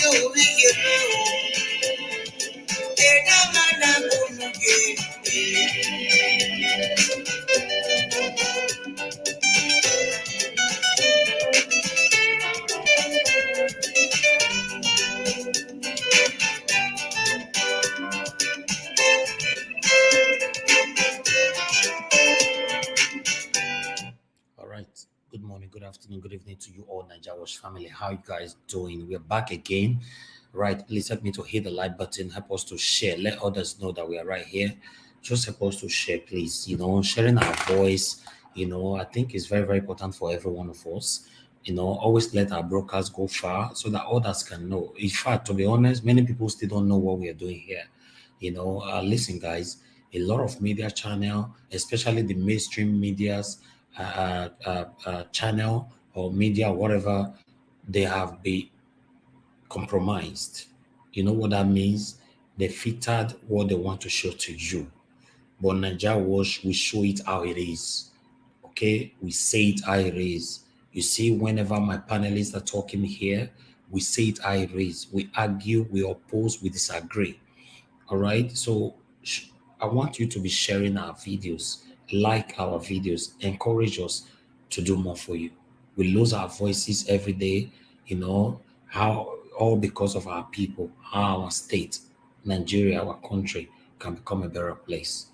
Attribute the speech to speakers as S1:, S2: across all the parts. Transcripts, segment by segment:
S1: All right. Good morning, good afternoon, good evening to you all, Niger Watch family. How you guys doing? We're back again. Right. Please help me to hit the like button. Help us to share. Let others know that we are right here. Just help us to share, please. Sharing our voice, I think is very, very important for every one of us. Always let our broadcast go far so that others can know. In fact, to be honest, many people still don't know what we are doing here. Listen, guys, a lot of media channel, especially the mainstream medias, channel or media, whatever, they have been compromised. You know what that means? They filtered what they want to show to you. But Nigeria Watch, we show it how it is. Okay? We say it how it is. You see, whenever my panelists are talking here, we say it how it is. We argue, we oppose, we disagree. All right. So I want you to be sharing our videos, like our videos, encourage us to do more for you. We lose our voices every day, how all because of our people, how our state, Nigeria, our country can become a better place.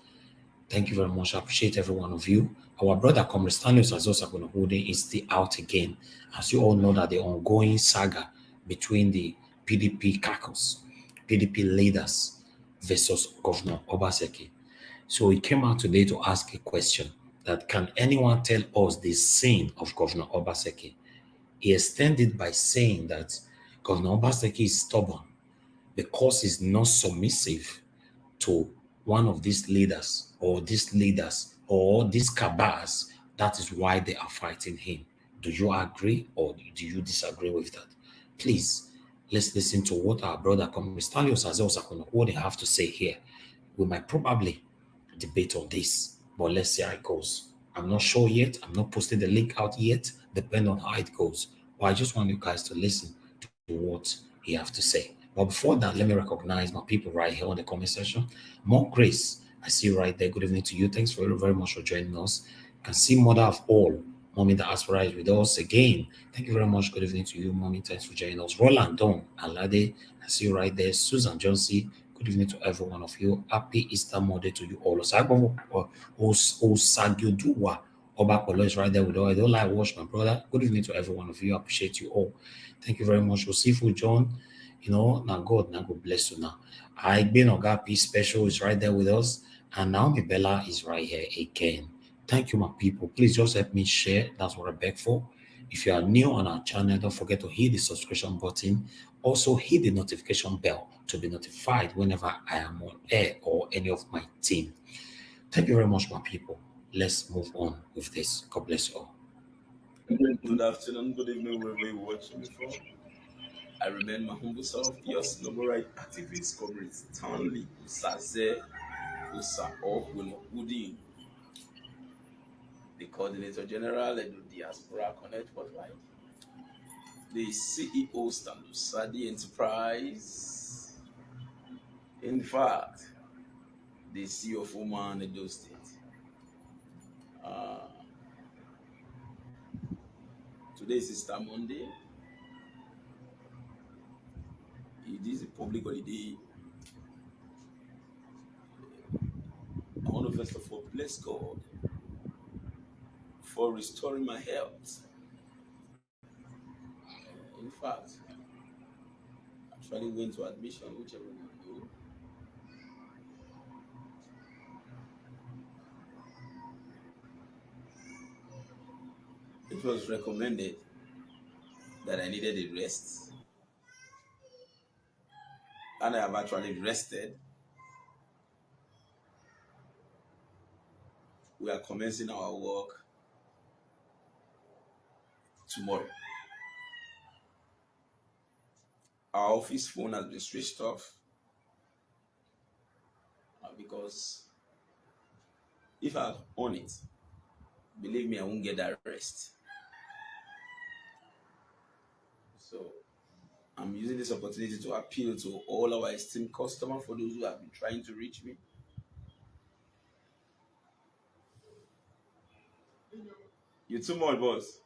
S1: Thank you very much. I appreciate every one of you. Our brother Comrade Stanley Sazosagunahudi is still out again. As you all know that the ongoing saga between the PDP caucus, PDP leaders versus Governor Obaseki. So he came out today to ask a question that can anyone tell us the sin of Governor Obaseki? He extended by saying that Governor Obaseki is stubborn because he's not submissive to one of these leaders or these cabals. That is why they are fighting him. Do you agree or do you disagree with that? Please, let's listen to what our brother Comrade what they have to say here. We might probably debate on this, but let's see how it goes. I'm not sure yet. I'm not posting the link out yet, depending on how it goes. But I just want you guys to listen to what he have to say. But before that, let me recognize my people right here on the comment section. More Grace, I see you right there. Good evening to you. Thanks very, very much for joining us. You can see Mother of All, Mommy the Aspira is with us again. Thank you very much. Good evening to you, Mommy. Thanks for joining us. Roland Don, Alade, I see you right there. Susan Johnson, good evening to every one of you. Happy Easter Monday to you all. Osagioduwa Obapolo is right there with us. I don't like watch my brother. Good evening to every one of you. I appreciate you all. Thank you very much. Osifu John, now God bless you now. I been Ogapi special is right there with us. And Naomi Bella is right here again. Thank you, my people. Please just help me share. That's what I beg for. If you are new on our channel, don't forget to hit the subscription button. Also, hit the notification bell to be notified whenever I am on air or any of my team. Thank you very much, my people. Let's move on with this. God bless you all.
S2: Good afternoon, good evening, wherever you're watching me from. I remain my humble self, your civil rights activist, Comrade Stanley Usaze Usaogunahudi, the Coordinator General at the Diaspora Connect Worldwide, the CEO Stanley Sadi Enterprise, in fact, the CEO of Oman Edo State. Today is Easter Monday. It is a public holiday. I want to first of all bless God for restoring my health. In fact, actually went to admission, whichever one do. It was recommended that I needed a rest, and I have actually rested. We are commencing our work tomorrow. Our office phone has been switched off because if I on it, believe me, I won't get that rest. So I'm using this opportunity to appeal to all our esteemed customers, for those who have been trying to reach me. You too much, boss.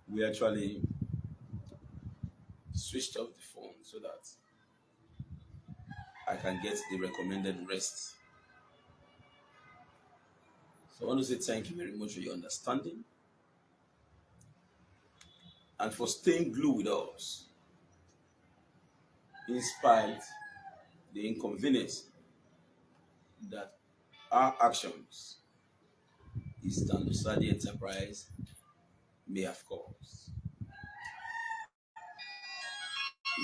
S2: We actually switched off the phone so that I can get the recommended rest. So I want to say thank you very much for your understanding and for staying glued with us in spite the inconvenience that our actions is Lusadi Enterprise may have caused.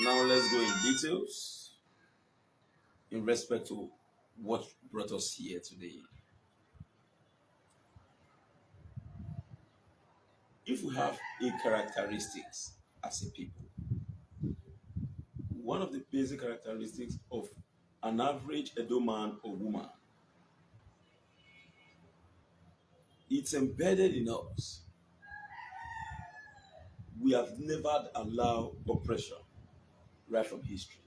S2: Now let's go in details in respect to what brought us here today. If we have a characteristics as a people, one of the basic characteristics of an average Edo man or woman, it's embedded in us. We have never allowed oppression right from history.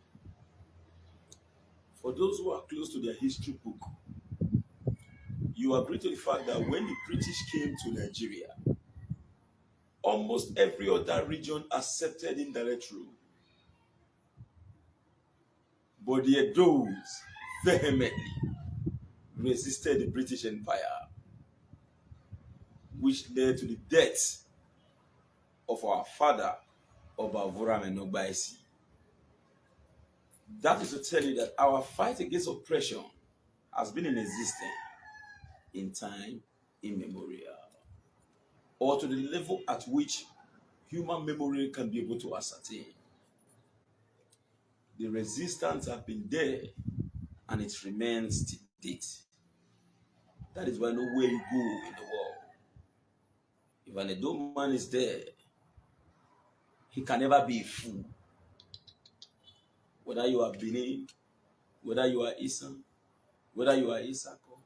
S2: For those who are close to their history book, you agree to the fact that when the British came to Nigeria, almost every other region accepted indirect rule. But the Edos vehemently resisted the British Empire, which led to the death of our father, Obavura Menogbaisi. That is to tell you that our fight against oppression has been in existence in time immemorial, or to the level at which human memory can be able to ascertain. The resistance has been there, and it remains to date. That is why nowhere you go in the world, if an Edo man is there, he can never be a fool. Whether you are Benin, whether you are Isan, whether you are Isako,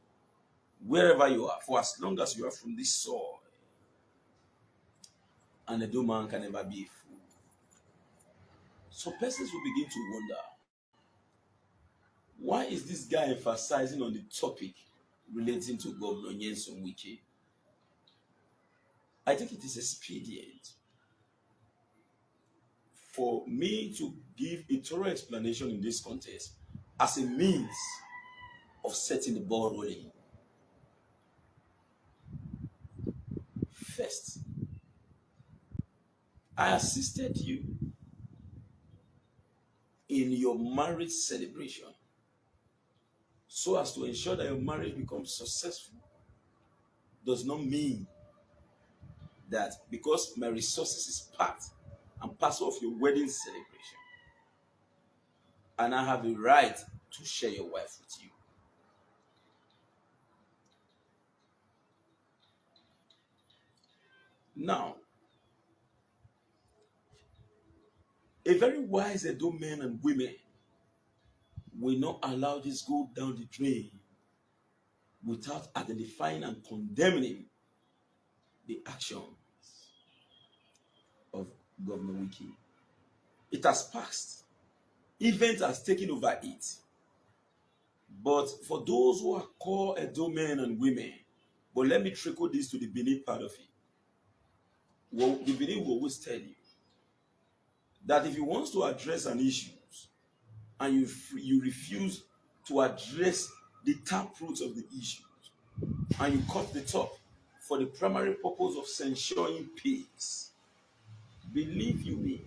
S2: wherever you are, for as long as you are from this soil, an Edo man can never be a fool. So persons will begin to wonder, why is this guy emphasizing on the topic relating to Governor Nyesom Wike? I think it is expedient for me to give a thorough explanation in this context as a means of setting the ball rolling. First, I assisted you in your marriage celebration so as to ensure that your marriage becomes successful. Does not mean that because my resources is part and parcel of your wedding celebration, and I have a right to share your wife with you. Now, a very wise Edo men and women will not allow this go down the drain without identifying and condemning the actions of Governor Wike. It has passed. Event has taken over it. But for those who are called Edo men and women, but let me trickle this to the Benin part of it. Well, the Benin will always tell you that if you want to address an issue and you refuse to address the taproot of the issue, and you cut the top for the primary purpose of censuring peace, believe you me,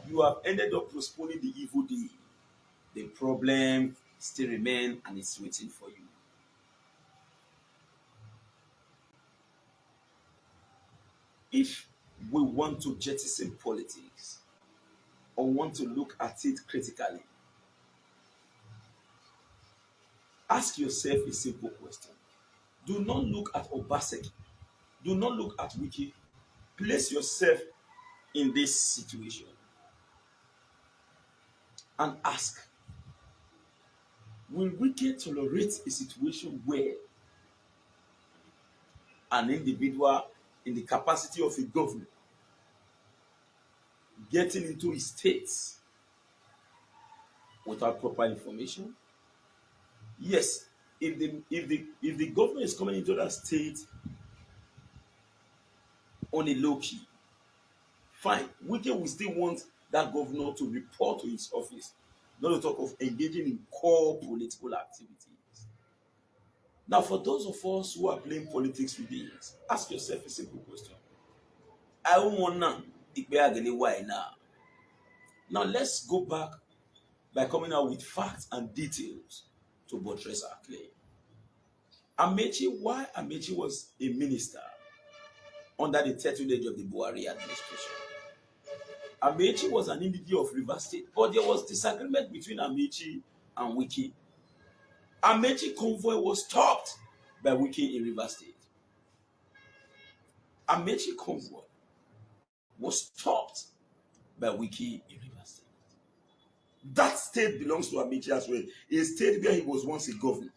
S2: you have ended up postponing the evil day. The problem still remains and it's waiting for you. If we want to jettison politics or want to look at it critically, ask yourself a simple question. Do not look at Obaseki. Do not look at Wike. Place yourself in this situation and ask, will Wike tolerate a situation where an individual in the capacity of a governor getting into his states without proper information. Yes, if the governor is coming into that state on a low key, fine. Wike will still want that governor to report to his office, not to talk of engaging in core political activities. Now, for those of us who are playing politics with this, ask yourself a simple question. I don't want why now. Now let's go back by coming out with facts and details to buttress our claim. Why Amechi was a minister under the tutelage of the Buhari administration. Amechi was an individual of Rivers State, but there was disagreement between Amechi and Wike. Amechi convoy was stopped by Wike in Rivers State. Amechi convoy was stopped by Wike in Rivers State. That state belongs to Amechi as well, a state where he was once a governor.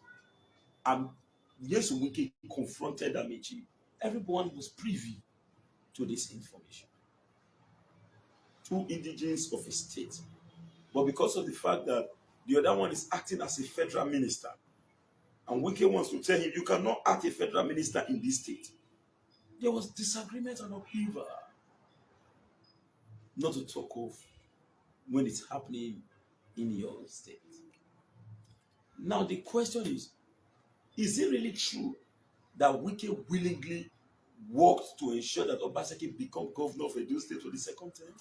S2: Yes, Wike confronted Amechi. Everyone was privy to this information. Two indigenes of a state. But because of the fact that the other one is acting as a federal minister, and Wike wants to tell him, you cannot act a federal minister in this state. There was disagreement and upheaval. Not to talk of when it's happening in your state. Now the question is it really true that Wike willingly worked to ensure that Obaseki become governor of Edo State for the second term?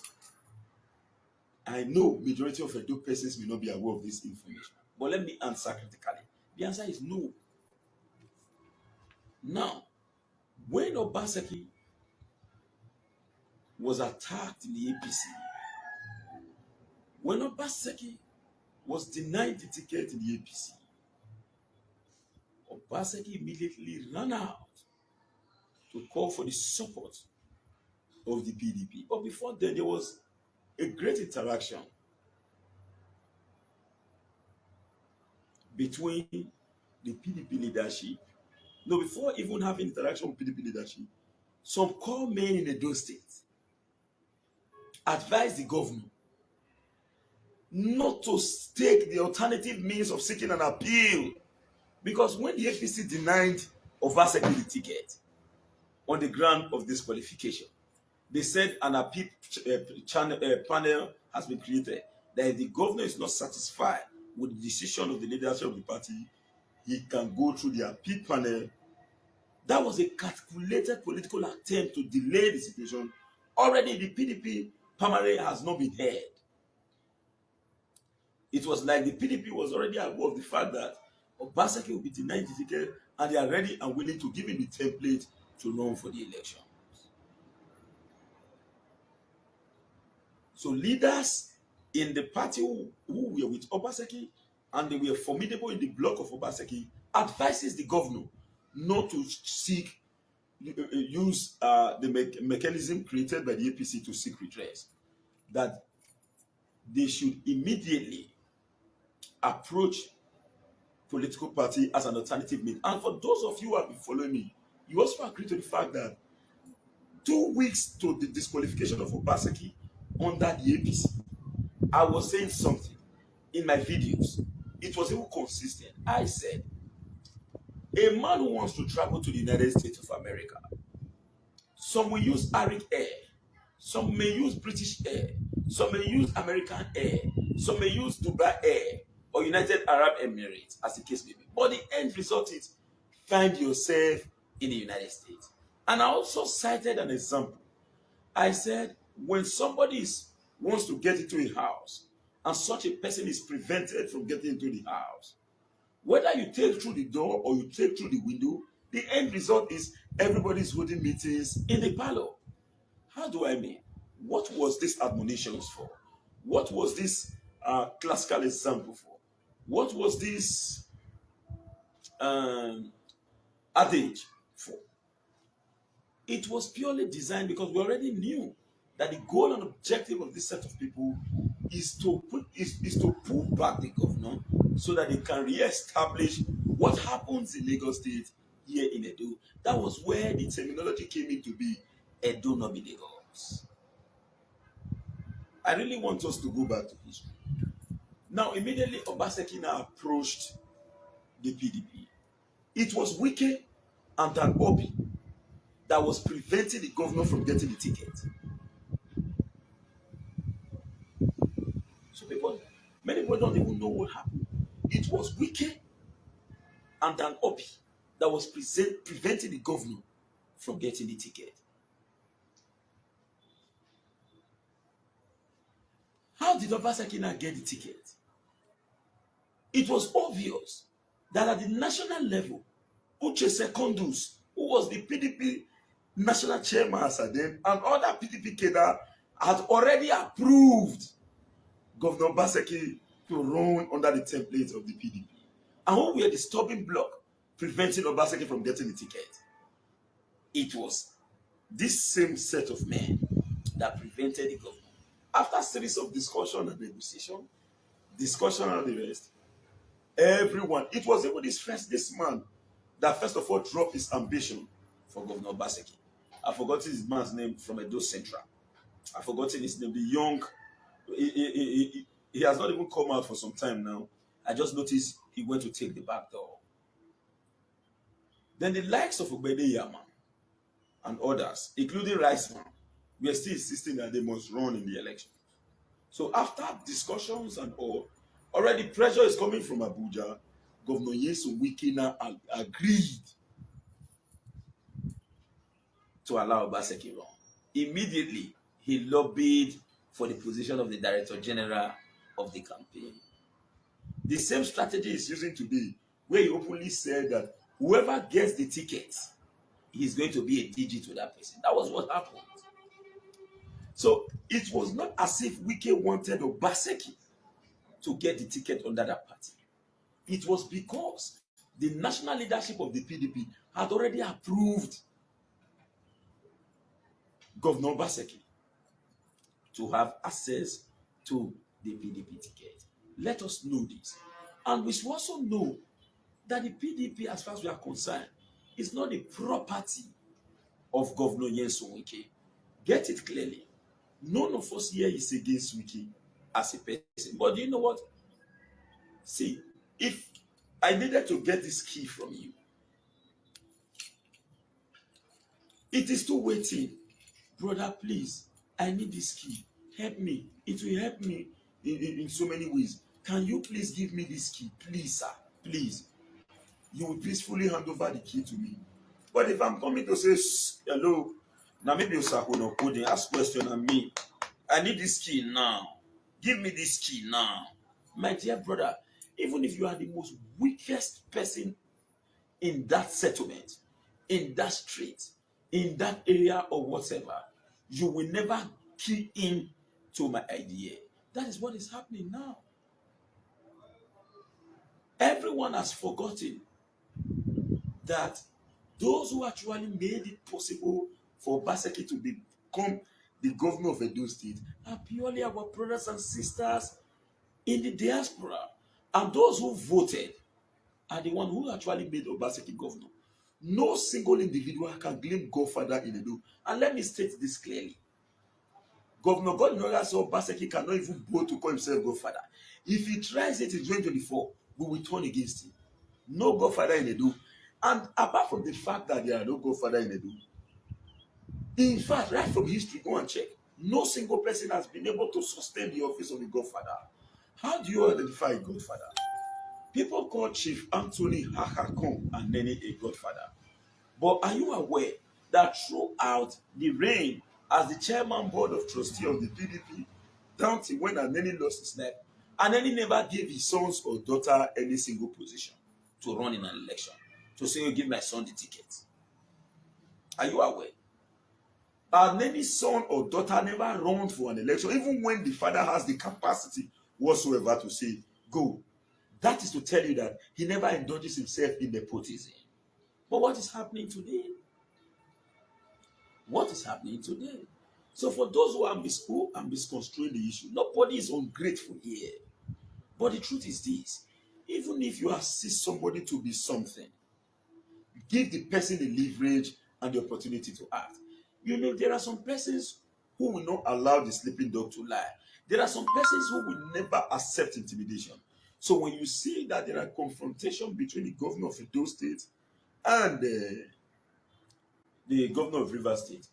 S2: I know majority of Edo persons may not be aware of this information, but let me answer critically. The answer is no. Now, when Obaseki was attacked in the APC, when Obaseki was denied the ticket in the APC, Obaseki immediately ran out to call for the support of the PDP. But before then, there was a great interaction between the PDP leadership. No, before even having interaction with PDP leadership, some core men in Edo State advised the governor not to take the alternative means of seeking an appeal, because when the APC denied Obaseki the ticket on the ground of disqualification, they said an appeal panel has been created, that if the governor is not satisfied with the decision of the leadership of the party, he can go through the appeal panel. That was a calculated political attempt to delay the situation. Already the PDP primary has not been heard. It was like the PDP was already aware of the fact that Obaseki will be denied the ticket, and they are ready and willing to give him the template to run for the election. So leaders in the party who were with Obaseki, and they were formidable in the bloc of Obaseki, advises the governor not to use the mechanism created by the APC to seek redress, that they should immediately approach political party as an alternative means. And for those of you who have been following me, you also agree to the fact that 2 weeks to the disqualification of Obaseki under the APC, I was saying something in my videos. It was even consistent. I said, a man who wants to travel to the United States of America, some will use Arik Air, some may use British Air, some may use American Air, some may use Dubai Air or United Arab Emirates, as the case may be. But the end result is find yourself in the United States. And I also cited an example. I said, when somebody wants to get into a house and such a person is prevented from getting into the house, whether you take through the door or you take through the window, the end result is everybody's holding meetings in the parlor. How do I mean? What was this admonitions for? What was this classical example for? What was this adage for? It was purely designed because we already knew that the goal and objective of this set of people is to pull back the governor so that they can re-establish what happens in Lagos State here in Edo. That was where the terminology came into be, Edo no be Lagos. I really want us to go back to history. Now, immediately Obaseki now approached the PDP. It was Wike and Dan Obi that was preventing the governor from getting the ticket. So many people don't even know what happened. It was Wike and Dan Obi that was preventing the governor from getting the ticket. How did Obaseki not get the ticket? It was obvious that at the national level, Uche Secondus, who was the PDP national chairman as at then, and other PDP cadre had already approved Governor Obaseki to run under the template of the PDP. And who were the stubborn bloc preventing Obaseki from getting the ticket? It was this same set of men that prevented the governor. After a series of discussion and negotiation, discussion and the rest, everyone, it was even this man that first of all dropped his ambition for Governor Obaseki. I've forgotten his man's name from Edo Central. I've forgotten his name, the young, he has not even come out for some time now. I just noticed he went to take the back door. Then the likes of Obede Yaman and others, including Riceman, were still insisting that they must run in the election. So after discussions and all, already pressure is coming from Abuja. Governor Nyesom Wike now agreed to allow Obaseki run. Immediately, he lobbied for the position of the Director General of the campaign. The same strategy is using today, where he openly said that whoever gets the ticket is going to be a DG to that person. That was what happened. So it was not as if Wike wanted Obaseki to get the ticket under that party. It was because the national leadership of the PDP had already approved Governor Obaseki to have access to the PDP ticket. Let us know this. And we should also know that the PDP, as far as we are concerned, is not the property of Governor Nyesom Wike. Get it clearly. None of us here is against Wike as a person. But do you know what? See, if I needed to get this key from you, it is still waiting. Brother, please, I need this key. Help me. It will help me in so many ways. Can you please give me this key? Please, sir. Please. You will peacefully hand over the key to me. But if I'm coming to say, hello, now maybe you could ask question on me. I need this key now. Give me this key now. My dear brother, even if you are the most weakest person in that settlement, in that street, in that area or whatever, you will never key in to my idea. That is what is happening now. Everyone has forgotten that those who actually made it possible for Obaseki to become the governor of Edo State are purely our brothers and sisters in the diaspora. And those who voted are the ones who actually made Obaseki governor. No single individual can claim Godfather in Edo. And let me state this clearly. Governor Gubernatorial Obaseki cannot even vote to call himself Godfather. If he tries it in 2024, we will turn against him. No Godfather in Edo. And apart from the fact that there are no Godfather in Edo, in fact, right from history, go and check. No single person has been able to sustain the office of a Godfather. How do you identify a Godfather? People call Chief Anthony Hakakon and Nene a Godfather. But are you aware that throughout the reign as the chairman board of trustee of the PDP, down to when Aneni lost his life, Aneni never gave his sons or daughter any single position to run in an election, to say, you give my son the ticket? Are you aware? Aneni's son or daughter never run for an election, even when the father has the capacity whatsoever to say, go. That is to tell you that he never indulges himself in nepotism. But what is happening today? What is happening today? So for those who are misconstruing the issue, nobody is ungrateful here. But the truth is this: even if you assist somebody to be something, give the person the leverage and the opportunity to act. You know, there are some persons who will not allow the sleeping dog to lie. There are some persons who will never accept intimidation. So when you see that there are confrontation between the governor of Edo State and the governor of Rivers State,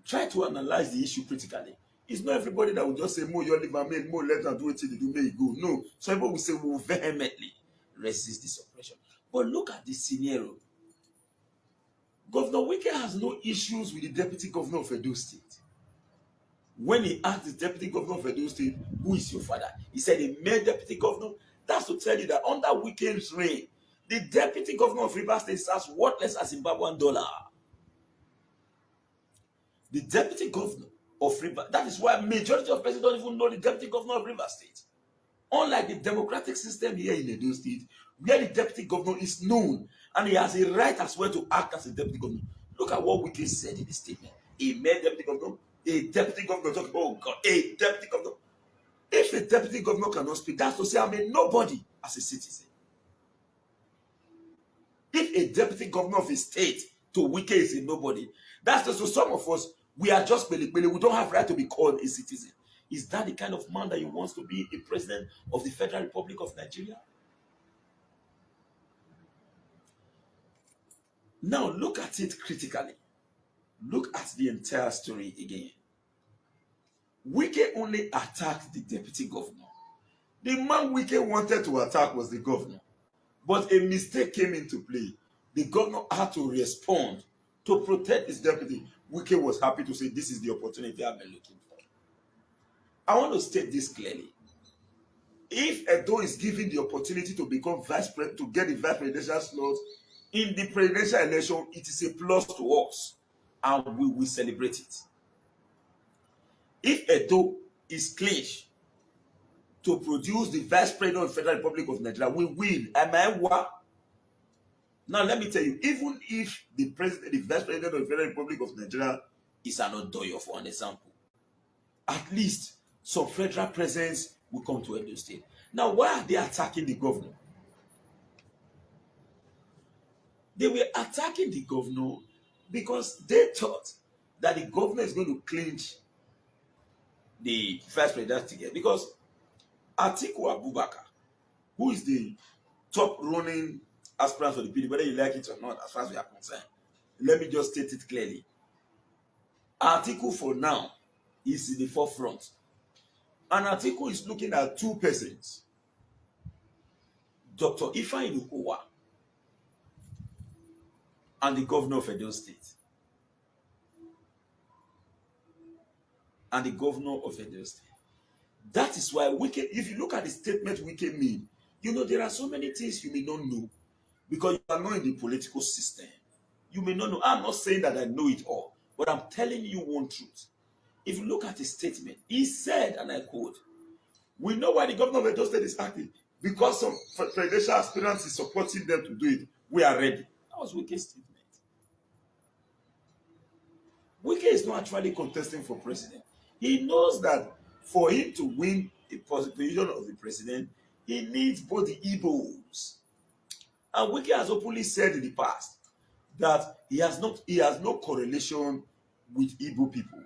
S2: try to analyze the issue critically. It's not everybody that will just say, Mo, you leave my man, Mo, let them do it till they do, may go. No. Some people will say, we will vehemently resist this oppression. But look at the scenario. Governor Wike has no issues with the deputy governor of Edo State. When he asked the deputy governor of Edo State, who is your father? He said, a mere deputy governor. That's to tell you that under Wike's reign, the deputy governor of Rivers State is as worthless as Zimbabwean dollar. The deputy governor of Rivers, that is why majority of persons don't even know the deputy governor of Rivers State. Unlike the democratic system here in Edo State, where the deputy governor is known and he has a right as well to act as a deputy governor. Look at what Wike said in the statement. He made deputy governor, a deputy governor talking, oh God, a deputy governor. If a deputy governor cannot speak, that's to say I'm a nobody as a citizen. If a deputy governor of a state to Wike is a nobody, that's just to some of us, we are just we don't have right to be called a citizen. Is that the kind of man that you want to be a president of the Federal Republic of Nigeria? Now look at it critically. Look at the entire story again. Wike only attacked the deputy governor. The man Wike wanted to attack was the governor. But a mistake came into play. The governor had to respond to protect his deputy. Wike was happy to say, this is the opportunity I've been looking for. I want to state this clearly. If Edo is given the opportunity to become vice president, to get the vice presidential slot in the presidential election, it is a plus to us, and we will celebrate it. If Edo is clinched to produce the vice president of the Federal Republic of Nigeria, we will. Now let me tell you, even if the president, the vice president of the Federal Republic of Nigeria is an Odoyo, for an example, at least some federal presence will come to Edo State. Now, why are they attacking the governor? They were attacking the governor because they thought that the governor is going to clinch the vice president ticket. Because Atiku Abubakar, who is the top running aspirant for the PDP, whether you like it or not, as far as we are concerned, let me just state it clearly. Atiku for now is in the forefront. And Atiku is looking at two persons, Dr. Ifeanyi Owa and the governor of Edo State. And the governor of Edo State. That is why Wike, if you look at the statement Wike made, you know there are so many things you may not know because you are not in the political system. You may not know. I'm not saying that I know it all, but I'm telling you one truth. If you look at his statement, he said, and I quote, we know why the governor of Edo State is acting. Because some presidential aspirants is supporting them to do it. We are ready. That was Wike's statement. Wike is not actually contesting for president. He knows that for him to win the position of the president, he needs both the Igbos. And Wike has openly said in the past that he has no correlation with Igbo people,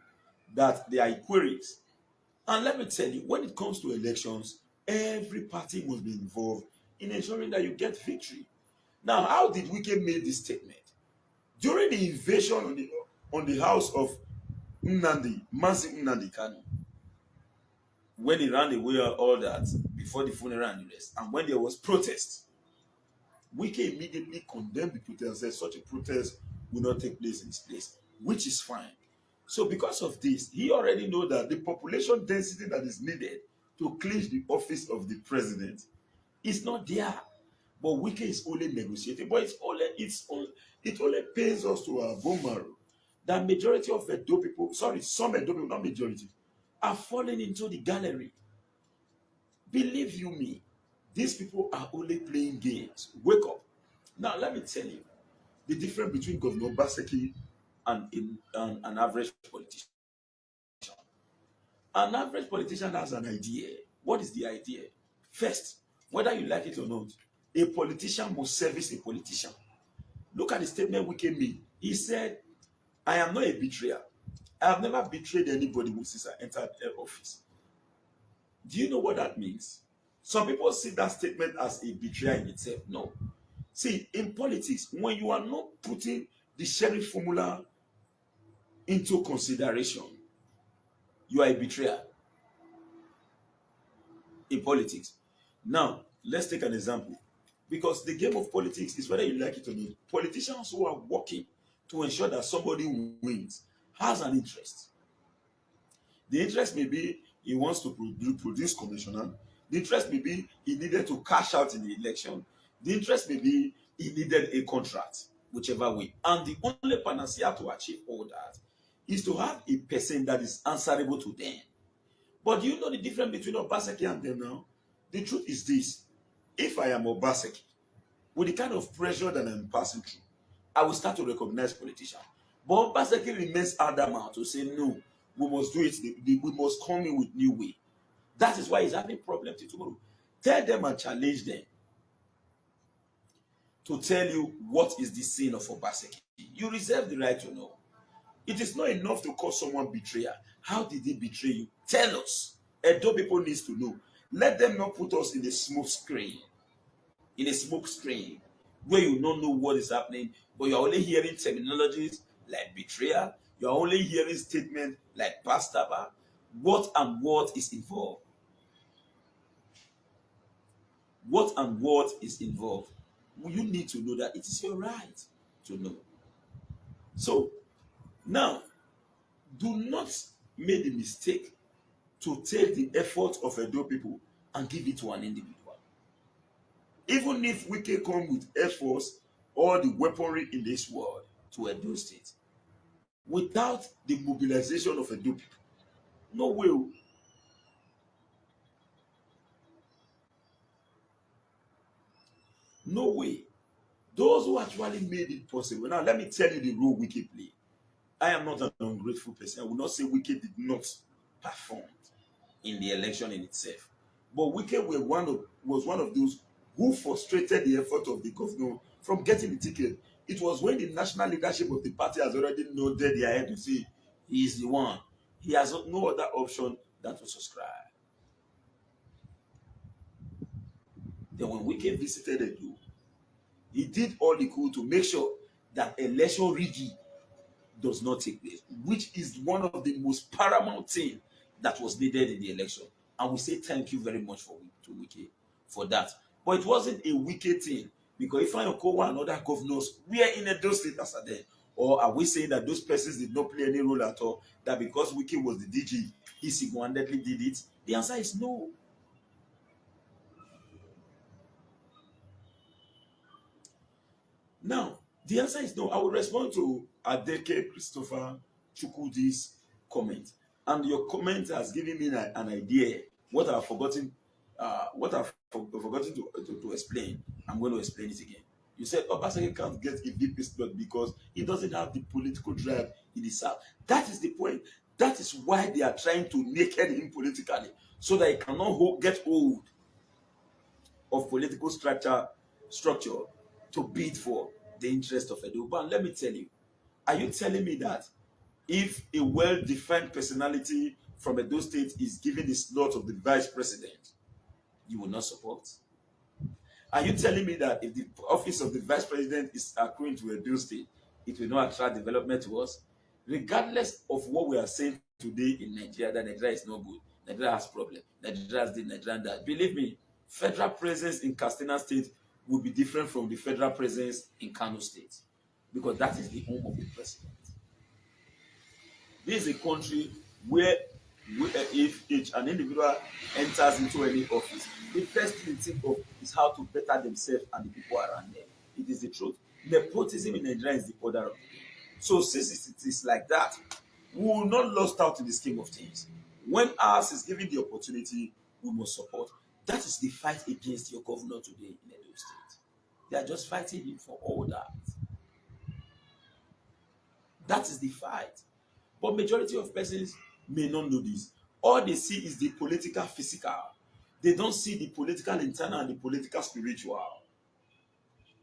S2: that they are equaries. And let me tell you, when it comes to elections, every party must be involved in ensuring that you get victory. Now, how did Wike make this statement? During the invasion on the house of Mazi Nnamdi Kanu, when he ran away and all that, before the funeral and the rest, and when there was protest, Wike immediately condemned the protest and said such a protest will not take place in this place, which is fine. So because of this, he already knows that the population density that is needed to clinch the office of the president is not there. But Wike is only negotiating. But it only pains us to our bone marrow that majority of Edo people, some Edo people, not majority, are falling into the gallery. Believe you me, these people are only playing games. Wake up. Now let me tell you the difference between Governor Obaseki and an average politician. An average politician has an idea. What is the idea? First, whether you like it or not, a politician must service a politician. Look at the statement Wike made. He said, I am not a betrayer. I have never betrayed anybody since I entered the office. Do you know what that means? Some people see that statement as a betrayal in itself. No. See, in politics, when you are not putting the sharing formula into consideration, you are a betrayer in politics. Now, let's take an example. Because the game of politics is whether you like it or not. Politicians who are working to ensure that somebody wins has an interest. The interest may be he wants to produce commissioner. The interest may be he needed to cash out in the election. The interest may be he needed a contract, whichever way. And the only panacea to achieve all that is to have a person that is answerable to them. But do you know the difference between Obaseki and them now? The truth is this. If I am Obaseki, with the kind of pressure that I'm passing through, I will start to recognize politicians. But Obaseki remains adamant to say, no, we must do it, we must come in with new way. That is why he's having problems till tomorrow. Tell them and challenge them to tell you what is the sin of Obaseki. You reserve the right to know. It is not enough to call someone betrayer. How did he betray you? Tell us. Edo people needs to know. Let them not put us in a smoke screen. In a smoke screen where you don't know what is happening, but you're only hearing terminologies like betrayal. You're only hearing statements like pastaba. What and what is involved? What and what is involved? You need to know that it is your right to know. So now, do not make the mistake to take the effort of Edo people and give it to an individual. Even if Wike come with air force or the weaponry in this world to Edo State, without the mobilization of Edo people, no way. No way. Those who actually made it possible. Now, let me tell you the role Wike played. I am not an ungrateful person. I will not say Wike did not perform in the election in itself. But Wike was one of those who frustrated the effort of the governor from getting the ticket. It was when the national leadership of the party has already nodded their head to say he is the one. He has no other option than to subscribe. Then when Wike visited Edo, he did all he could to make sure that election rigging does not take place, which is one of the most paramount things that was needed in the election. And we say thank you very much to Wike for that. But it wasn't a Wike thing, because if I Okowa and other governors were in Edo State as a then, or are we saying that those persons did not play any role at all, that because Wike was the DG, he single-handedly did it? The answer is no. Now, the answer is no. I will respond to Adeke Christopher Chukwudi's comment. And your comment has given me an idea. What I've forgotten, to explain, I'm going to explain it again. You said Obaseki can't get a VP slot because he doesn't have the political drive in the South. That is the point. That is why they are trying to naked him politically, so that he cannot get hold of political structure to bid for the interest of Edo. But let me tell you, are you telling me that if a well-defined personality from Edo State is given the slot of the vice president, you will not support? Are you telling me that if the office of the vice president is accruing to Edo State, it will not attract development to us? Regardless of what we are saying today in Nigeria, that Nigeria is not good, Nigeria has problems, Nigeria has this, Nigeria that. Believe me, federal presence in Katsina State will be different from the federal presence in Kano State, because that is the home of the president. This is a country where if an individual enters into any office, the first thing they think of is how to better themselves and the people around them. It is the truth. Nepotism in Nigeria is the order of the day. So since it is like that, we will not lost out in the scheme of things. When ours is given the opportunity, we must support. That is the fight against your governor today in Edo State. They are just fighting him for all that. That is the fight. But majority of persons may not know this. All they see is the political physical. They don't see the political internal and the political spiritual.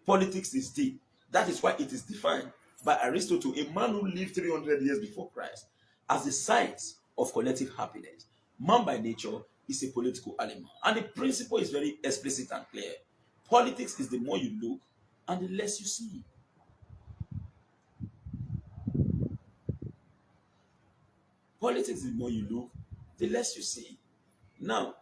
S2: Politics is deep. That is why it is defined by Aristotle, a man who lived 300 years before Christ, as the science of collective happiness. Man by nature is a political element. And the principle is very explicit and clear. Politics is the more you look and the less you see. Politics is the more you look, the less you see. Now,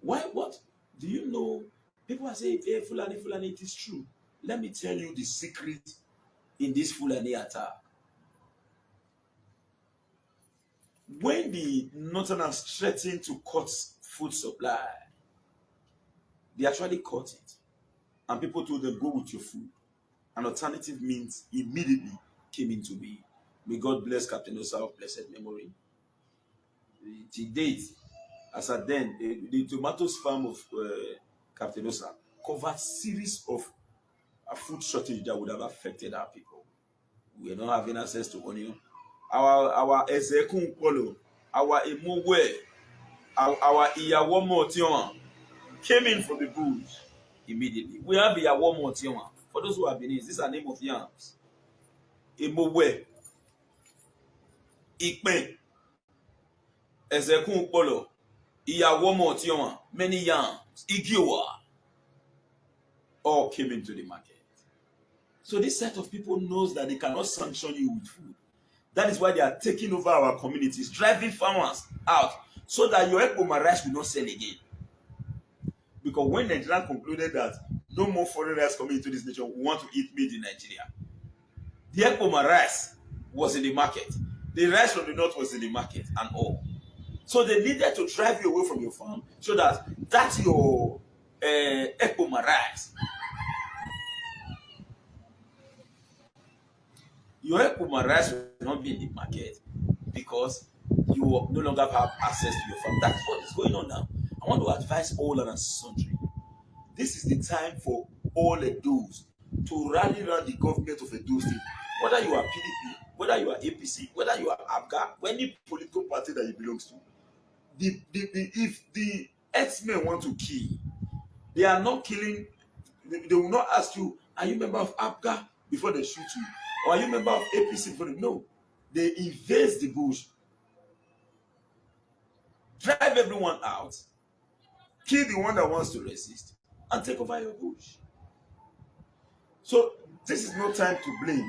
S2: what do you know? People are saying, hey, Fulani, Fulani, it is true. Let me tell you the secret in this Fulani attack. When the Northerners threatened to cut food supply, they actually cut it. And people told them, go with your food. An alternative means immediately came into being. May God bless Captain Osa of blessed memory. To date, as at then, the tomatoes farm of Captain Osa covered series of food shortage that would have affected our people. We are not having access to onion. Our Ezekun Polo, our Emowe, our Iyawomo Tion came in from the bush immediately. We have Iyawomo Tion. For those who have been in, these are name of yams. Emowe, Ikpe, Ezekun Polo, Iyawomo Tion, many yams, Igiwa, all came into the market. So this set of people knows that they cannot sanction you with food. That is why they are taking over our communities, driving farmers out, so that your Ekpoma rice will not sell again. Because when Nigeria concluded that no more foreign rice coming into this nation, we want to eat meat in Nigeria. The Ekpoma rice was in the market. The rice from the north was in the market and all. So they needed to drive you away from your farm so that that's your Ekpoma rice. Your Ekpoma rice will not be in the market because you no longer have access to your farm. That's what is going on now. I want to advise all and sundry. This is the time for all Edos to rally around the government of Edo State. Whether you are PDP, whether you are APC, whether you are ABGA, any political party that you belong to, if the X-Men want to kill, they are not killing. They will not ask you, are you a member of ABGA before they shoot you? Or are you a member of APC before they? No. They invade the bush, drive everyone out, kill the one that wants to resist, and take over your bush. So this is no time to blame.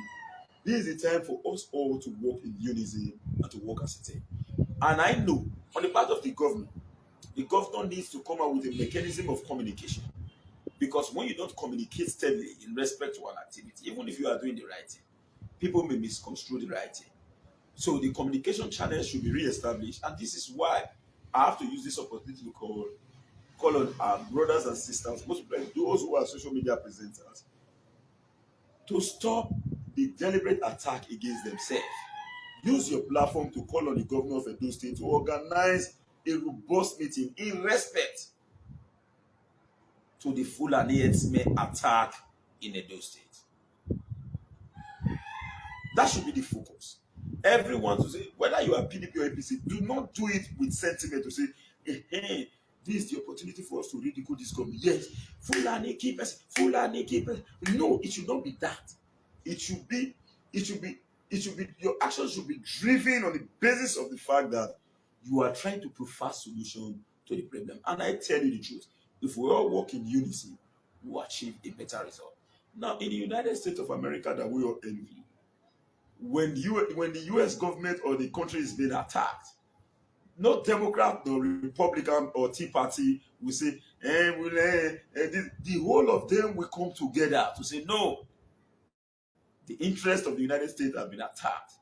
S2: This is the time for us all to work in unison and to work as a team. And I know, on the part of the governor needs to come out with a mechanism of communication. Because when you don't communicate steadily in respect to an activity, even if you are doing the right thing, people may misconstrue the right thing. So the communication channels should be re-established. And this is why I have to use this opportunity to call on our brothers and sisters, most especially those who are social media presenters, to stop the deliberate attack against themselves. Use your platform to call on the governor of Edo State to organize a robust meeting in respect to the Fulani Herdsmen attack in Edo State. That should be the focus. Everyone to say, whether you are PDP or APC, do not do it with sentiment to say, hey, this is the opportunity for us to ridicule this government. Yes, Fulani keepers, Fulani keepers. No, it should not be that. It should be, your actions should be driven on the basis of the fact that you are trying to provide solution to the problem. And I tell you the truth, if we all work in unity, we will achieve a better result. Now, in the United States of America that we all envy, when the US government or the country is being attacked, no Democrat, no Republican or Tea Party will say, the whole of them will come together to say, no, the interest of the United States have been attacked.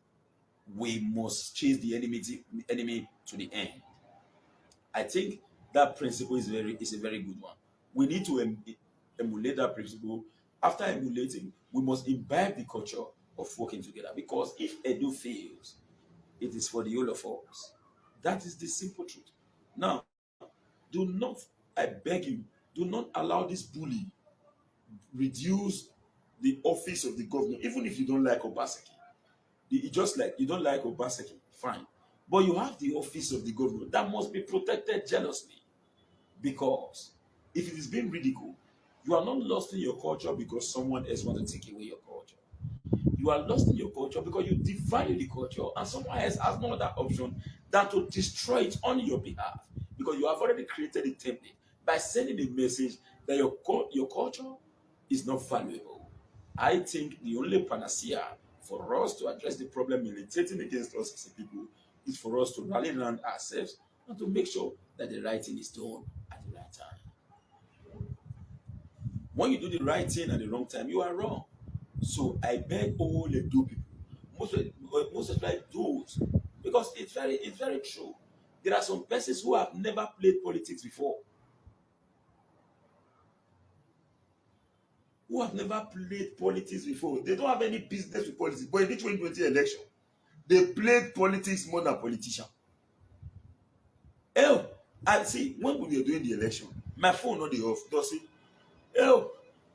S2: We must chase the enemy to the end. I think that principle is a very good one. We need to emulate that principle. After emulating, we must imbibe the culture of working together. Because if Edo fails, it is for the whole of us. That is the simple truth. Now, I beg you, do not allow this bully reduce the office of the governor, even if you don't like Obaseki. Just like you don't like Obaseki, fine. But you have the office of the governor that must be protected jealously. Because if it is being ridiculed, you are not lost in your culture because someone else wants to take away your culture. You are lost in your culture because you devalue the culture and someone else has no other option than to destroy it on your behalf. because you have already created a template by sending a message that your culture is not valuable. I think the only panacea for us to address the problem militating against us as a people is for us to rally around ourselves and to make sure that the right thing is done at the right time. When you do the right thing at the wrong time, you are wrong. So I beg all the do people, most especially those, because it's very true. There are some persons who have never played politics before, who have never played politics before. They don't have any business with politics. But in the 2020 election, they played politics more than politicians. Oh, I see. When we were doing the election, my phone not the off. Does it? Oh,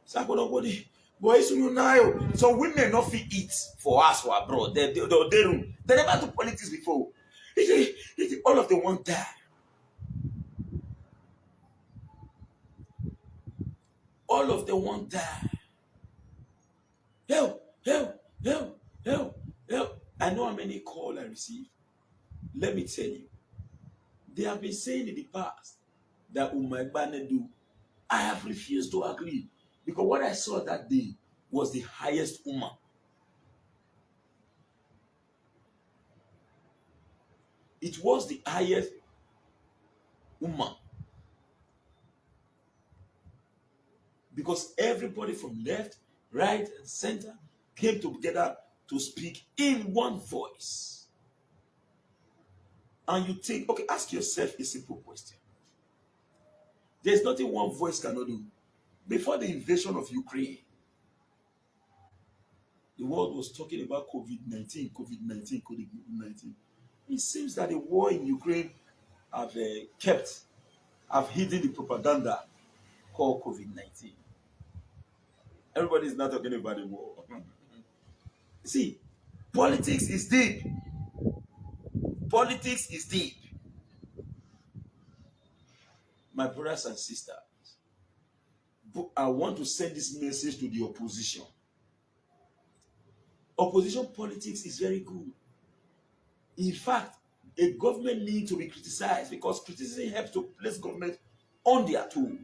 S2: Sakonobody. Boys, you know, so women not fit eat for us for abroad. They never do politics before. All of them want die. All of them want die. Help, help, help, help, help. I know how many calls I received. Let me tell you, they have been saying in the past that Umagbane do. I have refused to agree because what I saw that day was the highest Uma. It was the highest Uma. Because everybody from left, right, and center came together to speak in one voice. And you think, okay, ask yourself a simple question. There's nothing one voice cannot do. Before the invasion of Ukraine, the world was talking about COVID-19, COVID-19, COVID-19. It seems that the war in Ukraine have hidden the propaganda called COVID-19. Everybody is not talking about the war. See, politics is deep. Politics is deep. My brothers and sisters, I want to send this message to the opposition. Opposition politics is very good. In fact, a government needs to be criticized because criticism helps to place government on their toes.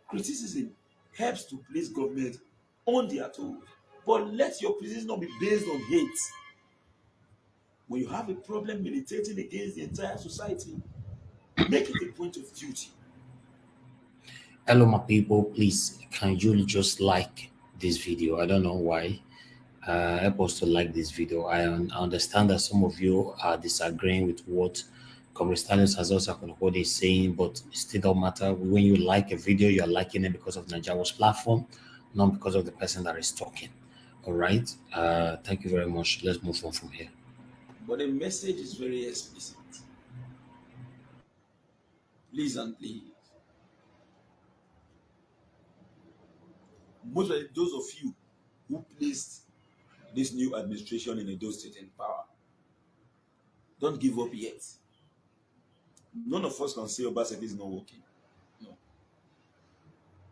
S2: Criticism helps to place government on their toes. But let your criticism not be based on hate. When you have a problem militating against the entire society, make it a point of duty.
S1: Hello, my people. Please, can you just like this video? I don't know why. Help us to like this video. I understand that some of you are disagreeing with what Comrade has also what is saying, but it still don't matter. When you like a video, you're liking it because of Nigeria's platform, not because of the person that is talking. All right. Thank you very much. Let's move on from here.
S2: But the message is very explicit. Please and please. Most of those of you who placed this new administration in Edo State in power, don't give up yet. None of us can say Obaseki is not working. No.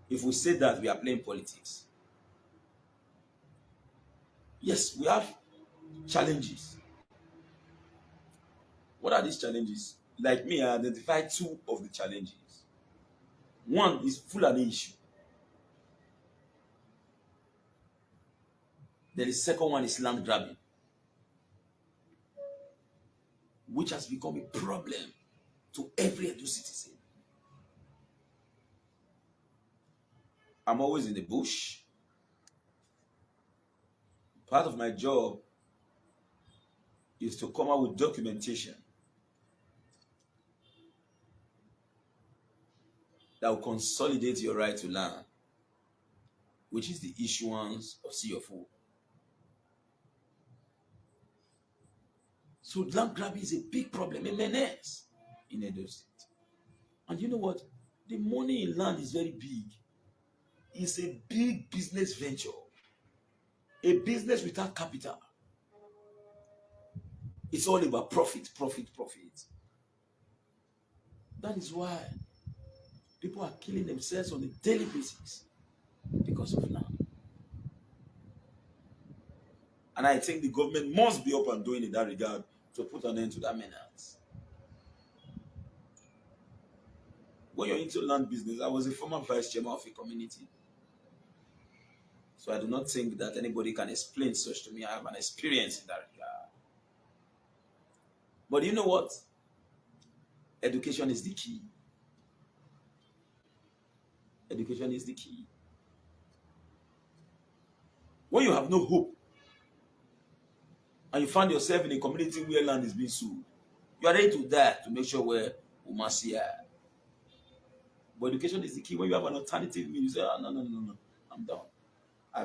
S2: If we say that, we are playing politics. Yes, we have challenges. What are these challenges? Like me, I identified two of the challenges. One is Fulani issue. Then the second one is land grabbing, which has become a problem to every Edo citizen. I'm always in the bush. Part of my job is to come out with documentation that will consolidate your right to land, which is the issuance of CFO. So land grabbing is a big problem, a menace in Edo State. And you know what? The money in land is very big. It's a big business venture. A business without capital. It's all about profit, profit, profit. That is why people are killing themselves on a daily basis because of land. And I think the government must be up and doing in that regard to put an end to that menace. When you're into land business, I was a former vice chairman of a community. So I do not think that anybody can explain such to me. I have an experience in that regard. But you know what? Education is the key. Education is the key. When you have no hope and you find yourself in a community where land is being sold, you are ready to die to make sure where we must see. But education is the key. When you have an alternative, you say, no, I'm done.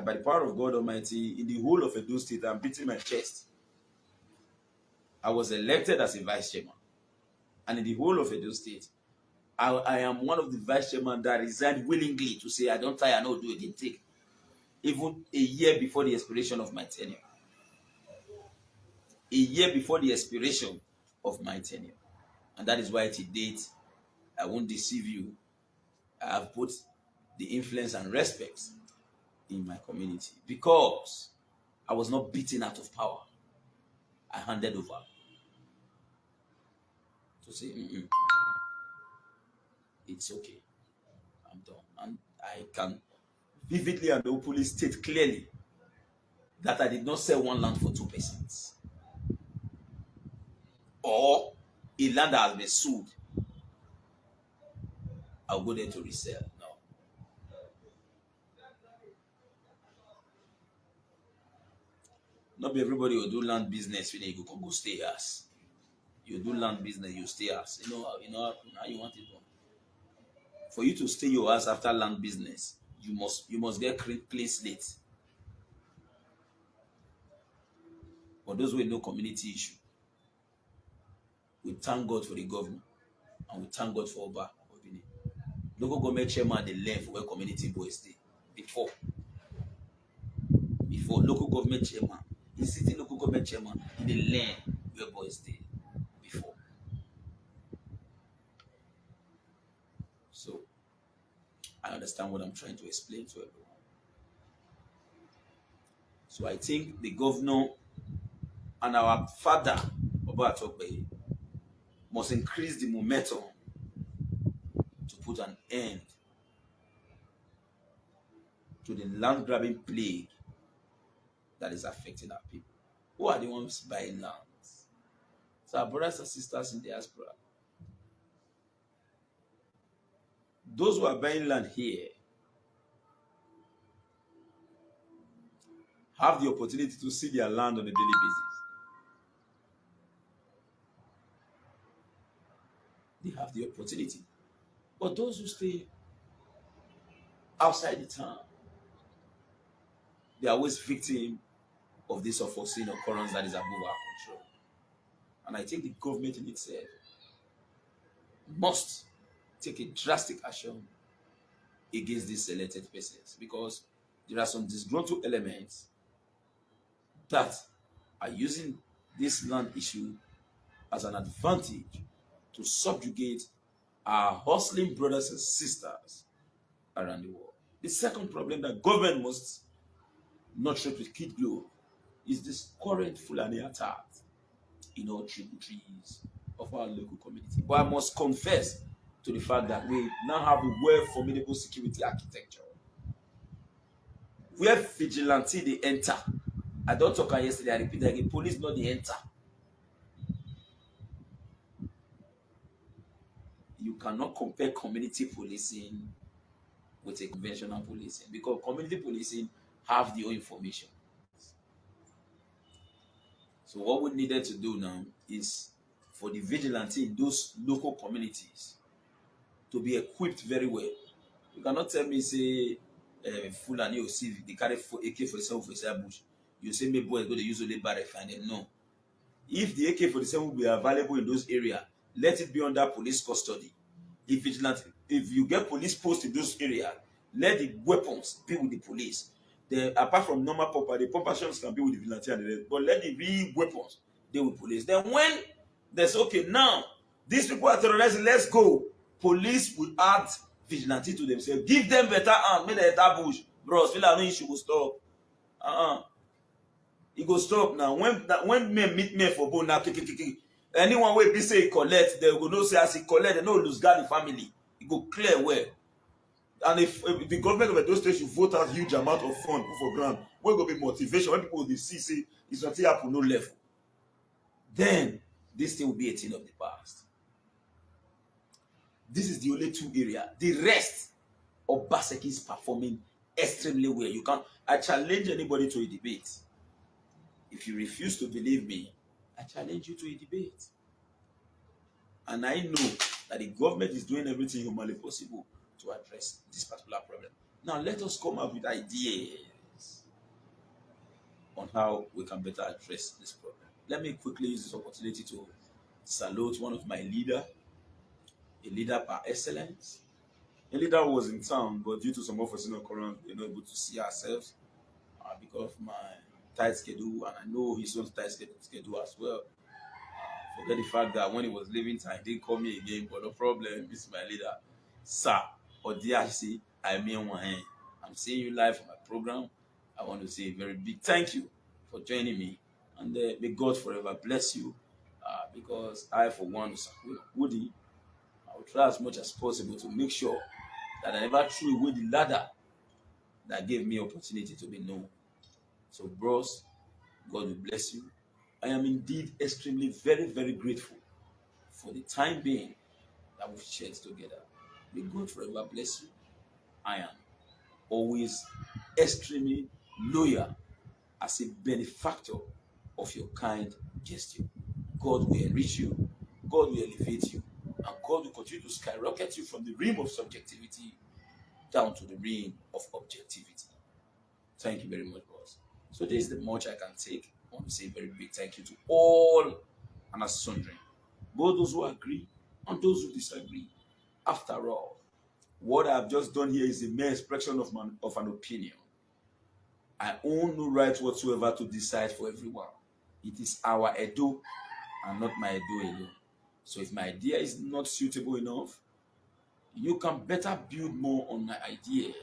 S2: By the power of God Almighty, in the whole of Edo State, I'm beating my chest. I was elected as a vice chairman. And in the whole of Edo State, I am one of the vice chairmen that resigned willingly to say, I don't try, I don't do it, take. Even a year before the expiration of my tenure. A year before the expiration of my tenure. And that is why to date, I won't deceive you. I have put the influence and respect in my community because I was not beaten out of power. I handed over to say, it's okay, I'm done. And I can vividly and openly state clearly that I did not sell one land for 2 persons or a land that has been sold. I'll go there to resell. No. Not everybody will do land business when you go stay as. You do land business, you stay as. You know how you want it done. For you to stay your ass after land business, you must get clean slate. For those with no community issue, we thank God for the governor and we thank God for Oba. Local government chairman they learn for where community boys stay. Before local government chairman, the city local government chairman, they learn where boys stay before. So I understand what I'm trying to explain to everyone. So I think the governor and our father, Obaseki, must increase the momentum to put an end to the land grabbing plague that is affecting our people. Who are the ones buying lands? So our brothers and sisters in the diaspora, those who are buying land here have the opportunity to see their land on a daily basis. They have the opportunity. But those who stay outside the town, they are always victim of this unforeseen occurrence that is above our control. And I think the government in itself must take a drastic action against these selected persons because there are some disgruntled elements that are using this land issue as an advantage to subjugate our hustling brothers and sisters around the world. The second problem that government must not treat with kid glow is this current Fulani attack in all tributaries of our local community. But I must confess to the fact that we now have a well-formidable security architecture where vigilante they enter. I don't talk yesterday, I repeat again, police not they enter. You cannot compare community policing with a conventional policing because community policing have their own information. So what we needed to do now is for the vigilante in those local communities to be equipped very well. You cannot tell me say Fulani or Civic they carry AK-47 for inside bush. You say maybe boys go to use only bar find them. No. If the AK-47 will be available in those areas, let it be under police custody. If you get police posts in those areas, let the weapons be with the police. Then, apart from normal pumper, the pumper shots can be with the vigilante and the rest. But let the real weapons be with police. Then when there's okay, now these people are terrorizing, let's go. Police will add vigilante to themselves. Give them better arm, make them enter bush. Bros, feel like no issue will stop. e go stop now. When men meet men for bone now, anyone wey be say e collect, they go know say as e collect, they no lose guard the family. E go clear well. And if the government of Edo State should vote out huge amount of fund put for ground, wey go be motivation when people dey see say if something happen no level, then this thing will be a thing of the past. This is the only two area. The rest, Obaseki is performing extremely well. You can't. I challenge anybody to a debate. If you refuse to believe me, I challenge you to a debate. And I know that the government is doing everything humanly possible to address this particular problem. Now let us come up with ideas on how we can better address this problem. Let me quickly use this opportunity to salute one of my leaders, a leader par excellence. A leader was in town, but due to some unforeseen occurrence, we were not able to see ourselves because of my tight schedule, and I know his own tight schedule as well. Forget the fact that when he was leaving time, he didn't call me again, but no problem. This is my leader, Sir Odiasi. I'm seeing you live on my program. I want to say a very big thank you for joining me, and may God forever bless you. Because I, for one, Woody, I will try as much as possible to make sure that I never threw away the ladder that gave me opportunity to be known. So, bros, God will bless you. I am indeed extremely very, very grateful for the time being that we've shared together. May God forever bless you. I am always extremely loyal as a benefactor of your kind gesture. God will enrich you, God will elevate you, and God will continue to skyrocket you from the realm of subjectivity down to the realm of objectivity. Thank you very much, boss. So this is the much I can take. I want to say a very big thank you to all and sundry, both those who agree and those who disagree. After all, what I've just done here is a mere expression of an opinion. I own no right whatsoever to decide for everyone. It is our Edo and not my Edo alone. So if my idea is not suitable enough, you can better build more on my idea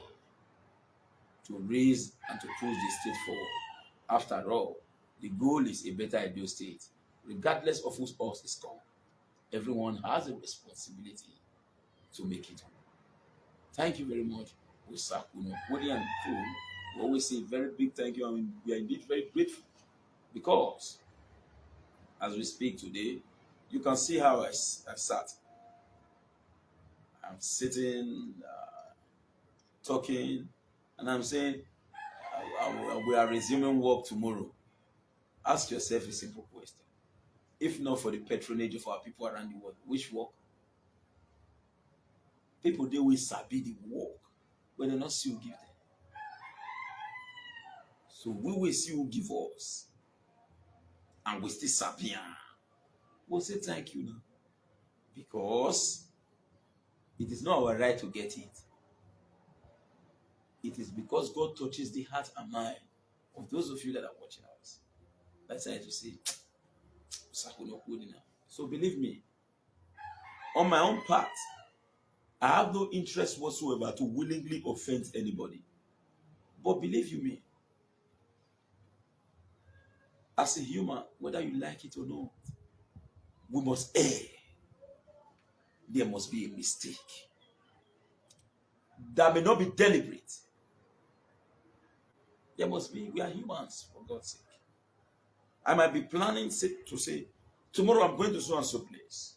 S2: to raise and to push the state forward. After all, the goal is a better Edo State. Regardless of whose horse is come, everyone has a responsibility to make it. Thank you very much, Osakuno, Woody and crew. We always say very big thank you, and we are indeed very grateful because as we speak today, you can see how I sat. I'm sitting, talking, and I'm saying we are resuming work tomorrow. Ask yourself a simple question. If not for the patronage of our people around the world, which work? People, they will sabi the work, but they not see who give them. So we will see who give us, and we still sabi. We'll say thank you now, because it is not our right to get it. It is because God touches the heart and mind of those of you that are watching us. That's why I to say, so believe me, on my own part, I have no interest whatsoever to willingly offend anybody. But believe you me, as a human, whether you like it or not, we must err. There must be a mistake. That may not be deliberate. There must be, we are humans, for God's sake. I might be planning to say, tomorrow I'm going to so and so place.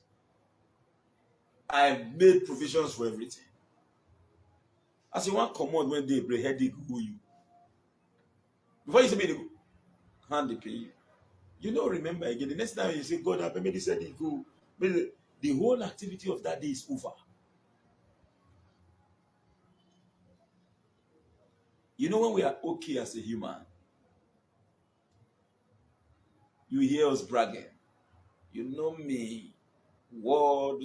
S2: I've made provisions for everything. As you want to come on when they break headache go you. Before you say me, they go, hand they pay you. You know, remember again, the next time you say, God, I made this headache go. The whole activity of that day is over. You know, when we are okay as a human, you hear us bragging. You know me, word,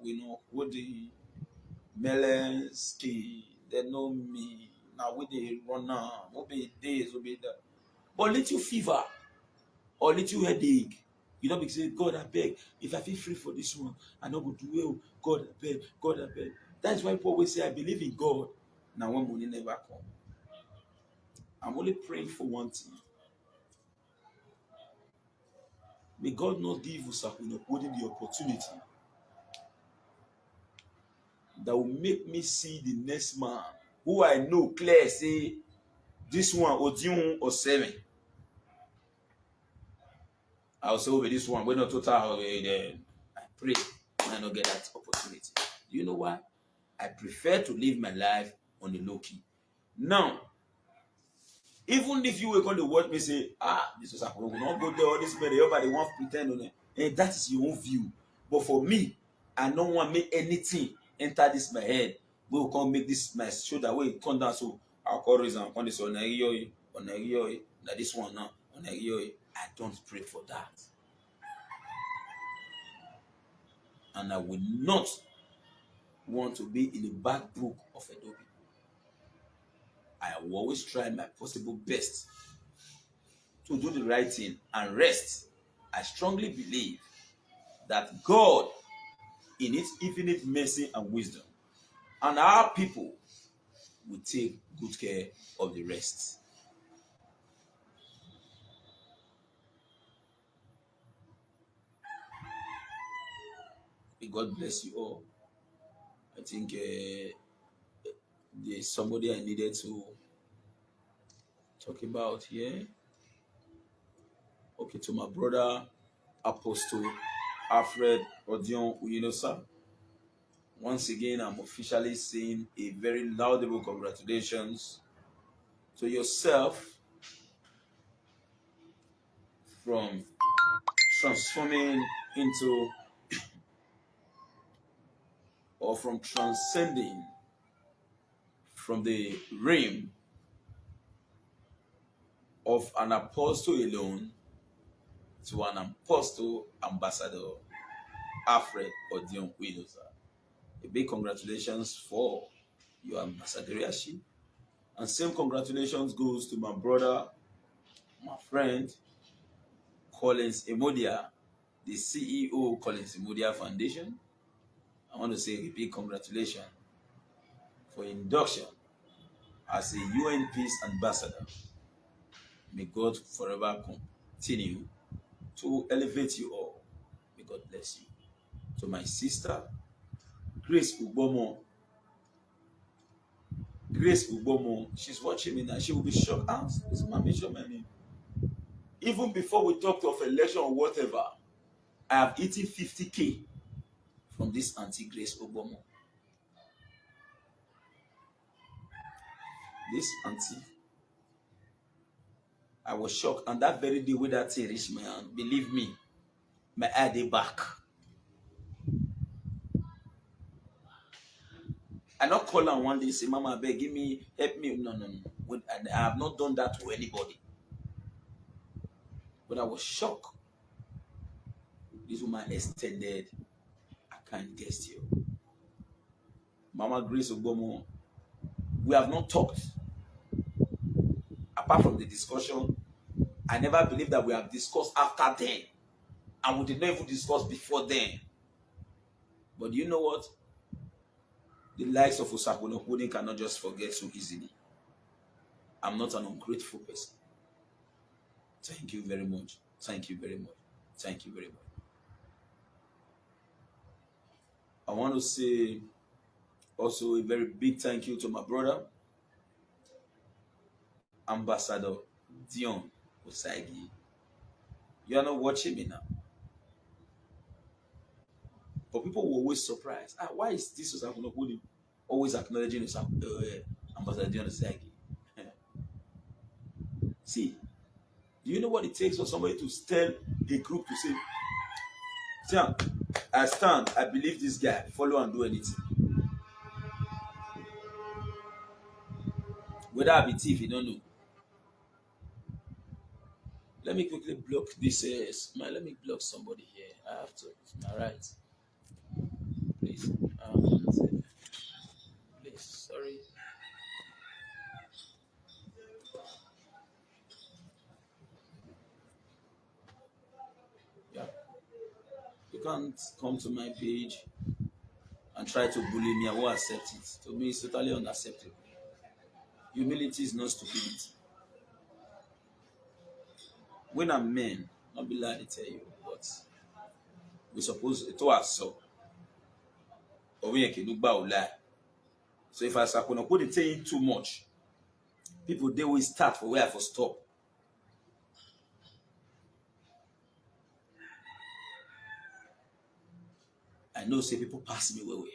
S2: we know Woody, Melenski, they know me. Now we they run now, will be days, will be that. But little fever or little headache, you don't be saying, God, I beg, if I feel free for this one, I know go do well. God, I beg, God, I beg. That's why people always say, I believe in God. Now when money never come. I'm only praying for one thing. May God not give Usakunopodi the opportunity that will make me see the next man who I know clear say this one Odiun or 7. I'll say over this one. We're not total. I pray I not get that opportunity. Do you know why? I prefer to live my life on the low key. Now, even if you were going to watch me say, this was happening, we not go there, all this better, everybody want to pretend on it. And that is your own view. But for me, I don't want to make anything enter this my head. We will come make this my shoulder way come down. So I'll call reason on this on this one now. I don't pray for that. And I will not want to be in the back book of Edo. I will always try my possible best to do the right thing and rest. I strongly believe that God, in its infinite mercy and wisdom, and our people will take good care of the rest. May God bless you all. I think there's somebody I needed to talk about here. Okay, to my brother, Apostle Alfred Odion Uyinosa. Once again, I'm officially saying a very laudable congratulations to yourself from transforming into or from transcending from the realm of an apostle alone to an apostle ambassador, Alfred Odion Uyinosa. A big congratulations for your ambassadorship. And same congratulations goes to my brother, my friend, Collins Emodia, the CEO Collins Emodia Foundation. I want to say a big congratulations for induction as a UN Peace Ambassador. May God forever continue to elevate you all. May God bless you. To my sister, Grace Ubomo. Grace Ubomo, she's watching me now. She will be shocked. Is my mention my name? Even before we talked of election or whatever, I have eaten 50K from this Auntie Grace Ubomo. This auntie, I was shocked. And that very day when that thing reached my hand, believe me, my eye dey back. I not call her one day say, Mama, beg, give me, help me. No. I have not done that to anybody. But I was shocked. This woman extended a kind gesture. Mama Grace Ogomo, we have not talked. Apart from the discussion, I never believed that we have discussed after then. And we did not even discuss before then. But you know what? The likes of Usakuno Pudding cannot just forget so easily. I'm not an ungrateful person. Thank you very much. Thank you very much. Thank you very much. I want to say also a very big thank you to my brother, Ambassador Dion Osagi. You are not watching me now. But people will always surprise. Why is this Usakuno Pudding always acknowledging Ambassador Dion Osagi? See, do you know what it takes for somebody to tell a group to say, I stand, I believe this guy, follow and do anything. Whether I be thief, you don't know. Let me quickly block this. Let me block somebody here. I have to. It's my right. Please. Please. Sorry. Yeah. You can't come to my page and try to bully me. I won't accept it. To me, it's totally unacceptable. Humility is not stupidity. When I'm men, not be lie to tell you, but but we suppose to us so. Or we can do lie. So if I say I'm put it saying too much, people they will start for where I for stop. I know say people pass me way.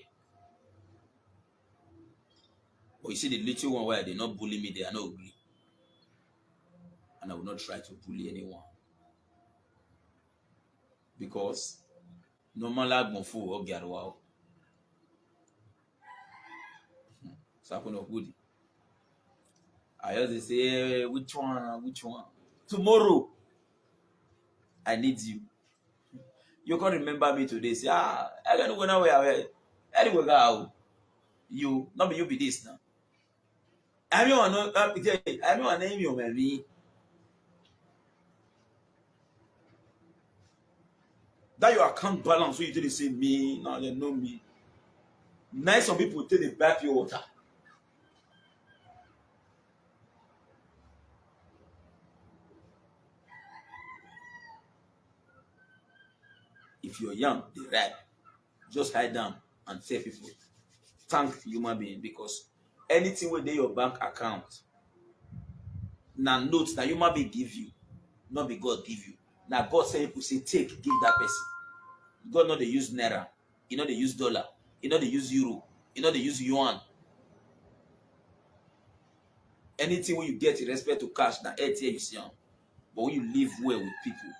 S2: But you see the little one where they not bully me, they are not ugly. And I will not try to bully anyone. Because normal agbofu or garwa. So I'm good. I just say, hey, which one? Tomorrow, I need you. You can't remember me today. Say, I don't go nowhere. Anyway, go. You, not be you be this now. I'm your name, you maybe. That your account balance, so you didn't say me, now they know me. Nice some people take the back your water. If you're young, they rap. Just hide down and tell people, thank human being because anything within your bank account, now notes that human being give you, not be God give you. Now God say people say take, give that person. God not they use naira, you know they use dollar, you know they use euro, you know they use yuan. Anything when you get in respect to cash, now 8 years you see on. But when you live well with people,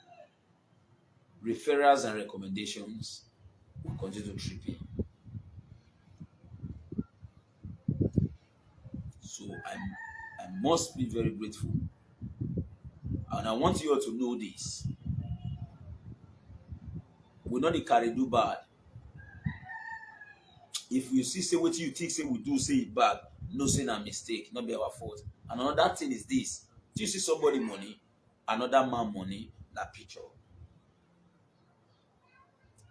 S2: referrals and recommendations will continue to trip in. So I must be very grateful. And I want you all to know this. We not the carry do bad. If you see say what you think say we do say it bad, no say a mistake, not be our fault. And another thing is this: do you see somebody money, another man money, that picture?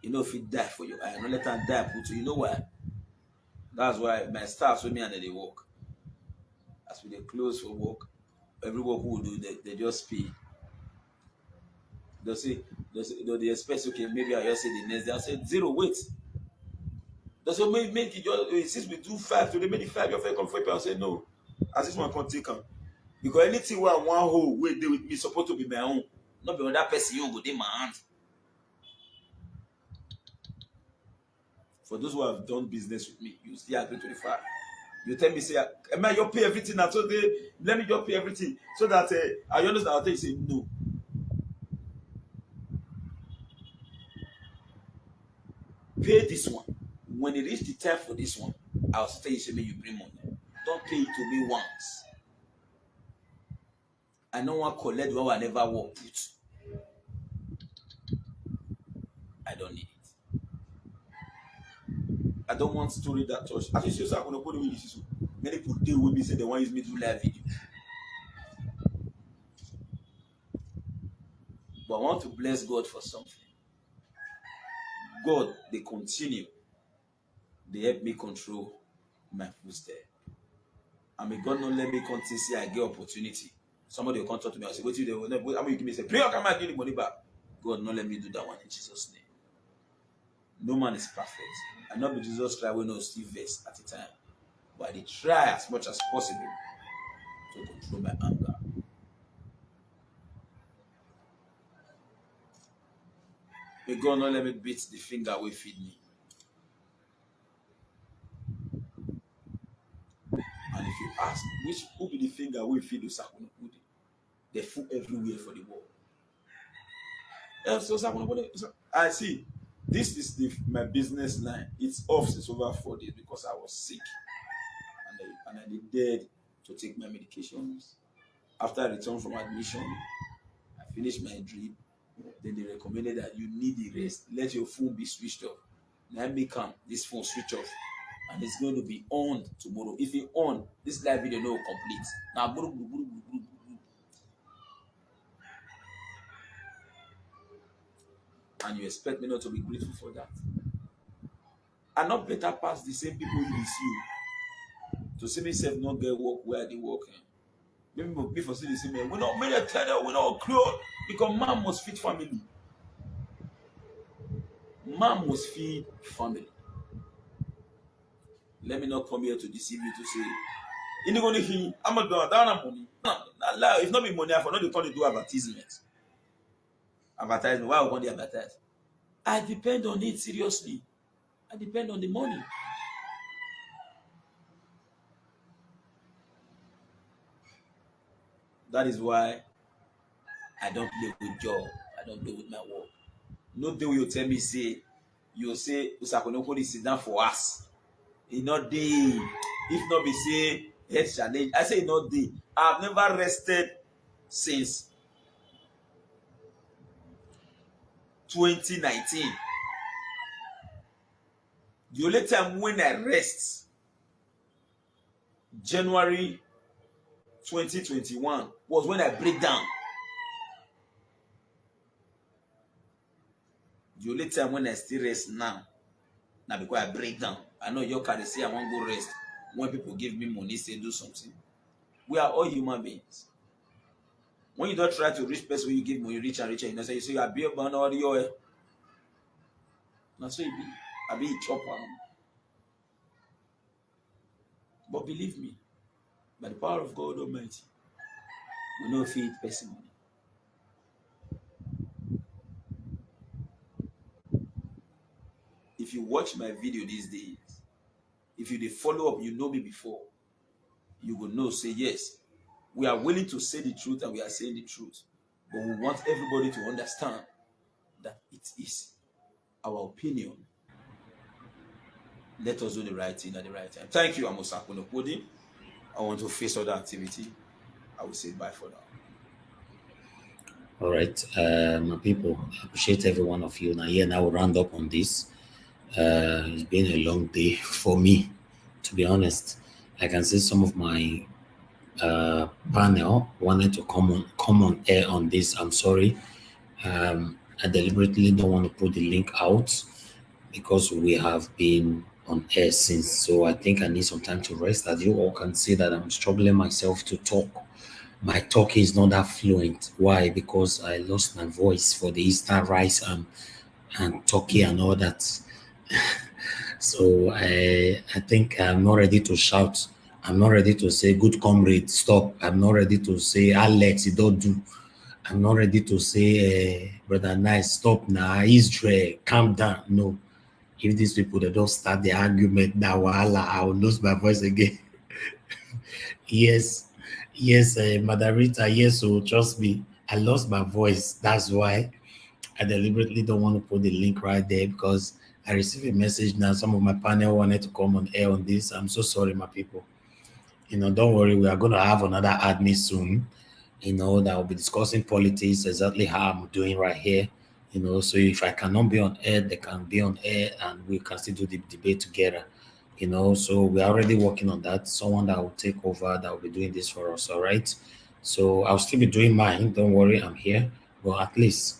S2: You know if it die for you, I don't let them die put you. You know why? That's why my staff with me and they work. As we they close for work, every work we do, they just pay. They expect okay, maybe I just say the next day. I said 0, wait. They say make it just since we do 5 today, make it 5, your friend come for I say no. As this one can't take on. Because anything where one whole way they with me supposed to be my own. Not be other person you go in my hand. For those who have done business with me, you still agree to the fact. You tell me, say, am I you pay everything now? So let me just pay everything. So that I understand. I'll tell you, say, no. Pay this one. When it reach the time for this one, I'll tell you, say, may you bring money. Don't pay it to me once. I don't want to collect what I never work put. I don't need it. I don't want story that touch. As you see, I'm going to put it with this. Many people deal with me say they want to use me to do live video. But I want to bless God for something. God, they continue. They help me control my footsteps. And may God not let me continue see I get opportunity. Somebody will come talk to me and say, what you do? I'm going to give me say, pray or come and give the money back. God, not let me do that one in Jesus' name. No man is perfect. And not be Jesus Christ will not still vex at the time. But I try as much as possible to control my anger. May God not let me beat the finger away feed me. And if you ask, who be the finger will feed us? They food everywhere for the world. So I see. This is my business line. It's off since over 4 days because I was sick. And I did dead to take my medications. After I returned from admission, I finished my drip. Then they recommended that you need the rest. Let your phone be switched off. Let me come. This phone switch off. And it's going to be on tomorrow. If it on, this live video no complete. Now, and you expect me not to be grateful for that. I'm not better past the same people you see. To see myself not get work where they work. Maybe before see the same man. We not made a tell we not close because man must feed family. Man must feed family. Let me not come here to deceive you to say, in the money, I'm not going down money. No, if not be money, I for not the turn to do advertisement. Advertisement, why I want the advertise? I depend on it seriously. I depend on the money. That is why I don't play with job. I don't play with my work. No day will you tell me, say, you say, Usakonoko is sit down for us. He not day. If not be say, health challenge. I say not day. I've never rested since 2019. The only time when I rest, January 2021, was when I break down. The only time when I still rest now because I break down. I know your card say I want to go rest. When people give me money, say do something. We are all human beings. When you don't try to reach person when you give money, rich and richer, you know, say you say you are be about all your. Not so you be. I be chop am. But believe me, by the power of God Almighty, we no feed person money. If you watch my video these days, if you dey follow up, you know me before, you will know, say yes, we are willing to say the truth and we are saying the truth. But we want everybody to understand that it is our opinion. Let us do the right thing at the right time. Thank you, Amosako Nokodi. I want to face other activity. I will say bye for now.
S1: All right, my people, I appreciate every one of you. Now, now we'll round up on this. It's been a long day for me, to be honest. I can see some of my panel wanted to come on air on this. I'm sorry. I deliberately don't want to put the link out because we have been on air since. So I think I need some time to rest. As you all can see that I'm struggling myself to talk. My talk is not that fluent. Why? Because I lost my voice for the Easter rice and turkey and all that. So I think I'm not ready to shout. I'm not ready to say, good comrade, stop. I'm not ready to say, Alex, you don't do. I'm not ready to say, brother, nice, stop now. Israel, calm down. No. If these people, they don't start the argument now, I will lose my voice again. Yes, Madarita, yes, so trust me, I lost my voice. That's why I deliberately don't want to put the link right there because I received a message now. Some of my panel wanted to come on air on this. I'm so sorry, my people. Don't worry, we are going to have another admin soon, that will be discussing politics, exactly how I'm doing right here. So if I cannot be on air, they can be on air and we can still do the debate together. So we're already working on that. Someone that will take over, that will be doing this for us, all right? So I'll still be doing mine. Don't worry, I'm here. Well, at least,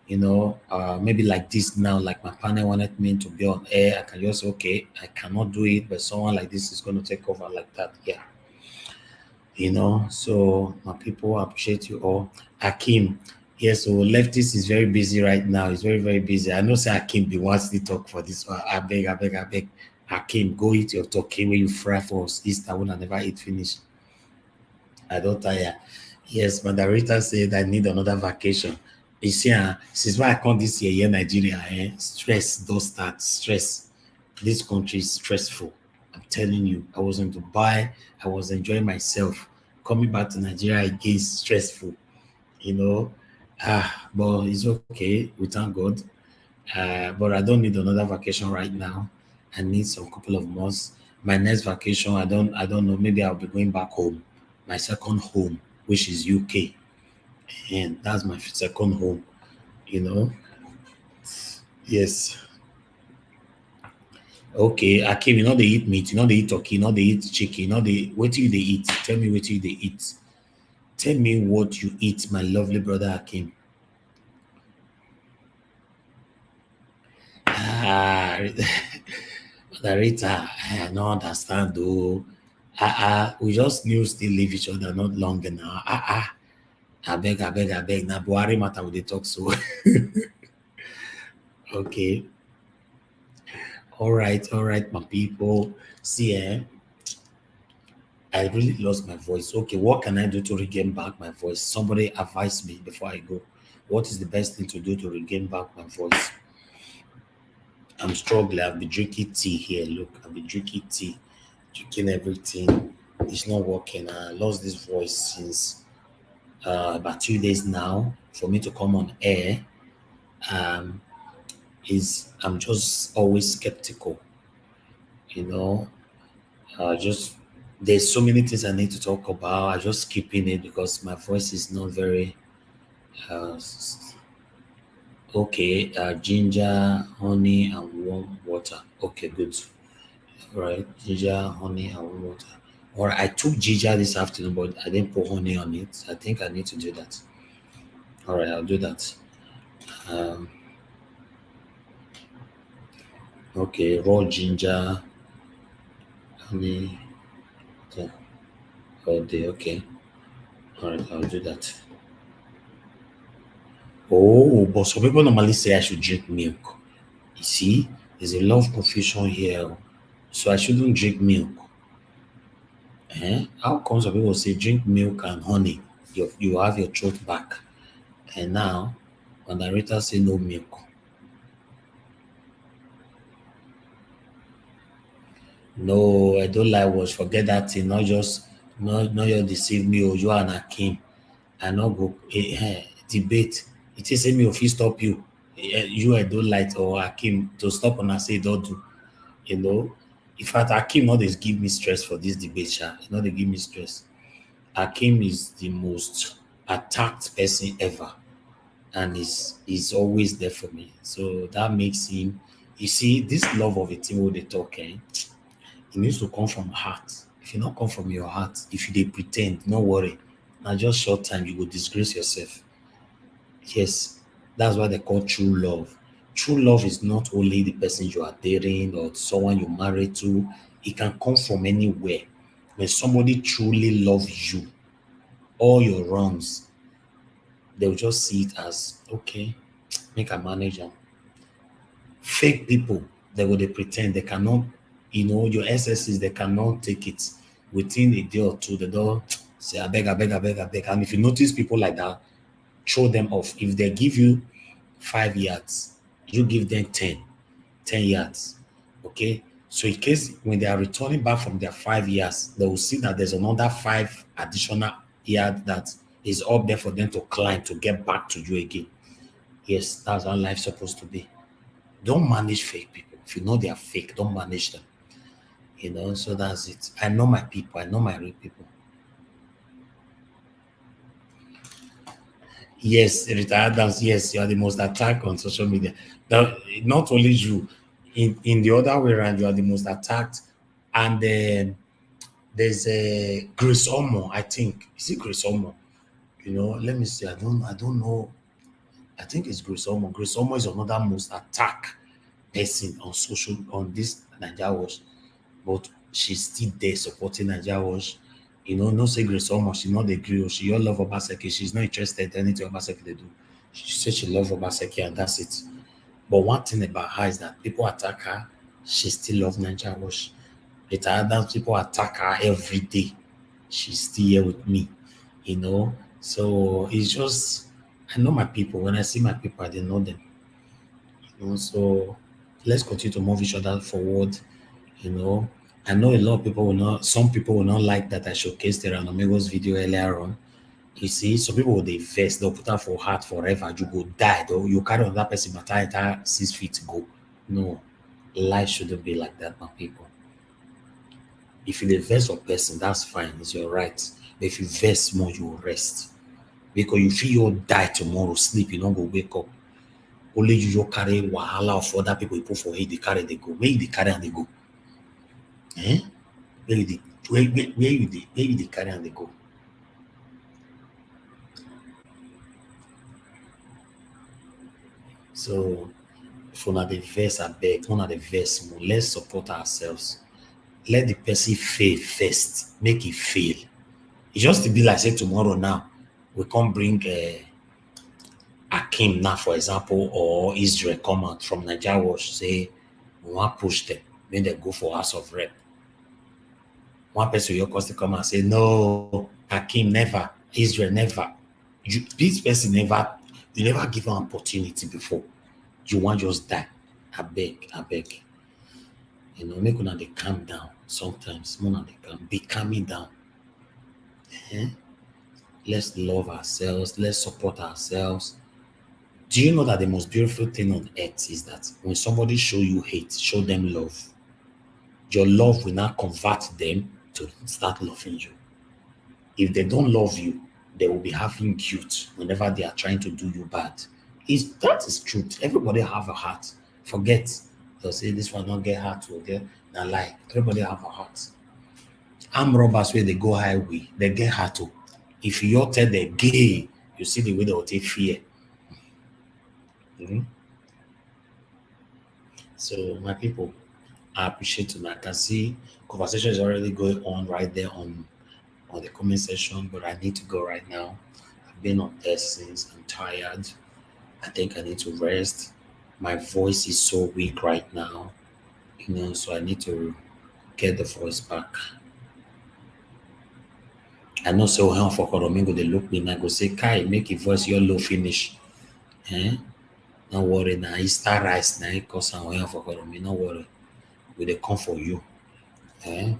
S1: maybe like this now, like my panel wanted me to be on air. I can just say, okay, I cannot do it, but someone like this is going to take over like that. Yeah. So my people, I appreciate you all. Akim, yes, so leftist is very busy right now. He's very, very busy. I know say Akim be wants to talk for this one. I beg. Akim, go eat your turkey when you fry for us Easter when I never eat finish. I don't tire. Yes, Mandarita said I need another vacation. You see, since why I come this year, here Nigeria, stress don't start. Stress. This country is stressful. I'm telling you, I was in Dubai, I was enjoying myself. Coming back to Nigeria again is stressful, but it's okay. We thank God. But I don't need another vacation right now. I need some couple of months. My next vacation, I don't know. Maybe I'll be going back home, my second home, which is UK, and that's my second home. Yes. Okay, Akim, they eat meat, they eat turkey, they eat chicken, what do they eat? Tell me what you they eat. Tell me what you eat, my lovely brother Akim. Ah, Rita, I don't understand though. We just knew still leave each other not long now. I beg. Now Buhari matter with the talk so. Okay. all right, my people. See, I really lost my voice. Okay, what can I do to regain back my voice? Somebody advise me before I go. What is the best thing to do to regain back my voice? I'm struggling. I've been drinking tea here. Look, I've been drinking tea, drinking everything. It's not working. I lost this voice since about 2 days now. For me to come on air, um, is I'm just always skeptical. You know, just there's so many things I need to talk about. I just skipping it because my voice is not very uh, okay. Ginger, honey, and warm water. Okay, good. All right, ginger, honey, and warm water. All right, I took ginger this afternoon, but I didn't put honey on it. I think I need to do that. All right, I'll do that. Um, okay, raw ginger, honey, yeah, all day. Okay, all right, I'll do that. Oh, but some people normally say I should drink milk. You see, there's a lot of confusion here. So I shouldn't drink milk. Eh? How come some people say drink milk and honey? You have your throat back. And now, when the narrator say no milk. No, I don't like words. Forget that thing. Not just deceive me or you and Akim. I not go debate. It is say me if he stop you. You I don't like or Akim to stop and I say don't do. You know. In fact, Akim not just give me stress for this debate, sha. You know they give me stress. Akim is the most attacked person ever, and is always there for me. So that makes him. You see, this love of a team where they talk, it needs to come from heart. If you not come from your heart, if you they pretend, no worry. Now just short time, you will disgrace yourself. Yes, that's what they call true love. True love is not only the person you are dating or someone you're married to, it can come from anywhere. When somebody truly loves you, all your wrongs, they'll just see it as okay, make a manager. Fake people, they will they pretend they cannot, your SSs, they cannot take it within a day or two. They don't say, I beg, I beg, I beg, I beg. And if you notice people like that, throw them off. If they give you 5 yards, you give them 10 yards. Okay. So in case when they are returning back from their 5 years, they will see that there's another five additional yard that is up there for them to climb to get back to you again. Yes, that's how life's supposed to be. Don't manage fake people. If you know they are fake, don't manage them. So that's it. I know my people, I know my real people. Yes, retired dance. Yes, you are the most attacked on social media. Now, not only you, in the other way around, you are the most attacked. And then there's a Grace Omo, I think. Is it Grace Omo? Let me see. I don't know. I think it's Grace Omo. Grace Omo is another most attacked person on social on this Nigeria Watch, but she's still there supporting Nigeria Watch. No say Grace Omo, she not agree. She all love Obaseki. She's not interested in anything Obaseki they do. She said she love Obaseki and that's it. But one thing about her is that people attack her, she still love Nigeria Watch. Retired dance people attack her every day. She's still here with me. So it's just I know my people. When I see my people, I didn't know them. So let's continue to move each other forward. You know, I know a lot of people will not, some people will not like that I showcased the Ranomegos video earlier on. You see, some people will they invest, they'll put out for heart forever. You go die, though. You carry on that person matter entire 6 feet go. No, life shouldn't be like that, my people. If you invest for person, that's fine, it's your right. But if you invest more, you will rest. Because you feel you'll die tomorrow, sleep, you don't go wake up. Only you just carry wahala of other people you put for head, they carry, they go. Where you they carry and they go? Eh? Where you they carry and they go? So if una dey vex abeg, una dey vex more. Let's support ourselves. Let the person fail first. Make it fail. It just to be like say tomorrow now we can't bring Akim now, for example, or Israel come out from Nigeria Watch say We want push them when they go for House of Rep. One person will just come and say, no, Hakim never, Israel never. This person never, you never give an opportunity before. You want just die. I beg, I beg. Make una they calm down sometimes. More they calm, be calming down. Eh? Let's love ourselves. Let's support ourselves. Do you know that the most beautiful thing on earth is that when somebody show you hate, show them love. Your love will now convert them to start loving you. If they don't love you, they will be having guilt whenever they are trying to do you bad. That is truth. Everybody have a heart. Forget. They'll say this one don't get heart, okay? Now lie. Everybody have a heart. Armed robbers where they go highway, they get heart. If you tell they're gay, you see the way they will take fear. So my people, I appreciate you. I can see conversation is already going on right there on the comment section, but I need to go right now. I've been on air since. I'm tired. I think I need to rest. My voice is so weak right now, so I need to get the voice back. I know so how for Koromingo they look me and I go say, Kai, make your voice your low finish. Don't worry now. It's star rice now, because I'm here for Koromi. Don't worry. We they come for you. I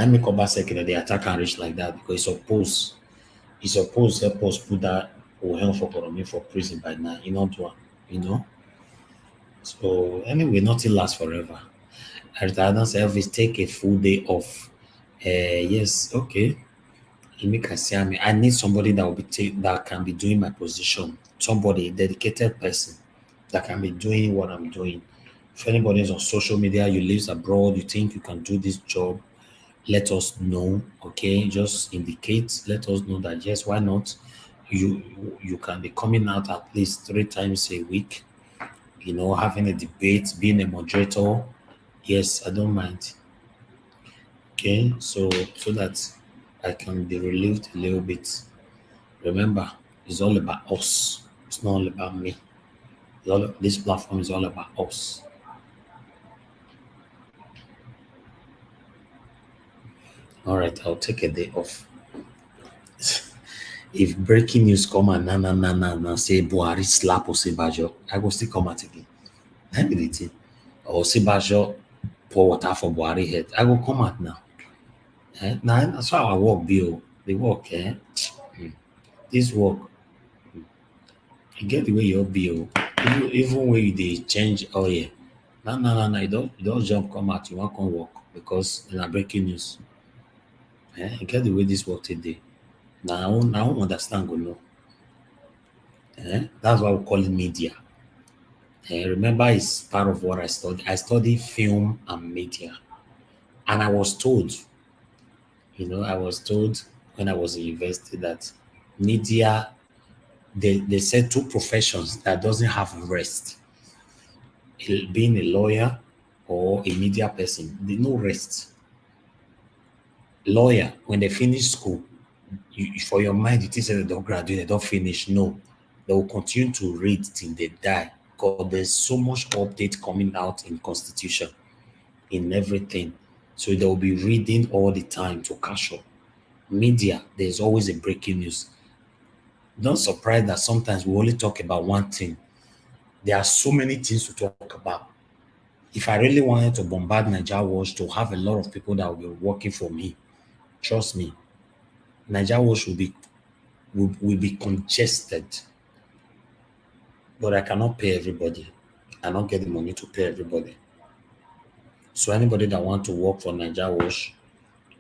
S1: make Obaseki they attack and reach like that because he's supposed help us put that Ohen for Koromi for prison by now. So anyway, nothing lasts forever. I retired and say Elvis take a full day off. Yes, okay. You make I say I need somebody that will that can be doing my position. Somebody, a dedicated person that can be doing what I'm doing. If anybody is on social media, you live abroad, you think you can do this job, let us know. Okay, just indicate, let us know that yes, why not? You can be coming out at least 3 times a week, having a debate, being a moderator. Yes, I don't mind. Okay, so that I can be relieved a little bit. Remember, it's all about us. It's not all about me. This platform is all about us. All right, I'll take a day off. If breaking news come and na say Buhari slap Osibajo, I go still come out again. I be the thing. Or Osibajo pour water for Buhari head. I go come out now. Now that's how I work, Bill. The work, This work, you get the way you be. Even when they change, oh yeah. No, you don't jump, come out, you won't come work because they're breaking news. You get the way this work today. Now I won't understand, go know. That's why we call it media. Remember, it's part of what I studied. I studied film and media. And I was told, when I was in university that media, they said 2 professions that doesn't have rest. Being a lawyer or a media person, they no rest. Lawyer, when they finish school, for your mind, you think they don't graduate, they don't finish. No, they will continue to read till they die because there's so much update coming out in constitution, in everything. So they will be reading all the time to catch up. Media, there's always a breaking news. Don't surprise that sometimes we only talk about one thing. There are so many things to talk about. If I really wanted to bombard Nigeria Watch to have a lot of people that will be working for me, trust me, Nigeria Watch will be congested. But I cannot pay everybody. I don't get the money to pay everybody. So anybody that want to work for Nigeria Watch,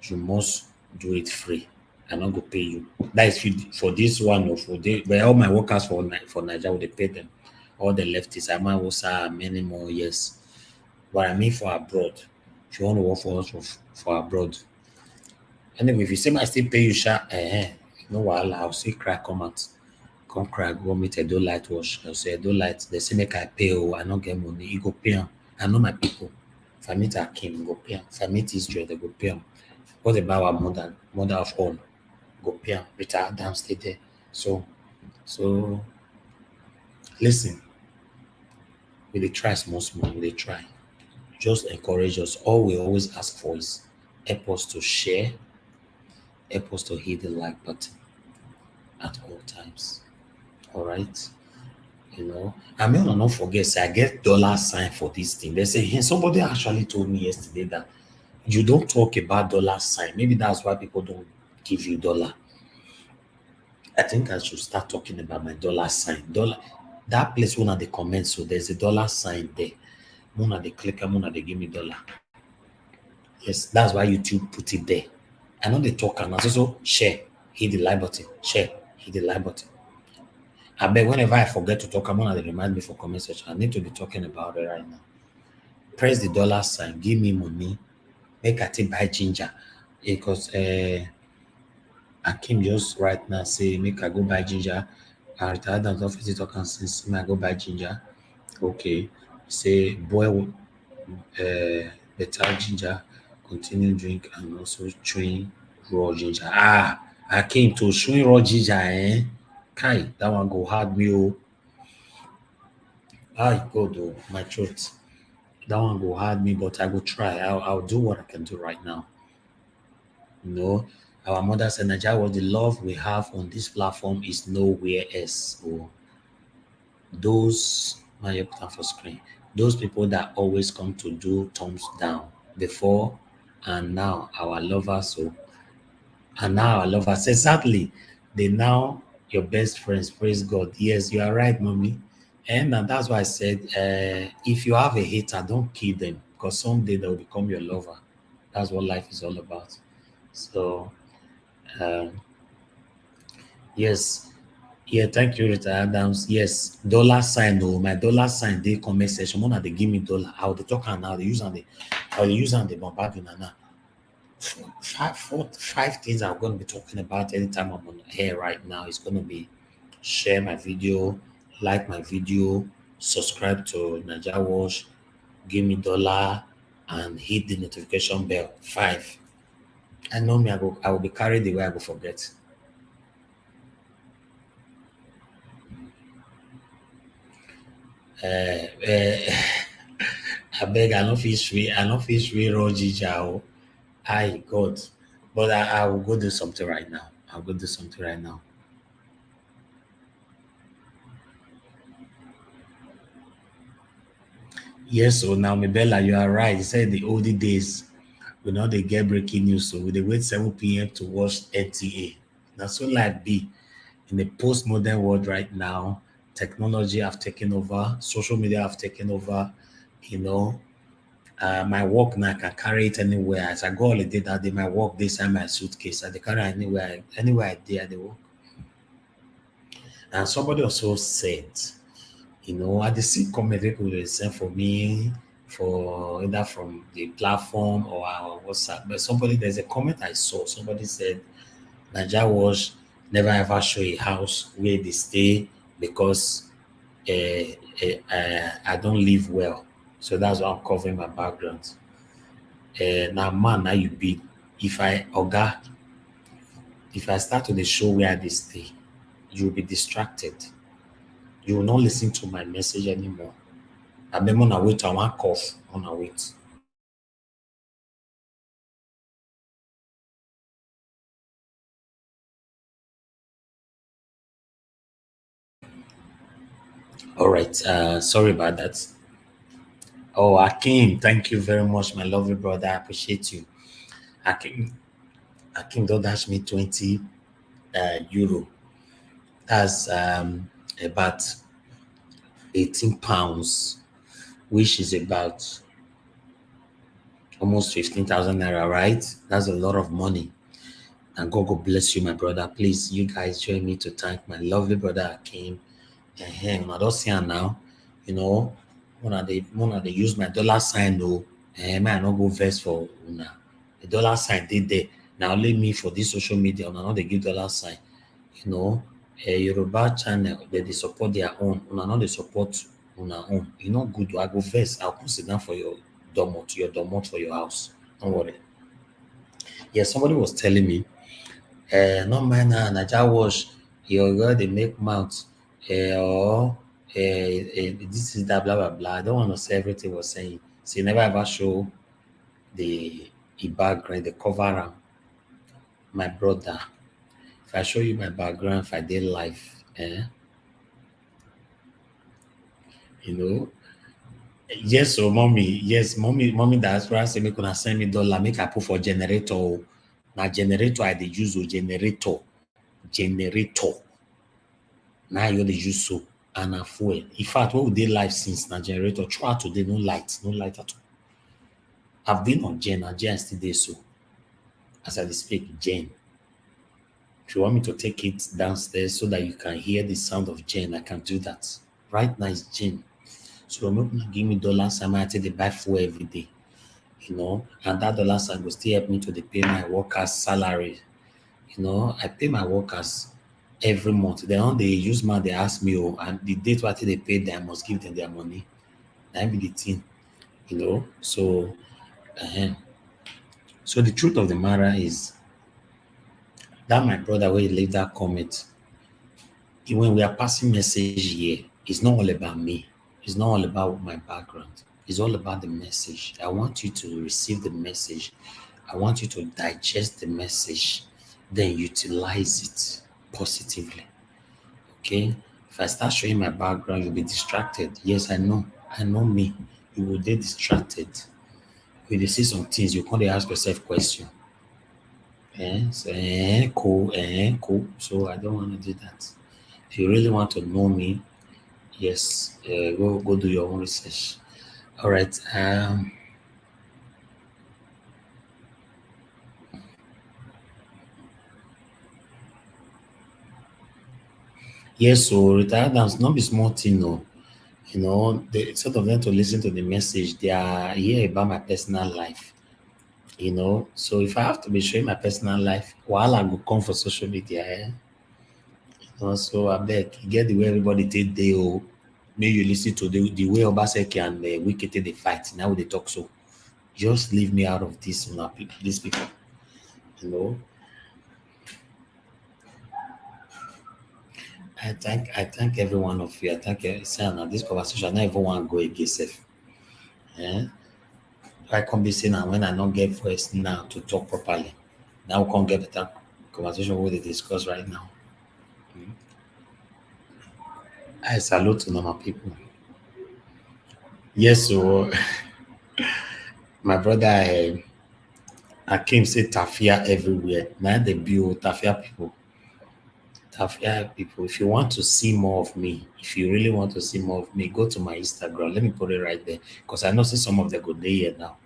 S1: you must do it free. I'm not gonna pay you. That is for this one or for but all my workers for Nigeria, they pay them. All the leftists, I might also many more years. But I mean for abroad. If you want to work for us for abroad. Anyway, if you say I still pay you, no while I'll see crack come out. Come cry, go meet Edo Light Wash. I'll say Edo Light, they say make I pay, I don't get money. You go pay them. I know my people. If I meet Akim, go pay them. If I meet Israel, they go pay them. What about our mother of all? Go pay them. Rita Adam stay there. So listen. We dey try small small, we dey try. Just encourage us. All we always ask for is help us to share, help us to hit the like button at all times. All right. I mean, not forget, say I get dollar sign for this thing. They say, hey, somebody actually told me yesterday that you don't talk about dollar sign. Maybe that's why people don't give you dollar. I think I should start talking about my dollar sign. Dollar, that place one of the comments, so there's a dollar sign there. One of the clicker, one of the give me dollar. Yes, that's why YouTube put it there. I know they talk and also share, hit the like button, share, hit the like button. I bet whenever I forget to talk, I'm gonna remind me for comment section. I need to be talking about it right now. Press the dollar sign, give me money, make I take buy ginger. Because Akim just right now say make I go buy ginger. I retired as office talk and since I go buy ginger. Okay. Say boil better ginger, continue drink and also chewing raw ginger. I came to chewing raw ginger, eh? Kai, that one go hard me, oh. God, oh, my throat. That one go hard me, but I will try. I'll do what I can do right now. Our mother said, Nigeria, what the love we have on this platform is nowhere else. Oh, those, my put for screen, those people that always come to do thumbs down before and now our lovers. So, and now our lovers, exactly. They now your best friends. Praise God. Yes, you are right, mommy. And that's why I said, if you have a hater, don't kill them because someday they'll become your lover. That's what life is all about. So, um, yes, yeah, thank you, Rita Adams. Yes, dollar sign. Oh, my dollar sign. They comment section. One they give me dollar. How they talk and how they use and how they use and they bombard you now. Five things I'm going to be talking about anytime I'm on here right now. It's going to be share my video, like my video, subscribe to Naija Watch, give me dollar, and hit the notification bell. 5. I know me, I will be carried away, I will forget. I beg, I no fit sweet raw ginger. Oh. Hi, God. But I will go do something right now. I'll go do something right now. Yes, so now, Bella, you are right. You said the oldie days, we know they get breaking news, so we dey wait 7 p.m. to watch NTA. Now, so life be in the postmodern world right now, technology have taken over, social media have taken over, you know. My work now I can carry it anywhere. As I go holiday that day, my work this inside my suitcase. I dey carry it anywhere I dey, I dey work. And somebody also said, I dey see comment people dey send for me for either from the platform or our WhatsApp. But there's a comment I saw. Somebody said, Naija Watch never ever show a house where they stay because I don't live well. So that's why I'm covering my background. Now, man, now you be. If I start to the show where they stay, you'll be distracted. You will not listen to my message anymore. I remember on a wait, I want cough on a wait. All right. Sorry about that. Oh, Akim, thank you very much, my lovely brother. I appreciate you. Akim don't dash me 20 euro. That's about 18 pounds, which is about almost 15,000 naira, right? That's a lot of money. And God bless you, my brother. Please, you guys join me to thank my lovely brother Akim. And I don't see her now. When they use my dollar sign though, man, I not go verse for una. The dollar sign did there. Now only me for this social media, una not they give dollar sign. A Yoruba channel, they support their own. Una not they support una own. Good. I go verse. I'll come sit down for your domot for your house. Don't worry. Yeah, somebody was telling me, no man, Naija Watch, your girl they make mouth, or this is that, blah blah blah. I don't want to say everything was saying. So you never ever show the background, the cover am. My brother, if I show you my background, if I did life, you know, yes, so mommy, yes, mommy diaspora say make una send me dollar, make I put for generator. Oh. Na generator I dey use o generator. Now you dey use so and na fuel. In fact, what we dey live since na generator throughout today, no light at all. I've been on gen and gen still dey so. As I dey speak, gen. If you want me to take it downstairs so that you can hear the sound of gen, I can do that. Right now it's gen. So make una give me dollar sign, I take dey buy fuel every day. And that dollar sign will still help me to dey pay my workers' salary. I pay my workers every month. Then on they use man, they ask me, oh, and the date what they pay them, I must give them their money. That be the thing, So, so the truth of the matter is that my brother where he leave that comment, when we are passing message here, it's not all about me. It's not all about my background. It's all about the message. I want you to receive the message. I want you to digest the message, then utilize it positively. Okay? If I start showing my background, you'll be distracted. Yes, I know. I know me. You will get distracted. When you see some things, you can't ask yourself question. So, cool. So I don't want to do that. If you really want to know me, yes, go do your own research. All right. Yes, so retired dance not be small thing, no. They sort of them to listen to the message. They are here about my personal life. So if I have to be showing my personal life, while I go come for social media, so I beg, get the way everybody take they may you listen to the way Obaseki and Wike take they fight. Now they talk so. Just leave me out of this, these people. You know. I thank every one of you. I thank you. This conversation, not everyone go against it. I come be saying when I don't get voice now to talk properly. Now we can't get better conversation what they discuss right now. I salute to normal people. Yes, so my brother Akim say Tafia everywhere. Now they build Tafia people. Tafia people. If you want to see more of me, if you really want to see more of me, go to my Instagram. Let me put it right there. Because I know see some of them go there here now.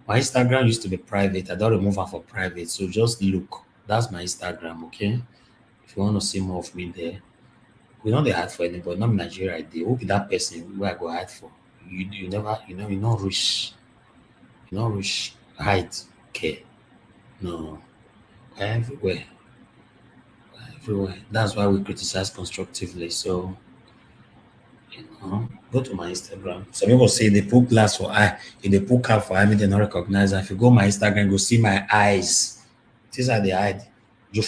S1: My Instagram used to be private. I don't remove it for private. So just look. That's my Instagram, okay? If you want to see more of me there, we don't dey hide for anybody, not in Nigeria. I dey. Who be that person where I go hide for? You never, you not reach, hide. Okay. No. We're everywhere. We're everywhere. That's why we criticize constructively. So, go to my Instagram. Some people say they put glass for eye. If they put cap for eye, me they not recognize. And if you go my Instagram, go see my eyes. These are the hide. You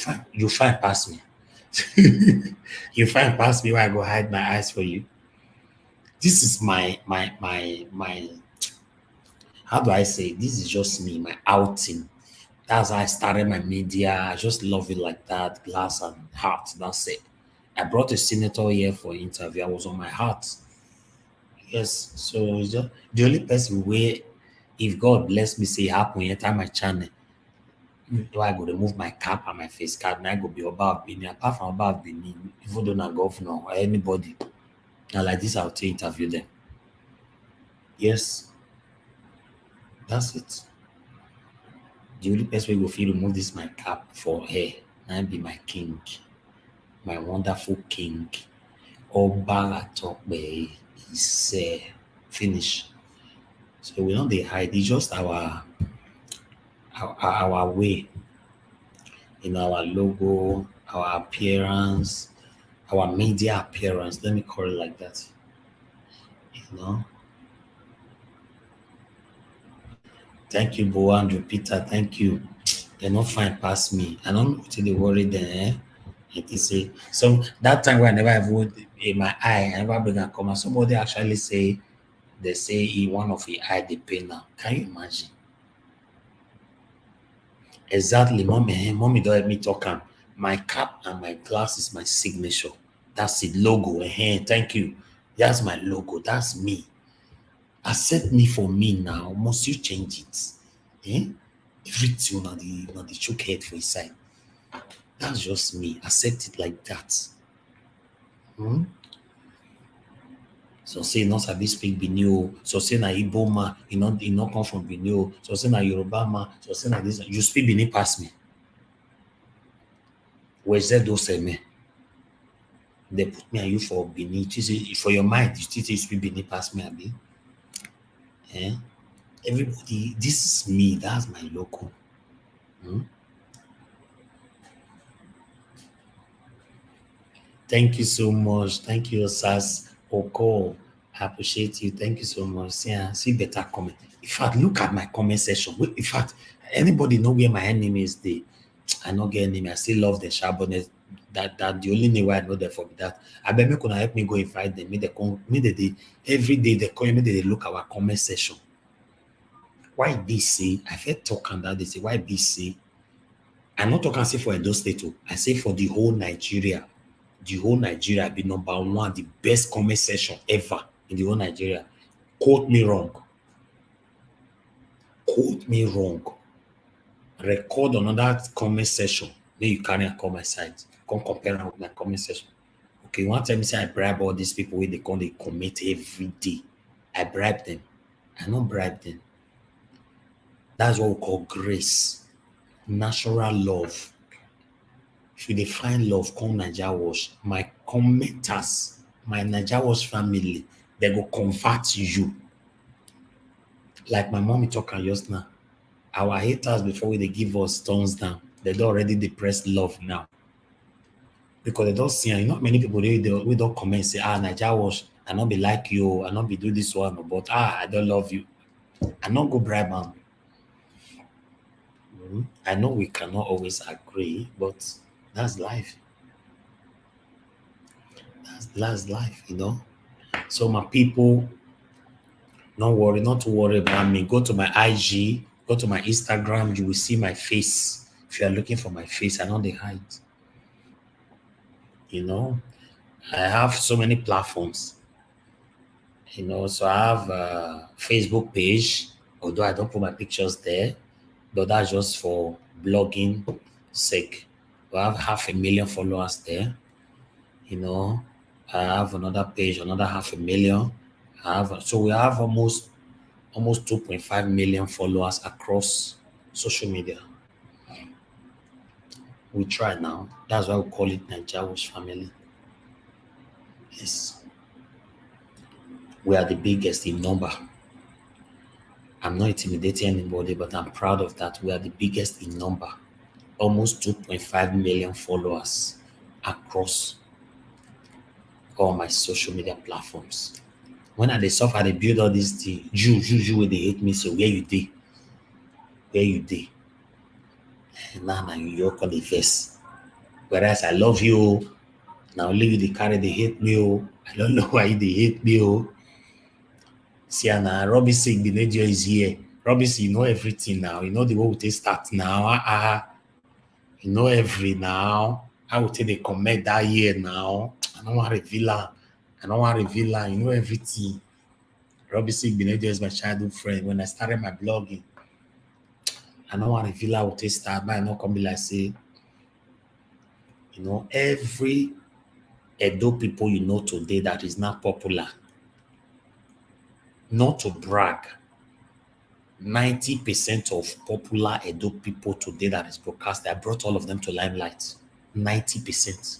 S1: find past me. You find past me where I go hide my eyes for you. This is my how do I say it? This is just me, my outing. That's how I started my media. I just love it like that, glass and heart. That's it. I brought a senator here for interview. I was on my heart. Yes, so it's just the only person where if God bless me say happen enter my channel, do I go remove my cap and my face card and I go be above Benin. Apart from above Benin, even though not governor or anybody. And like this, I'll take interview them. Yes, that's it. The only person who will feel remove this my cap for hair. And be my king, my wonderful king. Oba Atokbe is finished. So we don't they hide. It's just our way, our logo, our appearance, our media appearance. Let me call it like that. You know. Thank you, Bo Andrew Peter. Thank you. They're not fine past me. I don't know what they worry then. It is say some that time when I never even in my eye, I never bring a comma. Somebody actually say they say in one of the eye the pain now. Can you imagine? Exactly, mommy. Mommy don't let me talk. My cap and my glass is my signature. That's it, logo. Thank you. That's my logo. That's me. Accept me for me now. Must you change it? Eh? Everything on the choke head for his side. That's just me. Accept it like that. Hmm? So say not sabi speak Benin o. So say na Igbo man, he not come from Benin o. So say na Yoruba man. So say na this. You speak Benin pass me. Where's that those men? They put me and you for Benin. You say, for your mind, you still say you speak Benin pass me, abi? Eh? Everybody, this is me. That's my local. Hmm? Thank you so much. Thank you, Sas Oko. I appreciate you. Thank you so much. See better comment. In fact, look at my comment section. In fact, anybody know where my enemy is? I not get enemy. I still love the Shabonet. That the only name why I know them for that. I bet me gonna help me go invite them. Me they every day they call me. They look our comment section. Why BC? I felt talking that they say why BC. I'm not talking say for Edo State. I say for the whole Nigeria. The whole Nigeria be number one, the best comment section ever in the whole Nigeria. Quote me wrong. Quote me wrong. Record another comment section. Then you carry and come my site. Come compare am with my comment section. Okay, one time me say I bribe all these people where they come, they commit every day. I bribe them. I don't bribe them. That's what we call grace. Natural love. If you define love, come Naija Wash. My commenters, my Naija Wash family, they go convert you. Like my mommy talking just now. Our haters before they give us thumbs down, they don't already depressed love now. Because they don't see, you know, many people we don't comment say, Naija Wash, I not be like you, I not be do this one, but I don't love you. I not go bribe them. I know we cannot always agree, but that's life. That's life, you know. So my people, don't worry, not to worry about me. Go to my IG, go to my Instagram, you will see my face. If you are looking for my face, I know they hide. You know, I have so many platforms. You know, so I have a Facebook page, although I don't put my pictures there, but that's just for blogging sake. I have 500,000 followers there. You know, I have another page, another 500,000. So we have almost 2.5 million followers across social media. We try now. That's why we call it Nigeria's family. Yes. We are the biggest in number. I'm not intimidating anybody, but I'm proud of that. We are the biggest in number. Almost 2.5 million followers across all my social media platforms. When I they suffer, they build all these things. You, where they hate me. So where you did? Where you did? And now you call the face. Whereas I love you. Now only you the carry they hate me. Oh. I don't know why they hate me. Oh. See, now Robinson Benedio is here. Robinson, you know everything now. You know the way we take start now. You know every now. I will take the comment that year now. I don't want to reveal her. I don't want to reveal her. You know everything. Robinson Benedio is my childhood friend. When I started my blogging, I don't want to reveal her. I will take start, but I not come be like say, you know, every Edo people you know today that is not popular. Not to brag, 90% of popular Edo people today that is broadcast, I brought all of them to limelight. 90%.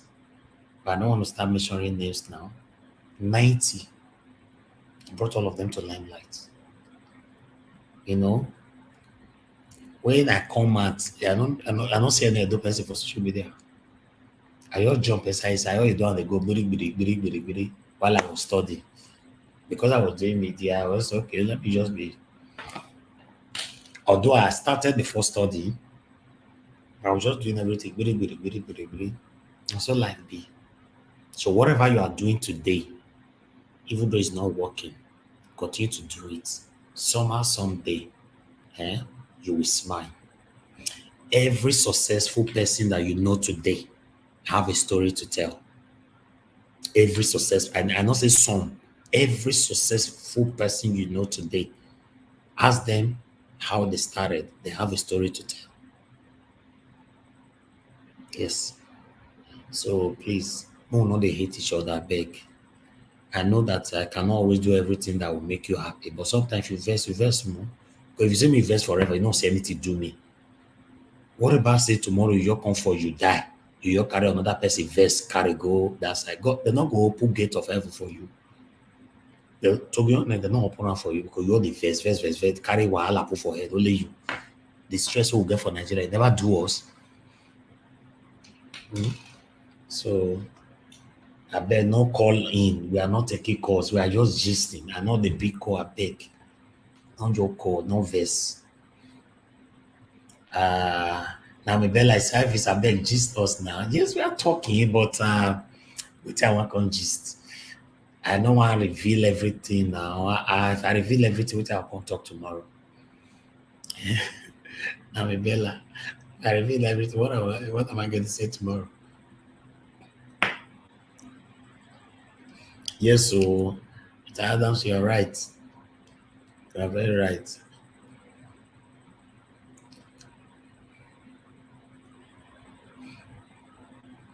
S1: But I don't want to start mentioning names now. 90. Brought all of them to limelight. You know, when I come out, I don't see any Edo person for social media. I just jump aside, I always don't go biri while I was studying. Because I was doing media, I was okay, let me just be. Although I started before studying, I was just doing everything, biri. That's all life be. So whatever you are doing today, even though it's not working, continue to do it. Somehow, someday, eh, you will smile. Every successful person that you know today have a story to tell. Every success, and I not say some, every successful person you know today, ask them how they started. They have a story to tell. Yes. So please, no, no, they hate each other. I beg. I know that I cannot always do everything that will make you happy, but sometimes you verse more. Because if you say me verse forever, you don't say anything to me. What about say tomorrow you come for you die? You carry another person verse, carry go. That's like God, they're not going to open gate of heaven for you. To be honest, they're not open am for you because you're the verse, carry wahala put for head, only you. The stress we'll get for Nigeria, it never do us. So I beg no call in. We are not taking calls. We are just gisting. I know the big call, I beg. Not your call, no verse. Now my bell like service, I beg gist us now. Yes, we are talking, but which I want to gist. I don't want to reveal everything now. If I reveal everything, which I'll come talk tomorrow. Now my bella. I reveal everything. What am I going to say tomorrow? Yes, so Mr. Adams, you're right. You're very right.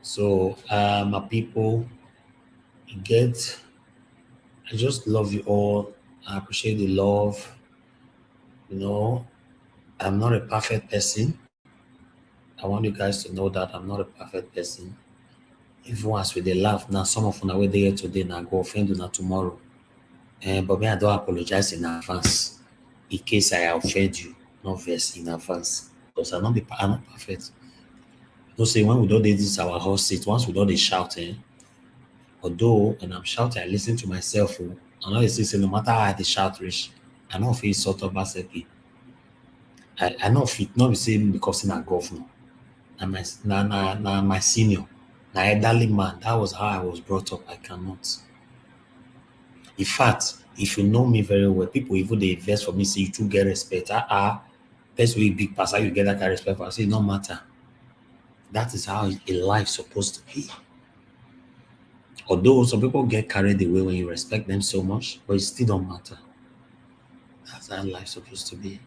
S1: So, my people, you get, I just love you all. I appreciate the love. You know, I'm not a perfect person. I want you guys to know that I'm not a perfect person. Even as with the laugh, now some of you are here today, now go offend you now tomorrow. But me, I don't apologize in advance in case I offend you, not verse in advance. Because I'm not perfect. You know, say when we don't do this our horse seat, once we don't dey shout, although when I'm shouting, I listen to myself. Oh, I know they say no matter how I dey shout reach, I know fit sort of Obaseki. I know fit not be saying because na governor. Na my senior, na elderly man. That was how I was brought up. I cannot. In fact, if you know me very well, people even they invest for me, say you too get respect. Person wey big pass, how you get that kind of respect for? I say, no matter. That is how a life supposed to be. Although some people get carried away when you respect them so much, but it still don't matter. That's how life supposed to be.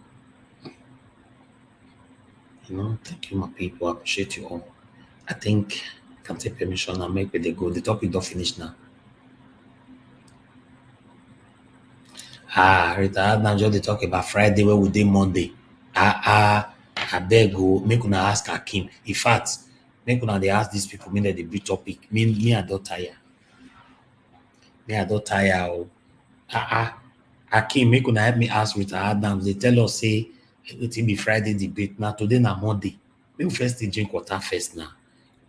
S1: You know, thank you, my people. I appreciate you all. I think I can take permission and make where they go. The topic don't finish now. Retired now just they talk about Friday where we dey Monday. I beg go make una ask Hakim. In fact, make una they ask these people, mean that they be topic. Me I don't tire. Me I don't tire. Oh. Hakim, make una help me ask with Adams. They tell us say everything be Friday debate. Now today na Monday. Make we first dey drink water first now.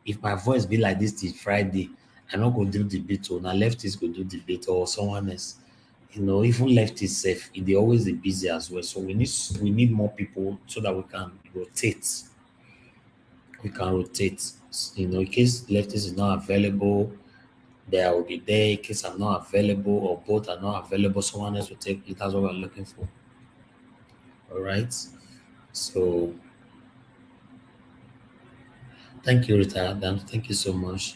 S1: If my voice be like this till Friday, I not go do debate or na leftists go do debate or someone else. You know, even leftists safe, they always dey busy as well. So we need more people so that we can rotate. We can rotate. You know, in case leftists is not available, they will be there. In case I'm not available or both are not available, someone else will take it. That's what we're looking for. All right. So thank you, Rita Adams. Thank you so much.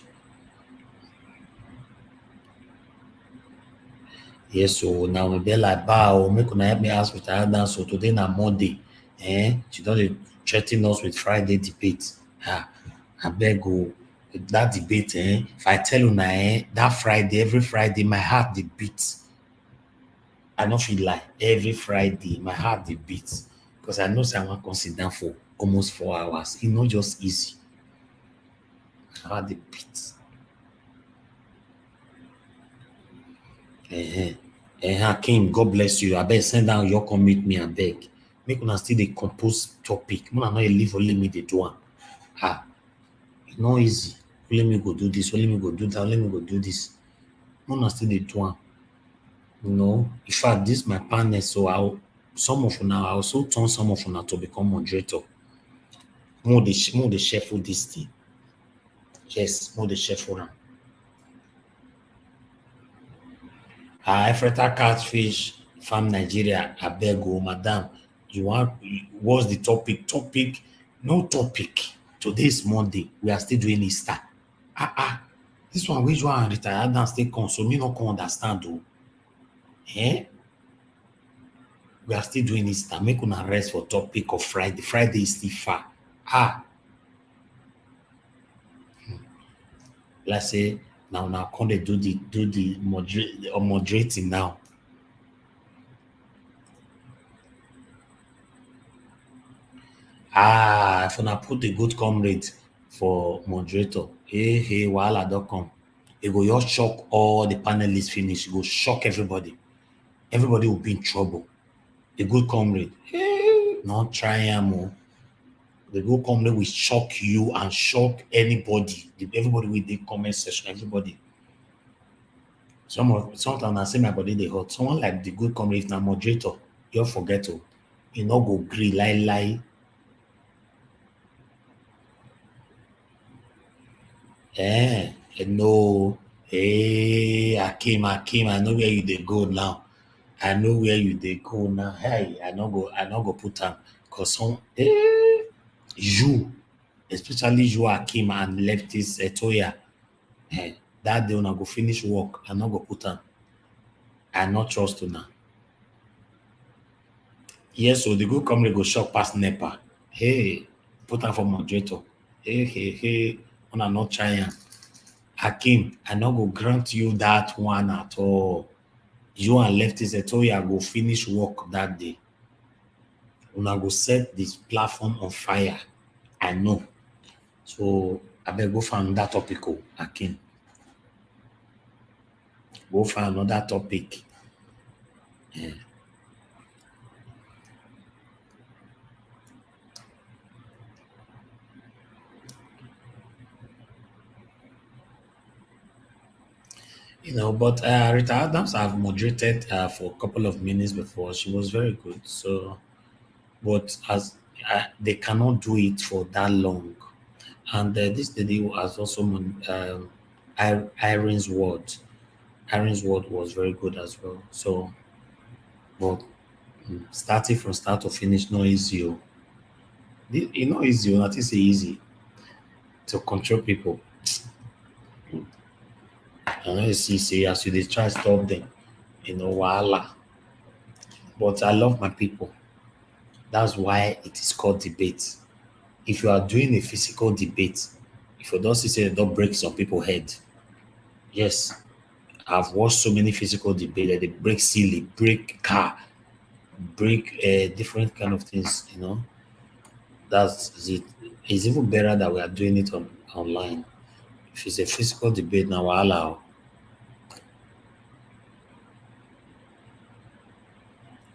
S1: Yes, so now we be like bow, make una help me ask Rita Adams. So today na Monday. She don't threaten us with Friday debate. I beg go with that debate, if I tell you now, that Friday, every Friday, my heart dey beat. I no feel lie. Every Friday, my heart dey beat. Because I know say I wan come sit down for almost 4 hours. It's not just easy. My heart dey beat. Hakim, God bless you. I beg send down your come meet me, I beg. Make una still dey compose topic. Una no dey leave only me dey do am. It's not easy. Only me go do this, only me go do that, only me go do this. Una still dey do am. You know, in fact, this my panel, so some of una, I also turn some of una to become moderator. More dey shuffle this thing. Yes, no, the chef for them. Efreta Catfish Farm Nigeria, abeg o, madam. You want, what's the topic? Topic, no topic. Today is Monday. We are still doing Easter. This one, which one retired and still come, so me not can understand o. Eh? We are still doing Easter. Make una rest for topic of Friday. Friday is still far. Ah, let's say now come dey do the moderating now. If una put a good comrade for moderator, hey, wahala don come. E go just shock all the panelists finish. E go shock everybody. Everybody will be in trouble. A good comrade, hey, not try am o. The good comrade will shock you and shock anybody. Everybody with the comment section, everybody. Sometimes I say my body dey hot. Someone like the good comrade, if na moderator, you forget o. You no go gree lie. No. Hey, Akim, I know where you dey go now. I know where you dey go now. Hey, I no go put am. Cause you, especially you, Akim, and leftist Toya, that day una go finish work, I no go put am. I no trust una. Yes, so the good comrade go shock pass NEPA. Hey, put am for moderator. Hey, una no try am. Hakim, I no go grant you that one at all. You and leftist Etoya go finish work that day. Una go set this platform on fire. I know. So I better go find that topic, Hakim. Go find another topic. Yeah. But Rita Adams, I've moderated for a couple of minutes before. She was very good. So, but as they cannot do it for that long. And this lady has also Irene's word. Irene's word was very good as well. So, but starting from start to finish, no easy. You know, easy. Not easy to control people. And you see, say as you dey try stop them, wahala. But I love my people. That's why it is called debate. If you are doing a physical debate, if you don't see say don't break some people head, yes, I've watched so many physical debates that they break ceiling, break car, break different kind of things. That's it. It's even better that we are doing it online. If it's a physical debate, now allow.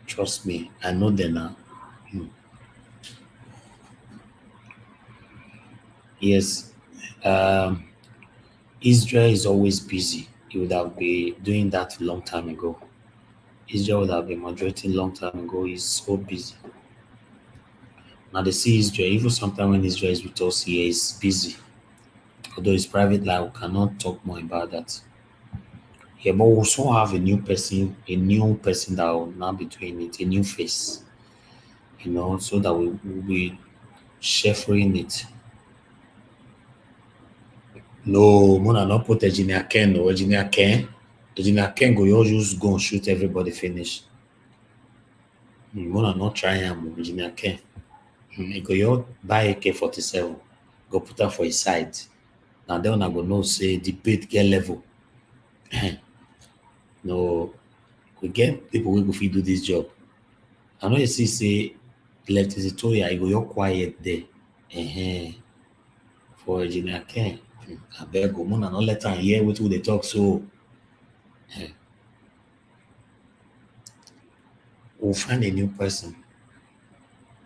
S1: Trust me, I know them now. Yes, um, Israel is always busy. He would have been doing that a long time ago. Israel would have been moderating long time ago. He's so busy. Now they see Israel, even sometimes when Israel is with us, he is busy. Although it's private life, we cannot talk more about that. Yeah, but we also have a new person that will now be doing it, a new face, so that we will be sharing it. No, Mona not put Engineer Ken, no, Engineer Ken. Engineer Ken go you just go and shoot everybody finish. Mona not try him, Engineer Ken. He go you buy AK-47, go put her for his side. Now then I go know say debate get level. No, we get people wey go fit do this job. I know you see say left is Toya, you go you're quiet there. For Engineer Ken. Abeg o, Mona not let am hear wetin we dey talk so. We'll find a new person.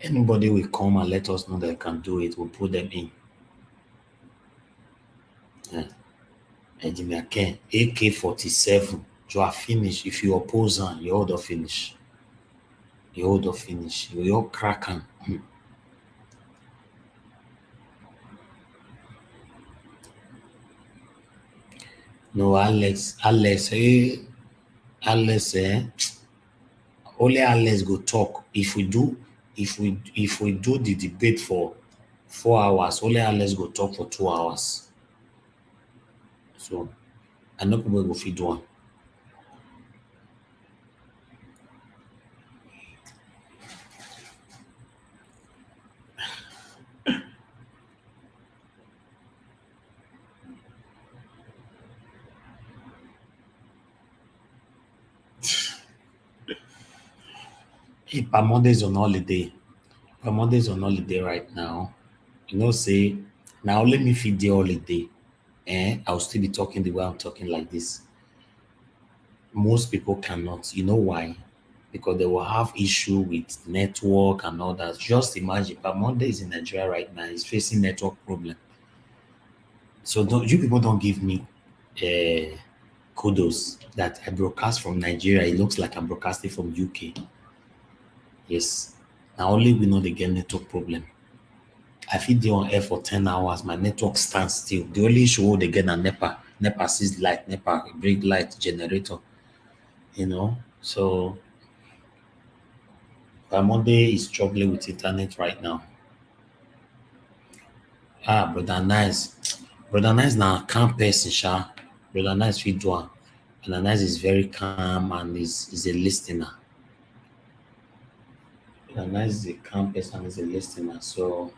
S1: Anybody will come and let us know they can do it, we'll put them in. Engineer Ken, AK-47, you are finished. If you oppose am, you all don finish. You all don finish. You all crack am. No, Alex, only Alex go talk. If we do the debate for 4 hours, only Alex go talk for 2 hours. So I know people go fit do one. Hey, Pamonde is on holiday. Pamonde is on holiday right now. You know, say now let me feed the holiday. I'll still be talking the way I'm talking like this. Most people cannot. You know why? Because they will have issue with network and all that. Just imagine, Pamonde is in Nigeria right now. He's facing network problem. So don't you people don't give me uh, kudos that I broadcast from Nigeria. It looks like I'm broadcasting from UK. Yes. Now only we know they get network problem. I fit dey on air for 10 hours. My network stands still. The only issue wey they get na NEPA. NEPA sees light, NEPA bring light generator. So Monday is struggling with internet right now. Brother Nice. Brother Nice na calm person, sha. Brother Nice fit do am. Brother Nice is very calm and is a listener. Brother Nice is a calm person and is a listener. So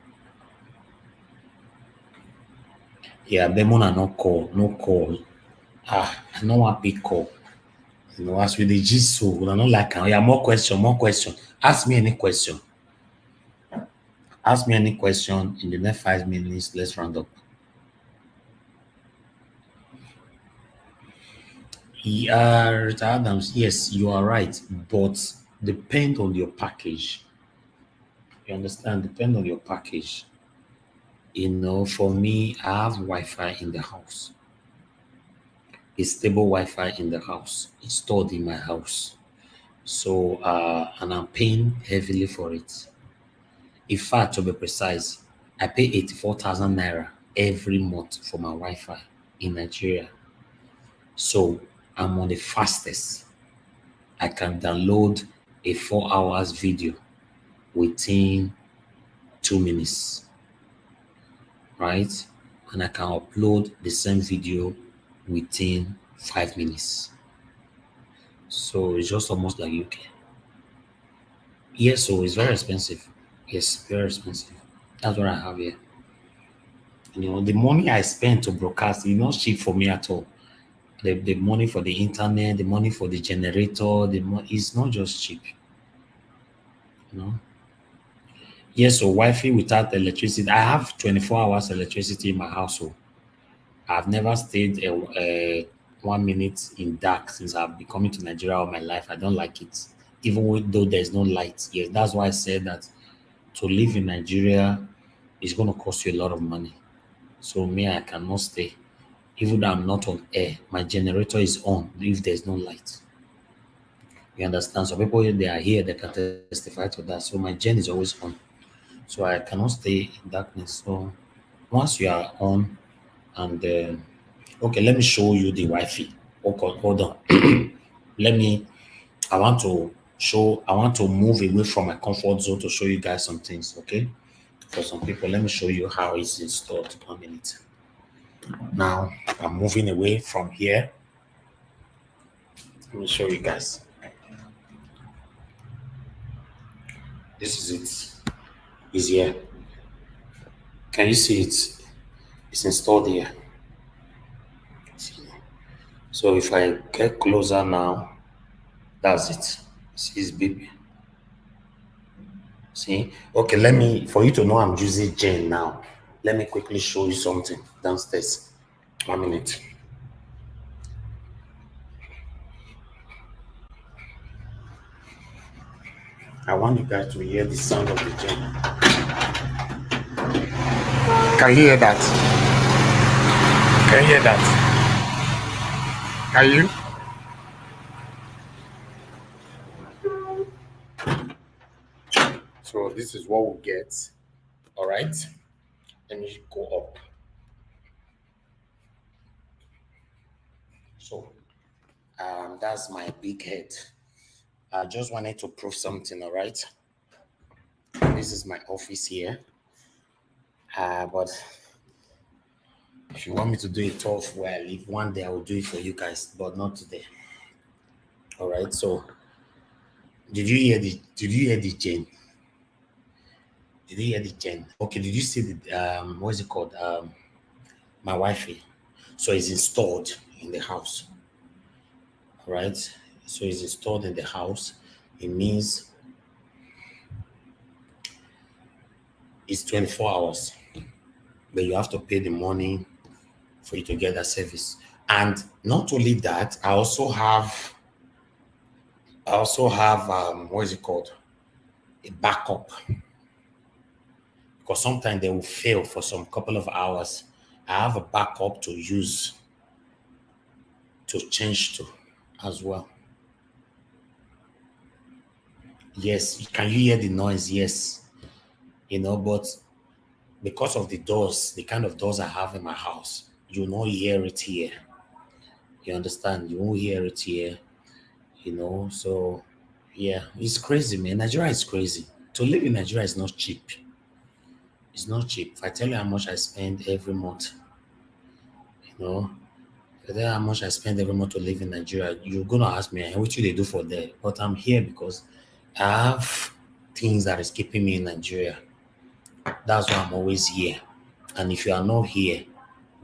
S1: yeah, Bemona no call, no call. I no wan pick call. As we dey gist so, una no like am. Yeah, more question, more question. Ask me any question. Ask me any question in the next 5 minutes. Let's round up. Rita Adams, yes, you are right, but depend on your package. You understand? Depend on your package. For me, I have Wi-Fi in the house. A stable Wi-Fi in the house, installed in my house. So, and I'm paying heavily for it. In fact, to be precise, I pay 84,000 naira every month for my Wi-Fi in Nigeria. So I'm on the fastest. I can download a 4 hours video within 2 minutes, right? And I can upload the same video within 5 minutes. So it's just almost like UK. Yes, so it's very expensive. Yes, very expensive. That's what I have here. The money I spend to broadcast is not cheap for me at all. The money for the internet, the money for the generator, it's not just cheap. You know. Yes, so Wi-Fi without electricity. I have 24 hours electricity in my household. I've never stayed 1 minute in dark since I've been coming to Nigeria all my life. I don't like it, though there's no light. Yes, that's why I said that to live in Nigeria is going to cost you a lot of money. So me, I cannot stay. Even though I'm not on air, my generator is on if there's no light. You understand? So people they are here, they can testify to that. So my gen is always on. So I cannot stay in darkness. So once you are on and okay, let me show you the Wi-Fi. Okay, hold on. let me I want to move away from my comfort zone to show you guys some things, okay? For some people, let me show you how it's installed. 1 minute. Now I'm moving away from here. Let me show you guys. This is it. It's here. Can you see it? It's installed here. So if I get closer now, that's it. See it's baby. See? Okay, for you to know I'm using Gen now, let me quickly show you something downstairs. 1 minute. I want you guys to hear the sound of the Gen. Can you hear that? Can you hear that? Can you? So this is what we'll get. All right. Let me go up. So that's my big head. I just wanted to prove something, all right? This is my office here. But if you want me to do it tough where I live, one day I will do it for you guys, but not today. All right. So did you hear the Jane? Did you hear the Jane? Okay, did you see the what's it called? My Wi-Fi. So it's installed in the house. All right. So it's installed in the house. It means it's 24 hours. But you have to pay the money for you to get that service. And not only that, I also have what is it called? A backup. Because sometimes they will fail for some couple of hours. I have a backup to use to change to as well. Yes, can you hear the noise? Yes. But because of the doors, the kind of doors I have in my house, you won't hear it here. You understand? You won't hear it here. So yeah, it's crazy, man. Nigeria is crazy. To live in Nigeria is not cheap. It's not cheap. If I tell you how much I spend every month, you know, if I tell you how much I spend every month to live in Nigeria, you're gonna ask me, what do they do for there? But I'm here because I have things that is keeping me in Nigeria. That's why I'm always here. And if you are not here,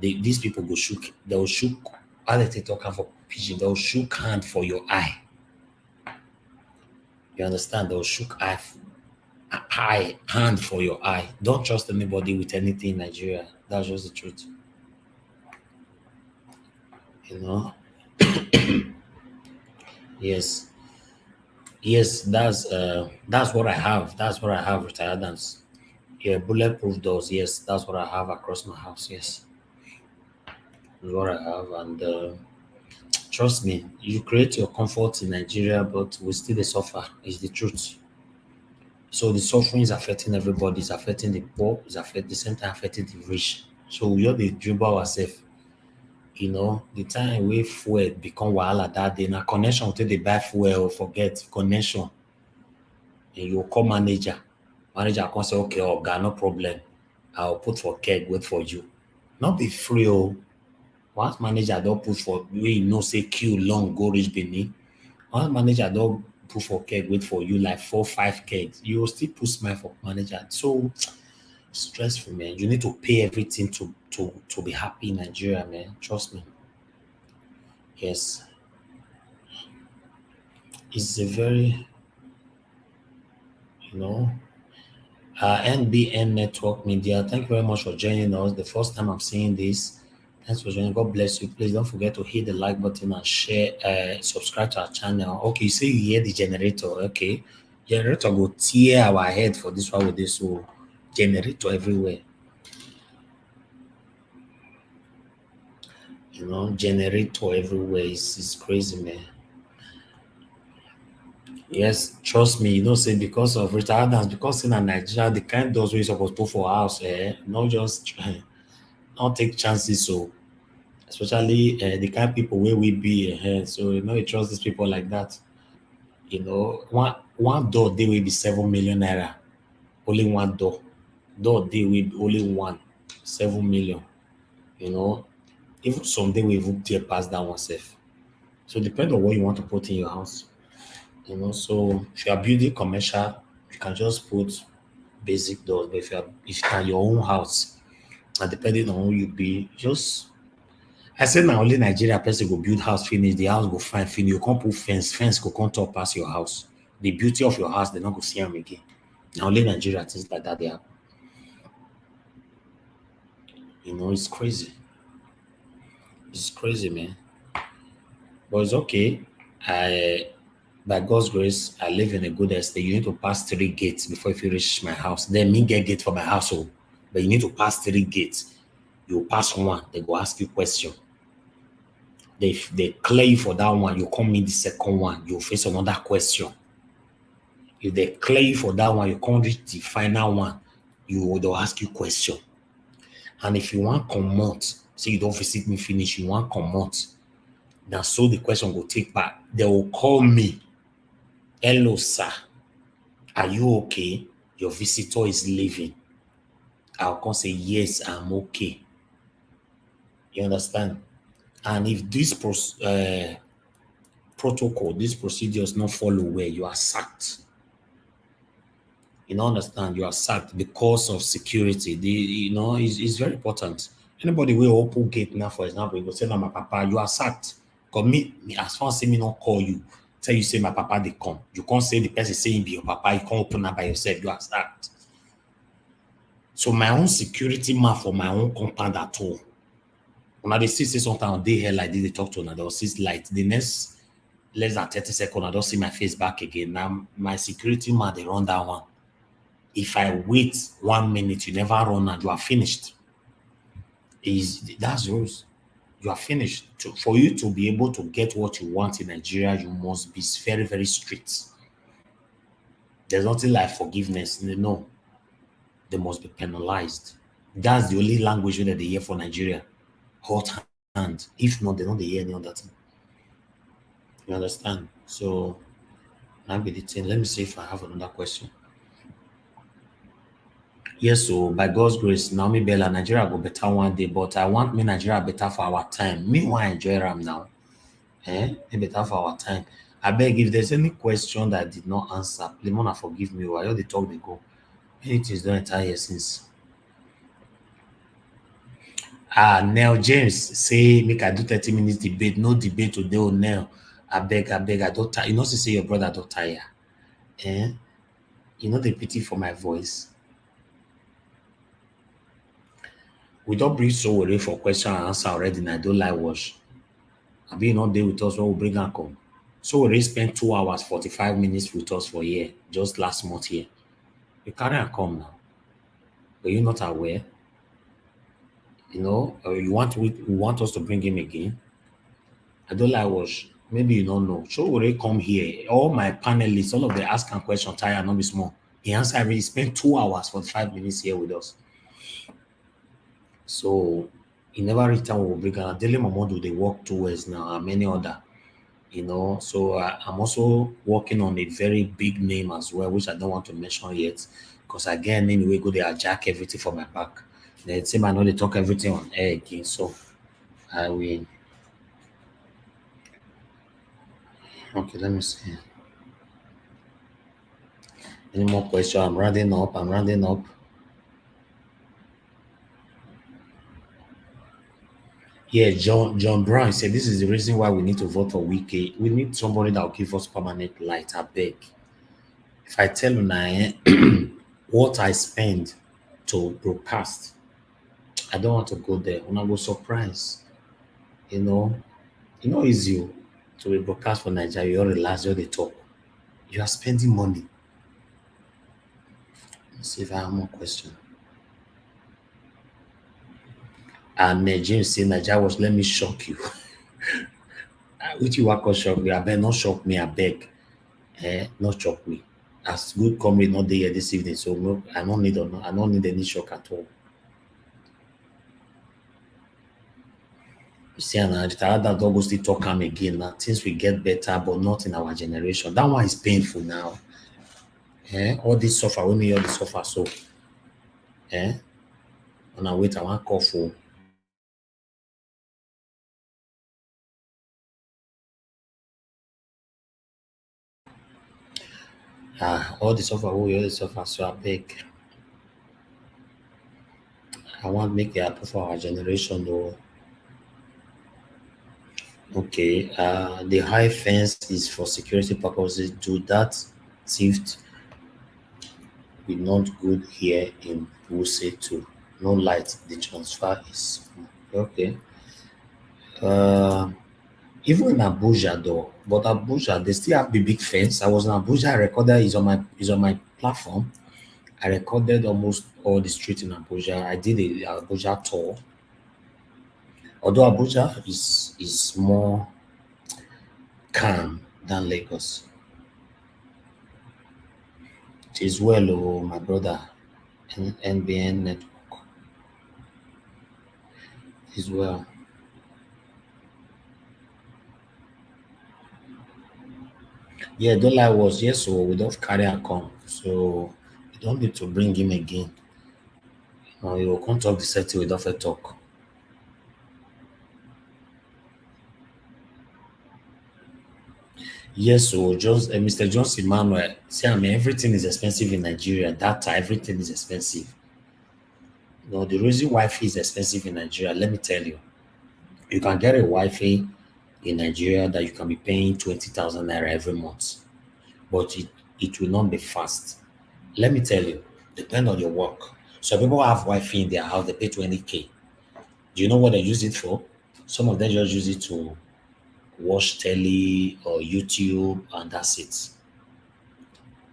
S1: these people go shook. They'll shook. How they talk for pigeon? They'll shook hand for your eye. You understand? They'll shook eye hand for your eye. Don't trust anybody with anything in Nigeria. That's just the truth. You know. Yes. Yes, that's what I have. That's what I have, retired dance. Yeah, bulletproof doors. Yes, that's what I have across my house. Yes, that's what I have. And trust me, you create your comfort in Nigeria, but we still suffer. Is the truth. So the suffering is affecting everybody. It's affecting the poor. It's affecting the same time affecting the rich. So we all the dribble ourselves. The time we fuel become wahala that day. Now connection till they buy fuel, forget connection. And you call manager. Manager can say, okay, oh, God, no problem. I'll put for keg, wait for you. Not be free, oh. Once manager don't put for, say queue long, go reach Benin. Once manager don't put for keg, wait for you, like 4, 5 kegs, you will still put smile for manager. So, stressful, man. You need to pay everything to be happy in Nigeria, man. Trust me. Yes. It's a very, you know, NBN Network Media. Thank you very much for joining us. The first time I'm seeing this. Thanks for joining. God bless you. Please don't forget to hit the like button and share, subscribe to our channel. Okay, you say you hear the generator. Okay. Generator go tear our head for this one with this. So generator everywhere. Generator everywhere. It's crazy, man. Yes, trust me, say because of retardance, because in Nigeria, the kind doors we supposed to put for house, not just not take chances. So especially the kind of people where we be so you trust these people like that. One door they will be 7 million naira. Only one door they will be only 7 million. Even someday we even tear past that one safe. So depend on what you want to put in your house. So if you are building commercial, you can just put basic doors. But if you are your own house, and depending on who you be, just I said now only Nigeria person go build house finish, the house go fine finish. You can't put fence go come top past your house. The beauty of your house, they not go see them again. Now only Nigeria things like that they happen. It's crazy. It's crazy, man. But it's okay. By God's grace, I live in a good estate. You need to pass 3 gates before you reach my house. Then me get gate for my household. But you need to pass 3 gates. You pass one, they go ask you question. They clear you for that one, you come in the second one, you face another question. If they clear you for that one, you come reach the final one, they'll ask you question. And if you want come out, say you don't visit me finish, you want come out, Now, so the question will take back. They will call me. Hello, sir. Are you okay? Your visitor is leaving. I'll come say, yes, I'm okay. You understand? And if this protocol, this procedure is not follow well, you are sacked. You know, understand? You are sacked because of security. It's very important. Anybody will open gate now, for example, you go say, "No, my papa, you are sacked." Because me, as far as say me not call you, tell you say my papa they come. You can't say the person saying be your papa. You can't open up by yourself. You are sacked. So my own security man for my own compound at all. When they see sometimes they here like this, they talk to another, they'll see light. The next less than 30 seconds, I don't see my face back again. Now my security man they run that one. If I wait 1 minute, you never run and you are finished. That's rules. You are finished. For you to be able to get what you want in Nigeria, you must be very, very strict. There's nothing like forgiveness. No, they must be penalized. That's the only language that they hear for Nigeria. Hot hand. If not, they don't hear any other thing. You understand? So now be the thing. Let me see if I have another question. Yes, so by God's grace, Naomi Bella, Nigeria go better one day, but I want me Nigeria better for our time. Meanwhile, enjoy Ram now. Me better for our time. I beg if there's any question that I did not answer, please Mona forgive me. I just the talk they go. Many things don't entire year since. Neil James say make I do 30 minutes debate. No debate today, oh Neil. I beg, I don't tire. You know, say your brother don't tire. You know the pity for my voice. We don't bring so worry for question and answer already, and I don't like watch. I be not there with us when we bring and come. So we already spent 2 hours, 45 minutes with us for a year, just last month here. You carry and come now. Are you not aware? You know, we want us to bring him again. I don't like watch. Maybe you don't know. So we already come here. All my panelists, all of them ask a question, tire, not be small. He answer every spent 2 hours, 45 minutes here with us. So he never return will bring and Daily Momodu they work towards now and many other. So I'm also working on a very big name as well, which I don't want to mention yet, because again, anyway, go there, jack everything for my back. They say I know they talk everything on air again, so I will. Okay, let me see. Any more question? I'm rounding up. Yeah, John Brown said this is the reason why we need to vote for Wike. We need somebody that will give us permanent light. I beg. If I tell you now what I spend to broadcast, I don't want to go there. When I go surprise, you know, easy to be broadcast for Nigeria. You all relax, you all dey talk. You are spending money. Let's see if I have more question. And James say Nigeria was let me shock you. Which you want to shock me? I beg not shock me, I beg. Not shock me. As good comrade not there this evening, so no, I don't need any shock at all. You see, and that dog will still talk am again. Now things will get better, but not in our generation. That one is painful now. All this suffer, we may all this suffer. So, when I wait, I want call for. All the suffer, we all the suffer. So I beg. I want make it happen for our generation though. Okay, the high fence is for security purposes. Do that theft be not good here in Wuse too? No light. The transfer is okay. Even in Abuja though, but Abuja they still have the big fence. I was in Abuja. I recorded is on my platform. I recorded almost all the streets in Abuja. I did a Abuja tour. Although Abuja is more calm than Lagos. It is well, oh my brother. NBN network is well. Yeah, don't lie was yes, so we don't carry and come. So you don't need to bring him again. You will come talk the setting without a talk. Yes, so just Mr. Johnson Emmanuel, see, I mean, everything is expensive in Nigeria. Data, everything is expensive. The reason Wi-Fi is expensive in Nigeria, let me tell you, you can get a Wi-Fi in Nigeria that you can be paying 20,000 naira every month, but it will not be fast. Let me tell you, depend on your work. So people have Wi-Fi in their house, they pay 20K. Do you know what they use it for? Some of them just use it to watch telly or YouTube, and that's it.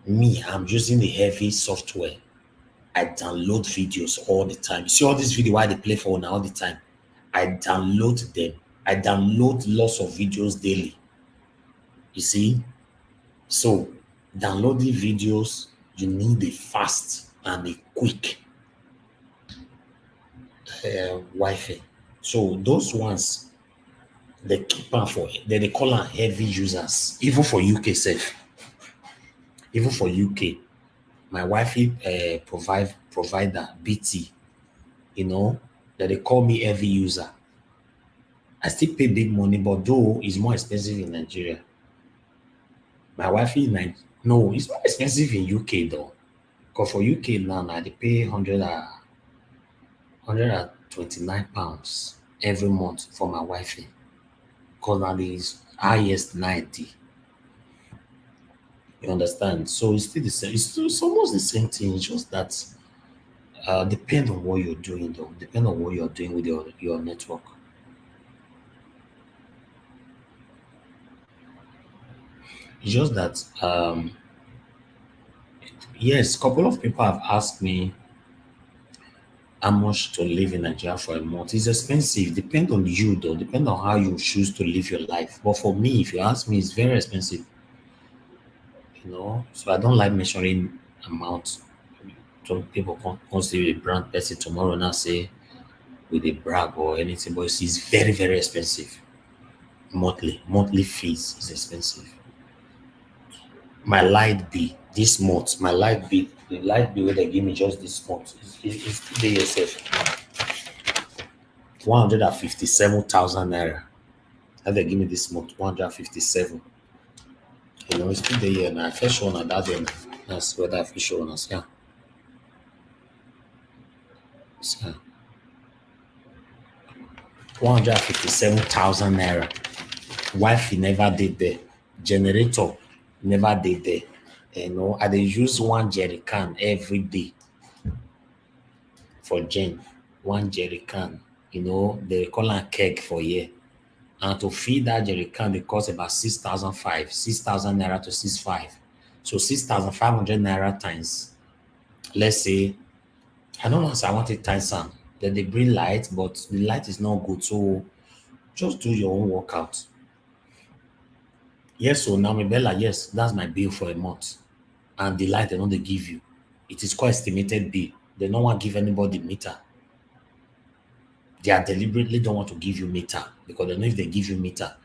S1: Me, I'm using a heavy software. I download videos all the time. You see all these videos why they play for now all the time. I download them. I download lots of videos daily. You see? So downloading videos, you need a fast and a quick Wi-Fi. So those ones they keep am for they call am heavy users. Even for UK safe. Even for UK. My Wi-Fi provider, BT, that they call me heavy user. I still pay big money, but though it's more expensive in Nigeria. My Wi-Fi in no, it's more expensive in UK though. Because for UK now, they pay 129 pounds every month for my Wi-Fi. Because now is highest 90. You understand? So it's still the same. It's almost the same thing. It's just that depend on what you're doing though. Depend on what you're doing with your network. It's just that yes, a couple of people have asked me how much to live in Nigeria for a month. It's expensive. Depend on you though. Depend on how you choose to live your life. But for me, if you ask me, it's very expensive. So I don't like measuring amount. Some people can see a brand person tomorrow now say with a brag or anything, but it's very, very expensive. Monthly fees is expensive. My light bill this month, the light bill wey they give me just this month is still dey here 157,000 naira. That they give me this month 157. It's still dey here na. I first show una that day na. That's whether I fit show una. See am. See am. 157,000 naira. Wi-Fi never did there. Generator never did there. I dey use one jerry can every day for gen. One jerry can. They call am keg for here. And to feed that jerry can, they cost about 6,000 naira to 6,500. So 6,500 naira times, let's say, I don't know, so I want it times some. Then they bring light, but the light is not good. So just do your own workout. Yes, so now my Bella, yes, that's my bill for a month. And the light they know they give you. It is quite estimated bill. They don't want to give anybody meter. They are deliberately don't want to give you meter because they know if they give you meter,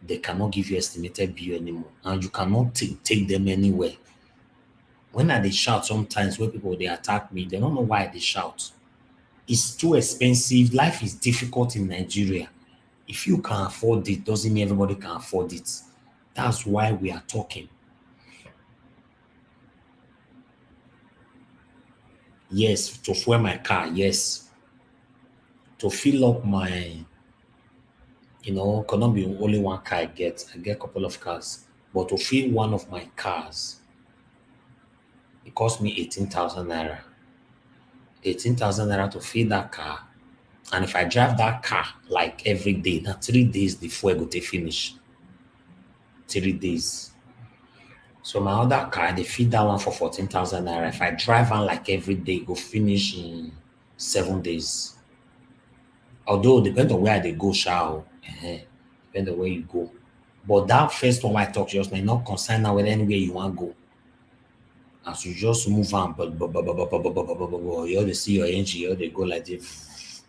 S1: they cannot give you estimated bill anymore. And you cannot take them anywhere. When I they shout sometimes when people they attack me, they don't know why they shout. It's too expensive. Life is difficult in Nigeria. If you can afford it, doesn't mean everybody can afford it. That's why we are talking. Yes, to fuel my car, yes. To fill up my, cannot be only one car I get. I get a couple of cars. But to fill one of my cars, it cost me 18,000 naira. 18,000 naira to fill that car. And if I drive that car like every day, now 3 days the fuel go to finish. 3 days. So my other car, they feed that one for 14,000 naira. If I drive on like every day, go finish in 7 days. Although depend on where they go, shall depend on where you go. But that first one I talk just now, not concerned now with anywhere you want to go. As you just move on, you already see your engine, you already go like this.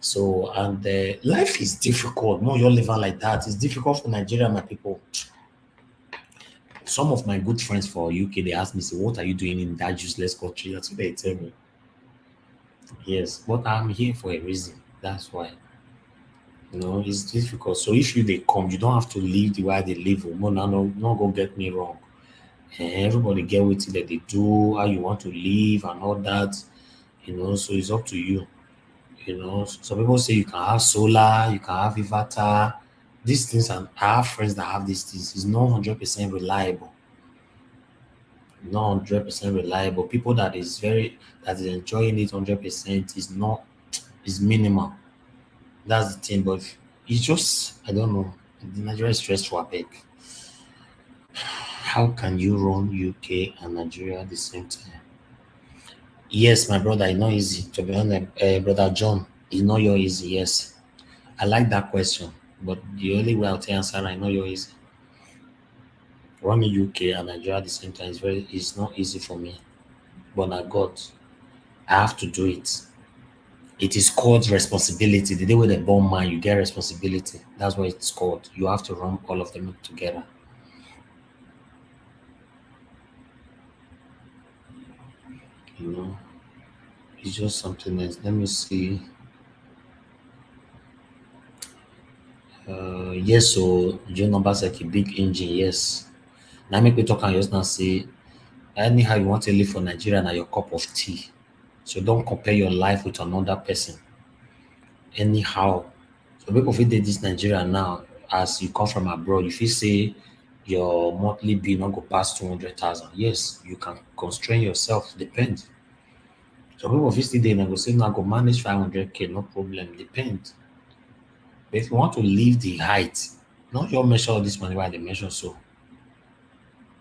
S1: So and life is difficult. No, you're living like that. It's difficult for Nigeria, my people. Some of my good friends for UK, they ask me, say, what are you doing in that useless country? That's what they tell me. Yes, but I'm here for a reason. That's why. It's difficult. So if they come, you don't have to live the way they live. No, go get me wrong. Everybody get with it that they do, how you want to live and all that. So it's up to you. Some people say you can have solar, you can have inverter. These things, and I have friends that have these things. It's not 100% reliable. Not 100% reliable. People that is enjoying it 100% is not, is minimal. That's the thing. But it's just, I don't know. The Nigeria is stressful, I beg. How can you run UK and Nigeria at the same time? Yes, my brother, it's not easy. To be honest, brother John, it's not your easy. Yes, I like that question, but the only way I'll tell answer, I know you're easy. Running UK and Nigeria at the same time is not easy for me. But I God, I have to do it. It is called responsibility. The day when they born man, you get responsibility. That's what it's called. You have to run all of them together. You know, it's just something else. Let me see. Yes, so John Obaseki, big engine, yes. Now make me talk and just now say anyhow you want to live for Nigeria now your cup of tea. So don't compare your life with another person. Anyhow. So people fit dey this Nigeria now, as you come from abroad, you fit say your monthly bill not go pass 200,000. Yes, you can constrain yourself, depend. So people fit still dey and go say no, I go manage 500K, no problem, depend. But if you want to leave the height, not just measure all this money while they measure so.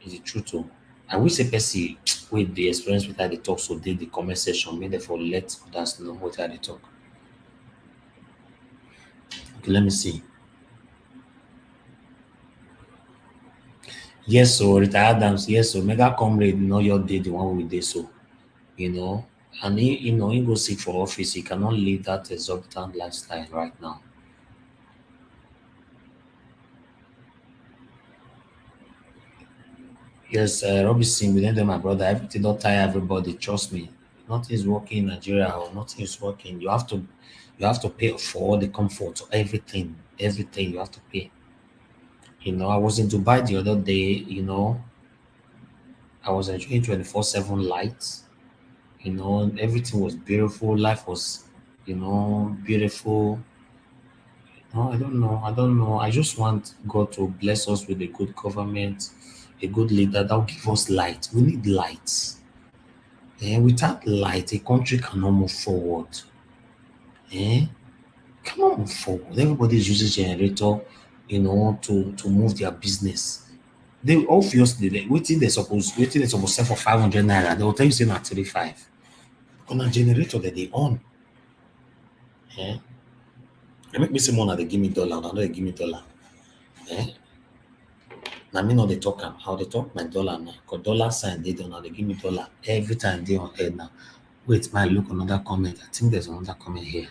S1: Is the truth o. I wish say person with the experience with how they talk so dey the comment section, make dem for let others know what I dey talk. Okay, let me see. Yes, so retired Adams, yes, so mega comrade, your day, the one we did so, you know, and he go seek for office, he cannot live that exorbitant lifestyle right now. Yes, Robinson, with them, my brother, everything don't tire everybody, trust me. Nothing is working in Nigeria or nothing is working. You have to pay for all the comfort, everything you have to pay. I was in Dubai the other day, I was enjoying 24/7 lights. Everything was beautiful. Life was, beautiful. No, I don't know. I don't know. I just want God to bless us with a good government, a good leader that will give us light. We need lights. And without light, a country cannot move forward. Eh? Cannot move forward. Everybody is using generator, to move their business. They obviously waiting they supposed sell for 500 naira. They will tell you say na 35. On a generator that they own. Eh? They make me say more now they give me dollar, now they give me dollar. Eh? Now me know they talk am. How they talk my dollar now. Cause dollar sign they don't know they give me dollar every time they on head now. Wait, my look another comment. I think there's another comment here.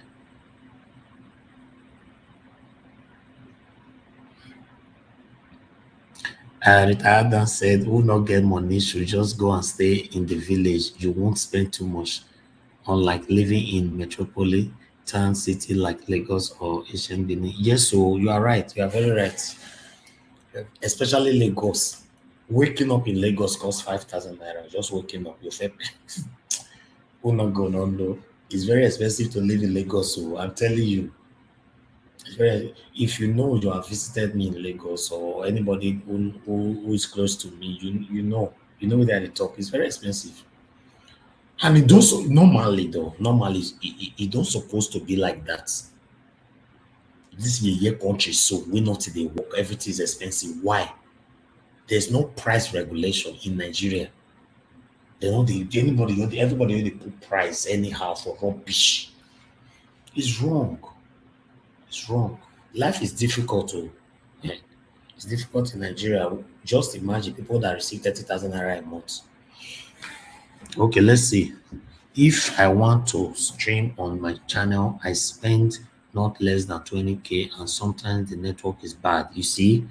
S1: Retired Dan said, who not get money should just go and stay in the village. You won't spend too much. Unlike living in metropolitan city like Lagos or Asian Benin. Yes, so you are right. You are very right. Especially Lagos. Waking up in Lagos costs 5,000 naira. Just waking up. You're who not going on though? It's very expensive to live in Lagos. So I'm telling you, if you have visited me in Lagos or anybody who is close to me, you know that the talk is very expensive. And it don't normally though, normally it don't supposed to be like that. This year country, so we not they work, everything is expensive. Why? There's no price regulation in Nigeria. They don't everybody they put price anyhow for rubbish. It's wrong. It's wrong. Life is difficult to it's difficult in Nigeria. Just imagine people that receive 30,000 naira a month. Okay, let's see. If I want to stream on my channel, I spend not less than 20K and sometimes the network is bad. You see,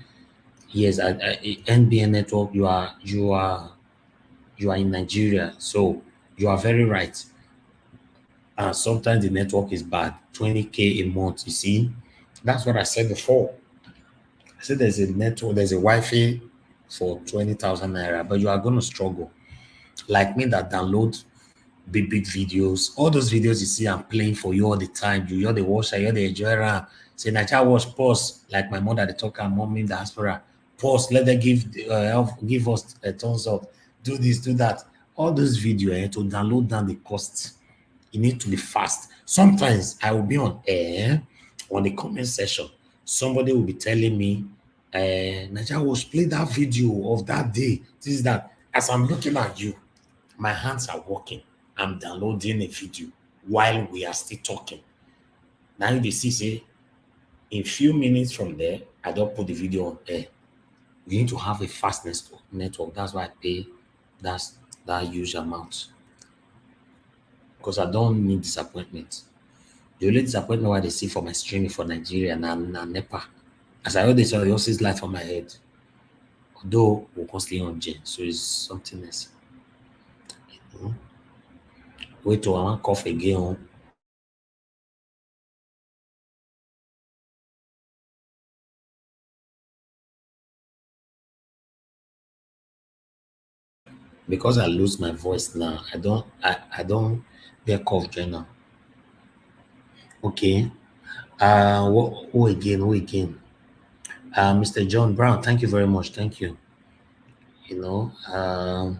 S1: Yes, NBN network. You are in Nigeria, so you are very right. And sometimes the network is bad. 20K a month. You see, that's what I said before. I said there's a network, there's a Wi-Fi for 20,000 naira, but you are going to struggle. Like me that download big videos, all those videos you see I'm playing for you all the time. You're the watcher, you're the enjoyer. Say, Naija watch, pause. Like my mother, the talker, mom in diaspora, pause. Let them give us a thumbs up. Do this, do that. All those videos to download down the cost. You need to be fast. Sometimes I will be on air on the comment section. Somebody will be telling me, Naija was play that video of that day. This is that. As I'm looking at you, my hands are working. I'm downloading a video while we are still talking. Now you see, say, in few minutes from there, I don't put the video on air. You need to have a fast network. That's why I pay that's that huge amount. Because I don't need disappointment. The only disappointment why they see for my streaming for Nigeria na NEPA. As I always say, yours is life on my head. Although we're constantly on gen, so it's something else. Mhm. Wait till I want cough again. Oh. Because I lose my voice now, I don't get cough journal. Okay. Who again? Who again? Mr. John Brown, thank you very much. Thank you. You know,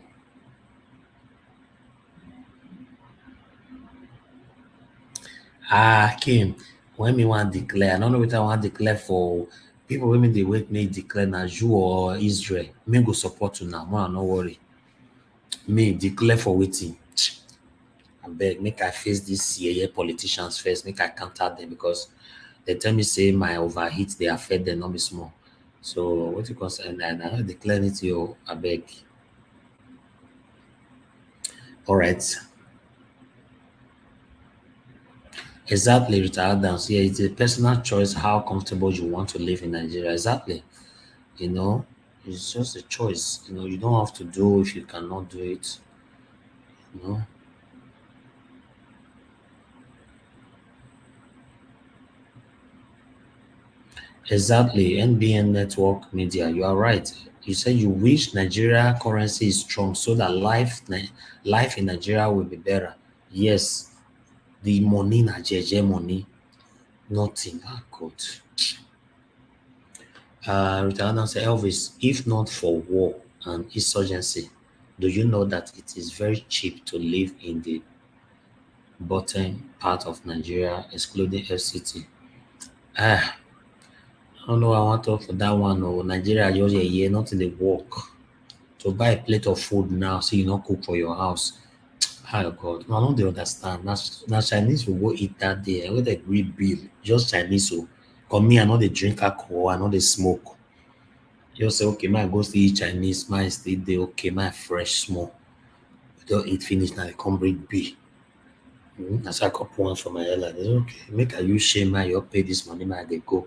S1: Kim, when me want declare, I don't know what I want declare for people when they wait me declare na you or Israel. Me go support you now. Man, no worry. Me declare for waiting. I beg, make I face these yeah politicians first, make I counter them because they tell me say my overheat they affect them not be small. So what you concern and I declare it to you, I beg. All right. Exactly, retired dance. Yeah, it's a personal choice how comfortable you want to live in Nigeria. Exactly. You know, it's just a choice. You know, you don't have to do if you cannot do it. You know, exactly. NBN network media. You are right. You said you wish Nigeria currency is strong so that life in Nigeria will be better. Yes, the money na jeje money, nothing. Ah, God. Retired say Elvis, if not for war and insurgency, do you know that it is very cheap to live in the bottom part of Nigeria, excluding FCT? Ah, I don't know. I want to talk for that one. Oh, Nigeria just a year, not in the work. To buy a plate of food now, so you not cook for your house. Oh God, no, I don't dey understand. Now Chinese will go eat that day. I will dey agree bill. Just Chinese. So, come me, I know they drink alcohol, I know they smoke. Just say, okay, my go still eat Chinese, my still dey okay, my fresh small. Don't eat finish now, they come bring bill. That's why I got one for my airline. They say, okay, make a use share my you pay this money, my they go.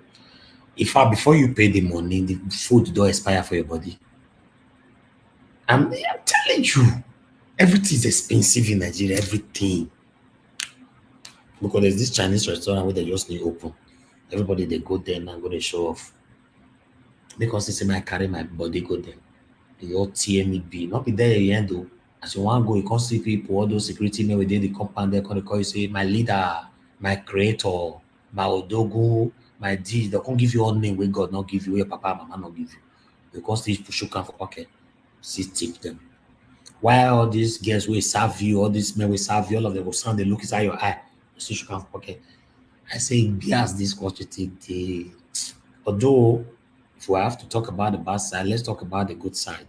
S1: In fact, before you pay the money, the food don't expire for your body. I'm telling you, everything is expensive in Nigeria, everything. Because there's this Chinese restaurant where they just need open. Everybody they go there and go to show off. Because they say I carry my body go there. They all tear me be. Not be there again though. As you want to go, you can't see people, all those security men within the compound, they're going to call you, say, my leader, my creator, my odogo, my deed. They can't give you all name where God not give you, where Papa and Mama not give you. You can't still push you can for pocket. See tip them. Why all these girls will serve you, all these men will serve you, all of them will stand, they look inside your eye. See you can for pocket. I say, be as this quantity, they, although, if we have to talk about the bad side, let's talk about the good side.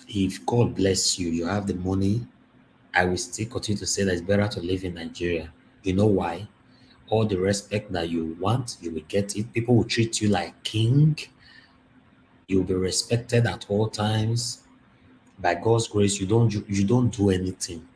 S1: If God bless you, you have the money, I will still continue to say that it's better to live in Nigeria. You know why? All the respect that you want, you will get it. People will treat you like king. You'll be respected at all times. By God's grace, you don't do anything.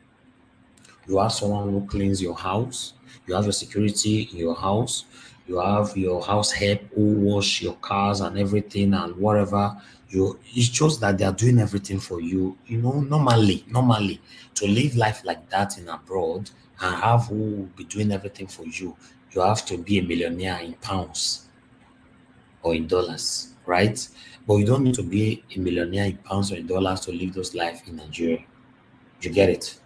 S1: You have someone who cleans your house. You have your security in your house. You have your house help who wash your cars and everything and whatever. It's just that they are doing everything for you. Normally, to live life like that in abroad and have who will be doing everything for you, you have to be a millionaire in pounds or in dollars, right? But you don't need to be a millionaire in pounds or in dollars to live those life in Nigeria. You get it?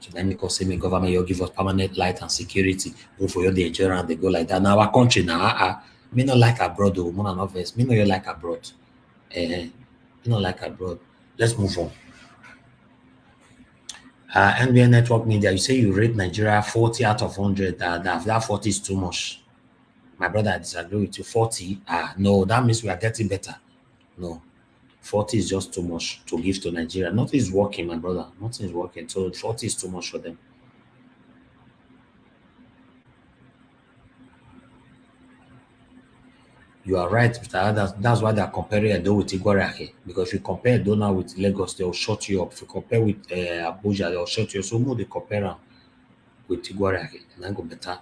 S1: So then because say me government you give us permanent light and security, go for your the Nigeria and they go like that. Now our country now, me not like abroad though, more than obvious. Me know you like abroad. Me not like abroad. Let's move on. NBA Network Media, you say you rate Nigeria 40 out of 100. That 40 is too much. My brother, I disagree with you. 40, no, that means we are getting better. No, 40 is just too much to give to Nigeria. Nothing is working, my brother. Nothing is working. So 40 is too much for them. You are right, Mr. Adams. That's why they're comparing Edo with Igwarake. Because if you compare Edo now with Lagos, they'll shut you up. If you compare with Abuja, they'll shut you up. So more they compare them with Igwarake. And then go better.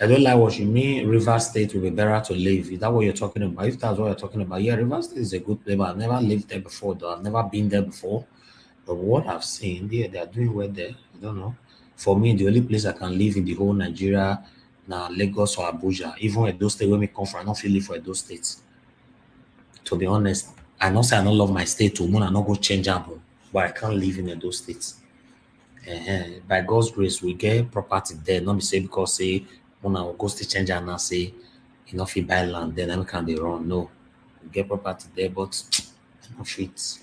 S1: I don't like what you mean. River State will be better to live. Is that what you're talking about? If that's what you're talking about, yeah, River State is a good place. But I've never lived there before, though. I've never been there before. But what I've seen, yeah, they are doing well there. I don't know. For me, the only place I can live in the whole Nigeria now Lagos or Abuja. Even Edo State where me come from, I don't feel live for Edo State. To be honest, I know say I don't love my state to moon, I not go change am, but I can't live in Edo State. By God's grace, we get property there. Not be say because say when I go still change and now say you know if you buy land, then I can be wrong. No, we get property there, but I don't fit.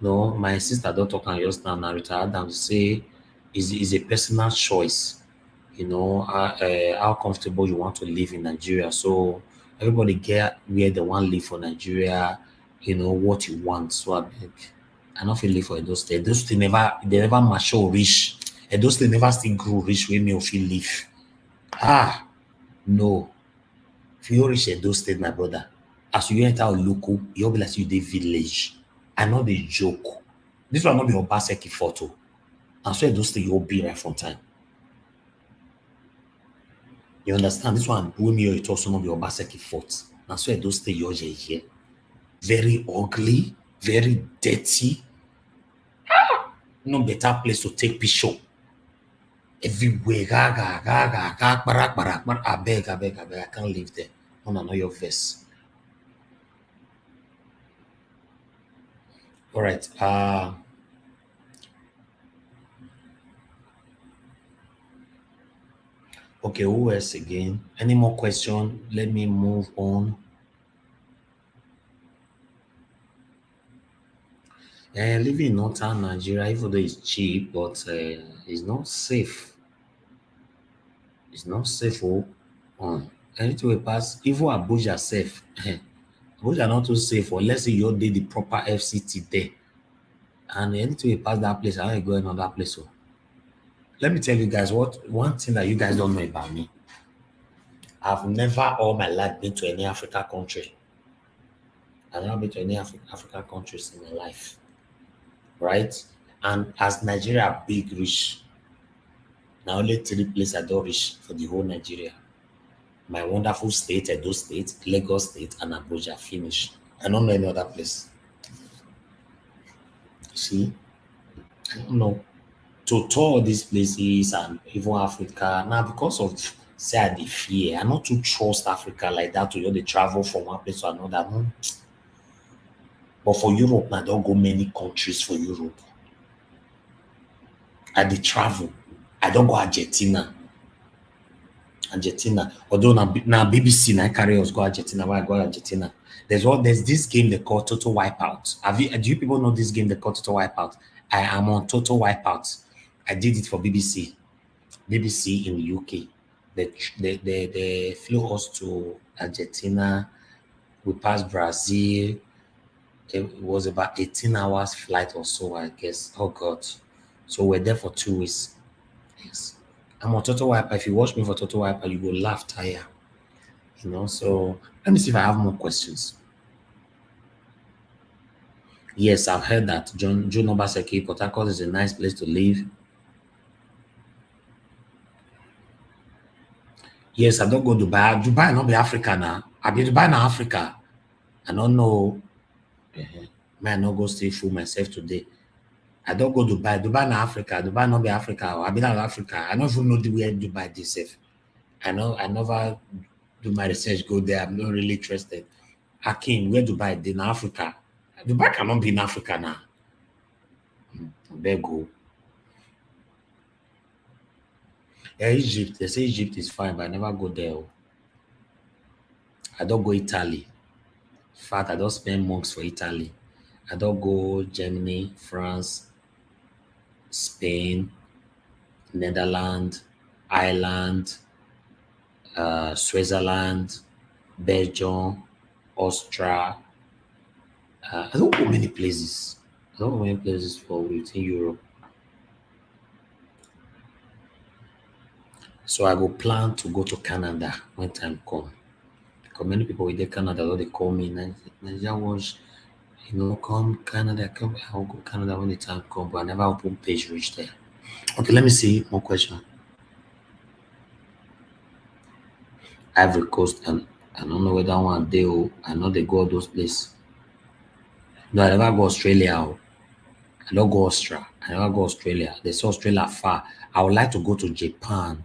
S1: No, my sister don't talk on just now, Narita Adams say is a personal choice, how comfortable you want to live in Nigeria. So everybody get where they want to live for Nigeria, what you want. So I don't feel live for those states. Those states never mature rich. And those states never still grow rich where me feel live. No. If you reach those states, my brother, as you enter a local, you'll be like you the village. I know the joke. This will not be Obaseki photo. And so those things you'll be right from time. You understand? This one when me you talk some of your Obaseki fault. And so those things you're here. Very ugly, very dirty. No better place to take picture. Everywhere, I beg, I can't live there. I know your verse. All right. Okay, who else again? Any more question? Let me move on. Living in northern Nigeria, even though it's cheap, but it's not safe. It's not safe. Anything we pass, even Abuja safe. Abuja not too safe unless you did the proper FCT there. And anything we pass that place, I want to go another place. So let me tell you guys one thing that you guys don't know about me. I've never all my life been to any African country. I've never been to any African countries in my life. Right? And as Nigeria big rich, now only 3 places I don't reach for the whole Nigeria. My wonderful state, Edo State, Lagos State, and Abuja finish. I don't know any other place. See? I don't know. To tour these places and even Africa, now because of say I dey fear, I not to trust Africa like that to they travel from one place to another. No. But for Europe, I don't go many countries for Europe. I dey travel. I don't go Argentina. Although now BBC now carry us go Argentina. Why I go Argentina? There's this game they call Total Wipeout. Do you people know this game they call Total Wipeout? I am on Total Wipeout. I did it for BBC in the UK. They flew us to Argentina. We passed Brazil. It was about 18 hours flight or so, I guess. Oh God. So we're there for 2 weeks. Yes. I'm on Total Wiper. If you watch me for Total Wiper, you will laugh tire. So let me see if I have more questions. Yes, I've heard that. John Obaseki, Port Harcourt is a nice place to live. Yes, I don't go Dubai. Dubai not be Africa now. I be Dubai now Africa. I don't know. May I not go stay fool myself today. I don't go Dubai. Dubai na Africa. Dubai not be Africa. I be not Africa. I don't even know the where Dubai is safe. I know I never do my research, go there. I'm not really interested. Hakim, where Dubai in Africa? Dubai cannot be in Africa now. Beg go. Yeah, Egypt. They say Egypt is fine, but I never go there. I don't go Italy. In fact, I don't spend months for Italy. I don't go Germany, France, Spain, Netherlands, Ireland, Switzerland, Belgium, Austria. I don't go many places. I don't go many places for within Europe. So I go plan to go to Canada when time come. Because many people with the Canada, though they call me, Nigeria was, come Canada, come, I'll go Canada when the time come, but I never open page reach there. Okay, let me see more question. Ivory Coast, and I don't know whether one day, I know they go all those places. No, I never go Australia. I don't go Australia. I never go Australia. They say Australia far. I would like to go to Japan.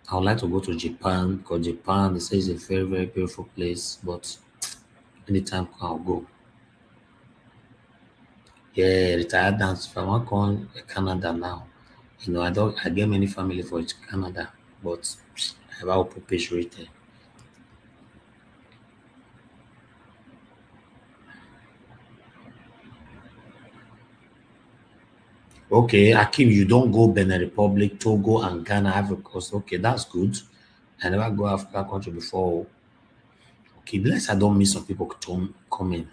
S1: I would like to go to Japan because Japan, they say, is a very, very beautiful place. But anytime I'll go. Yeah, retired dance. If I want to go Canada now, I get many family for Canada, but I have open page right there. Okay, Akim, you don't go Benin Republic, Togo, and Ghana, Ivory Coast. Okay, that's good. I never go Africa country before. Okay, bless I don't miss some people coming.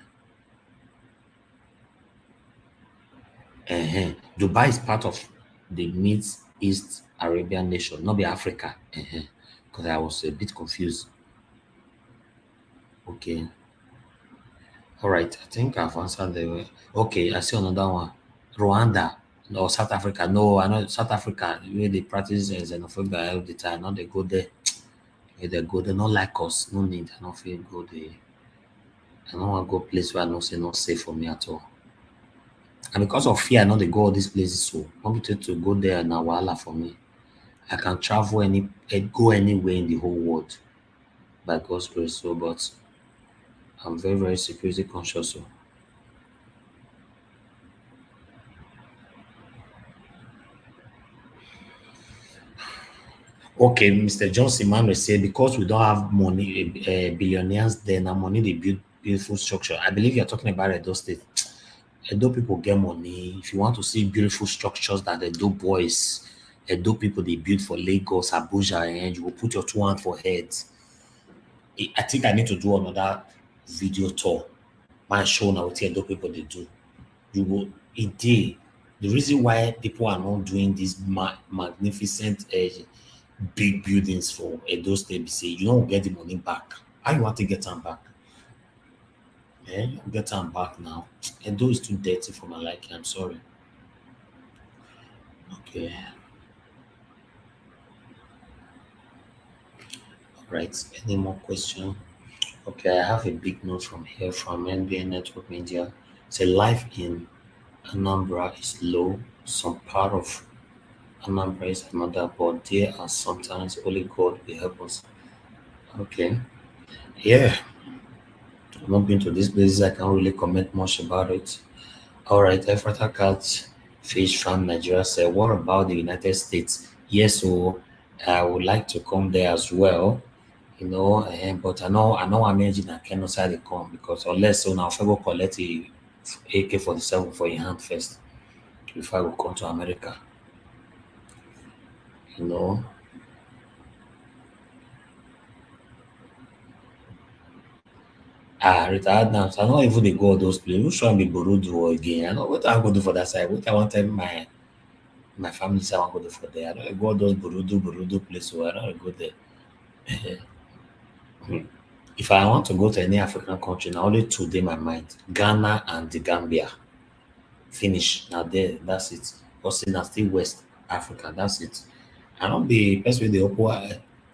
S1: Dubai is part of the Mid East Arabian nation, not be Africa. Because I was a bit confused. Okay, all right. I think I've answered the. Okay, I see another one. Rwanda or South Africa. No, I know South Africa where they practice xenophobia all the time. Now they go there. If they go, they not like us. No need. I don't feel go there. I don't want to go place where I know say not safe for me at all. And because of fear, I know they go all these places. So not be to go there now wahala for me. I can travel go anywhere in the whole world by God's grace. So, but I'm very, very security conscious. So, okay, Mr. Johnson Manuel said because we don't have money, billionaires, then our money they build beautiful structure. I believe you're talking about Edo State. Edo people get money. If you want to see beautiful structures that Edo boys, Edo people they build for Lagos, Abuja, and you will put your two hands for heads. I think I need to do another video tour. My show now what Edo people they do. You will it dey. The reason why people are not doing these magnificent big buildings for Edo State be say you don't get the money back. How you want to get them back? You get them back now. Edo is too dirty for my liking. I'm sorry. Okay. All right. Any more question? Okay, I have a big note from here from NBA Network Media. Say life in Anambra is low. Some part of Anambra is another, but there are sometimes only God will help us. Okay. Yeah, I've not been to these places. I can't really comment much about it. All right, Ephrata Cat Fish Farm Nigeria said, what about the United States? Yes, so I would like to come there as well. But I know I'm engine I cannot say they come because unless so now if I go collect a AK-47 for your hand first before I will come to America. You know. Retired now. So I don't even dey go all those places. Which one be Borudo again? I know what I go do for that side. What I want tell my family say I want go do for there. I don't dey go all those Borudo place. So I don't dey go there. If I want to go to any African country, now only two dey my mind: Ghana and the Gambia. Finish. Now there, that's it. Because na still West Africa, that's it. I don't be person with the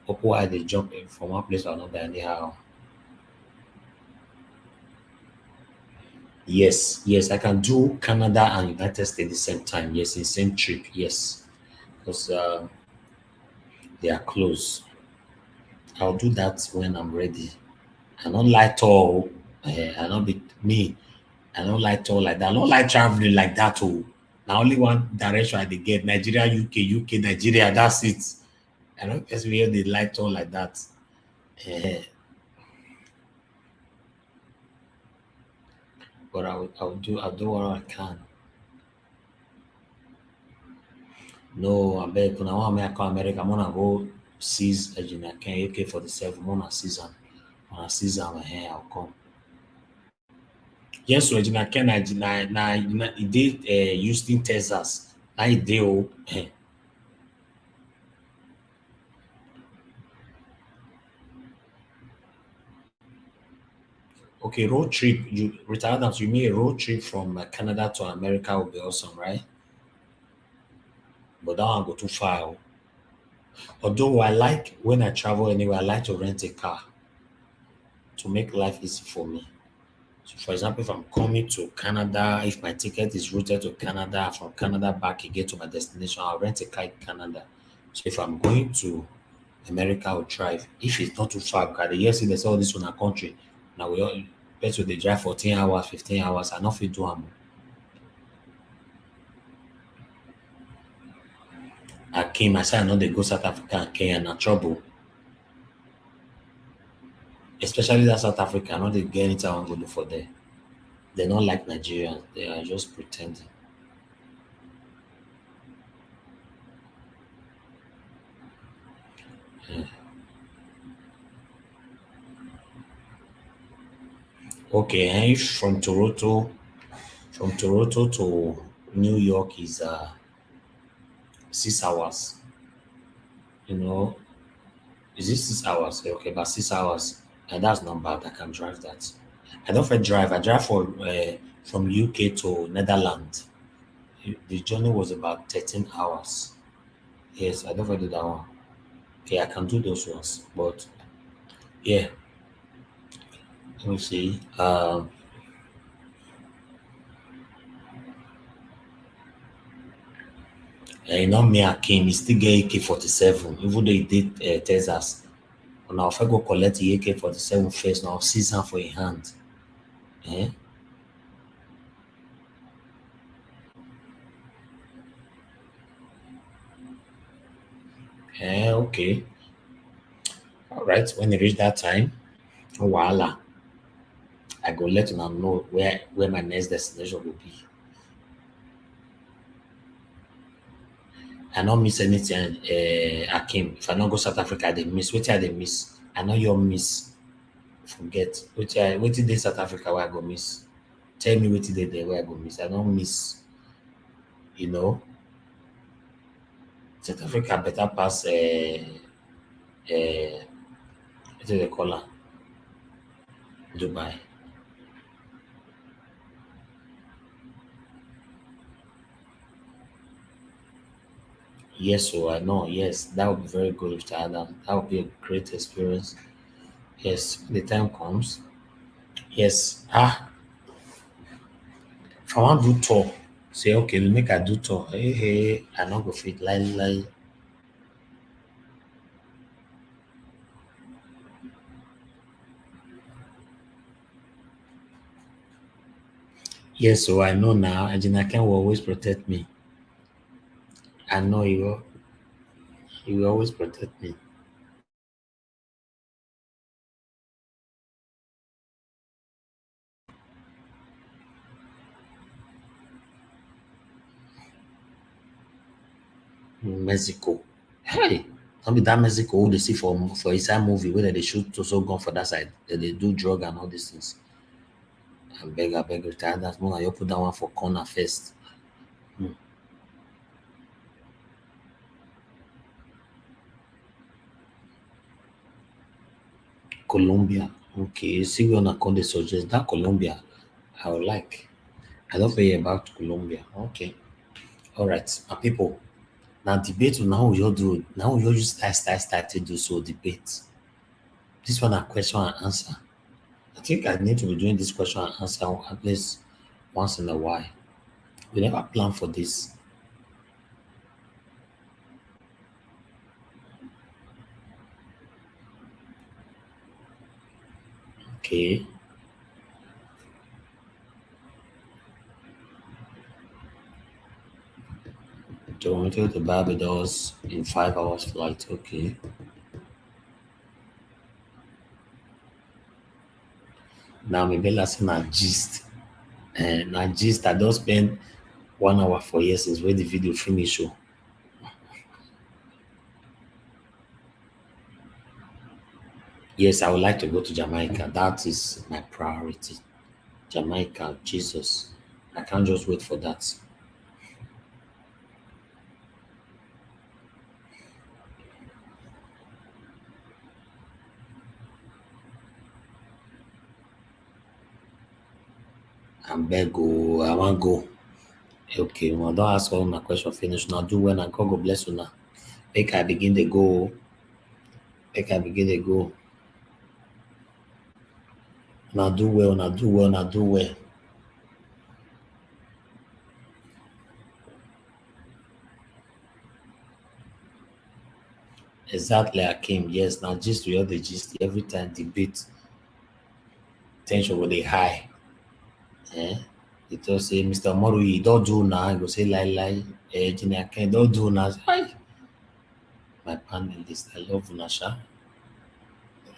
S1: upper eye they jump in from one place to another anyhow. Yes, yes, I can do Canada and United States the same time. Yes, in same trip. Yes, because they are close. I'll do that when I'm ready. I don't like all. I don't be me. I don't like all like that. I don't like traveling like that. Oh, now only one direction I dey get: Nigeria, UK, UK, Nigeria. That's it. I don't guess where they like all like that. Eh, but I'll do what I can. No, I beg. When I want to come America, I'm gonna go seize a Virginia Ken AK-47. I'm gonna seize them. When I seize them, I'll come. Yes, Regina Ken, he did Houston, Texas. I did. Oh, okay, road trip. You retired that you made a road trip from Canada to America would be awesome, right? But that one go too far. Oh. Although I like when I travel anywhere, I like to rent a car to make life easy for me. So, for example, if I'm coming to Canada, if my ticket is routed to Canada, from Canada back again to my destination, I'll rent a car in Canada. So, if I'm going to America, I'll drive. If it's not too far, because the years they say all this one a country. Now we all bet they drive 14 hours, 15 hours. I not fit do am. I came, I said I know they go South Africa and Kenya na trouble. Especially that South Africa, I know they get anything I want to do for there. They're not like Nigerians. They are just pretending. Okay, and if from Toronto to New York is 6 hours. You know, is it 6 hours? Okay, about 6 hours, and that's not bad. I can drive that. I don't fit drive. I drive for from UK to Netherlands. The journey was about 13 hours. Yes, I don't fit do that one. Okay, I can do those ones, but yeah, let me see. You know me, Akim, he still get AK-47, even though he did Texas. And now if I go collect the AK-47 first, now seize am for a hand. Eh? Okay. All right. When it reach that time, voila, I go let una know where my next destination will be. I not miss anything, Akim. If I not go South Africa, I dey miss. Wetin I dey miss? I know you miss. Forget. Wetin dey South Africa where I go miss? Tell me wetin dey there where I go miss. I don't miss, you know. South Africa better pass uh, what do they call am? Dubai. Yes, so I know. Yes, that would be very good with Adam. That would be a great experience. Yes, when the time comes. Yes. If I want do tour, say okay, make I do tour. Hey, hey, I not go fit like. Yes, so I know now. Ajina Ken will always protect me. I know he will always protect me. Mexico. Hey, don't be that Mexico who they see for inside movie where they shoot to so gun for that side. They do drug and all these things. I beg, retire that one. You put that one for corner first. Hmm. Colombia. Okay, see when I come the suggest that Colombia, I would like. I don't hear about Colombia. Okay. All right, my people. Now debate now we all do now we all just start to do so debate. This one a question and answer. I think I need to be doing this question and answer at least once in a while. We never plan for this. Okay. Toronto to Barbados in 5 hours flight. Okay. Now maybe last na gist. And na gist I don't spend 1 hour for years since when the video finish. Oh. Yes, I would like to go to Jamaica. That is my priority. Jamaica, Jesus. I can't just wait for that. I'm beg go, I want go. Okay, well, don't ask all my question finish. Now do when I God go bless you now. Make I begin the go. Make I begin the go. Now do well, now do well, now do well. Exactly, Akim. Yes, now gist we all the gist every time debate tension with the high. Eh? It will say, Mr. Moru, you don't do now. I go say lie. Engineer Ken, don't do now. Hi. My panelist, I love Nasha.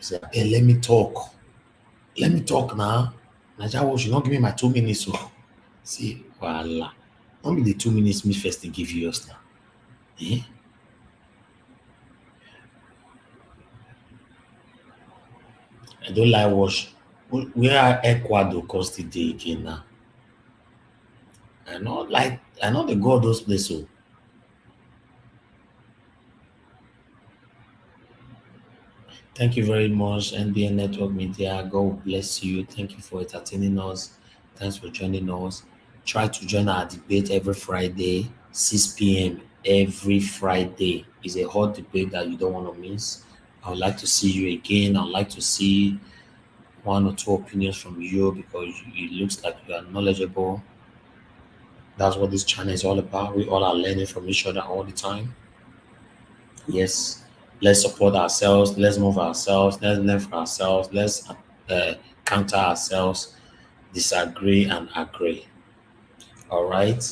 S1: Say, hey, let me talk. Let me talk now. Naja, you not give me my 2 minutes. So. See, voila. Not be the 2 minutes me first to give you yours now. Eh? I don't like wash. Where are Ecuador cost the day again now? I know the go those places. So thank you very much, NBN Network Media. God bless you. Thank you for entertaining us. Thanks for joining us. Try to join our debate every Friday, 6 p.m. every Friday. It's a hot debate that you don't want to miss. I would like to see you again. I'd like to see one or two opinions from you because it looks like you are knowledgeable. That's what this channel is all about. We all are learning from each other all the time. Yes, let's support ourselves. Let's move ourselves. Let's learn from ourselves. Let's counter ourselves, disagree and agree. All right.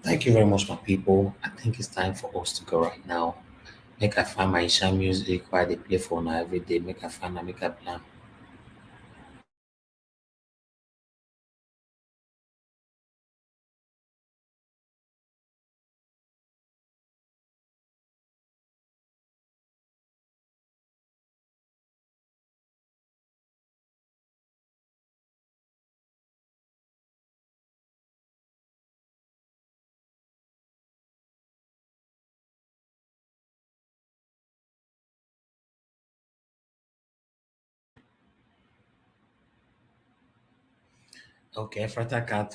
S1: Thank you very much, my people. I think it's time for us to go right now. Make I find my Isha music while they play for now every day. Make I find and make I plan. Okay, Frata Cat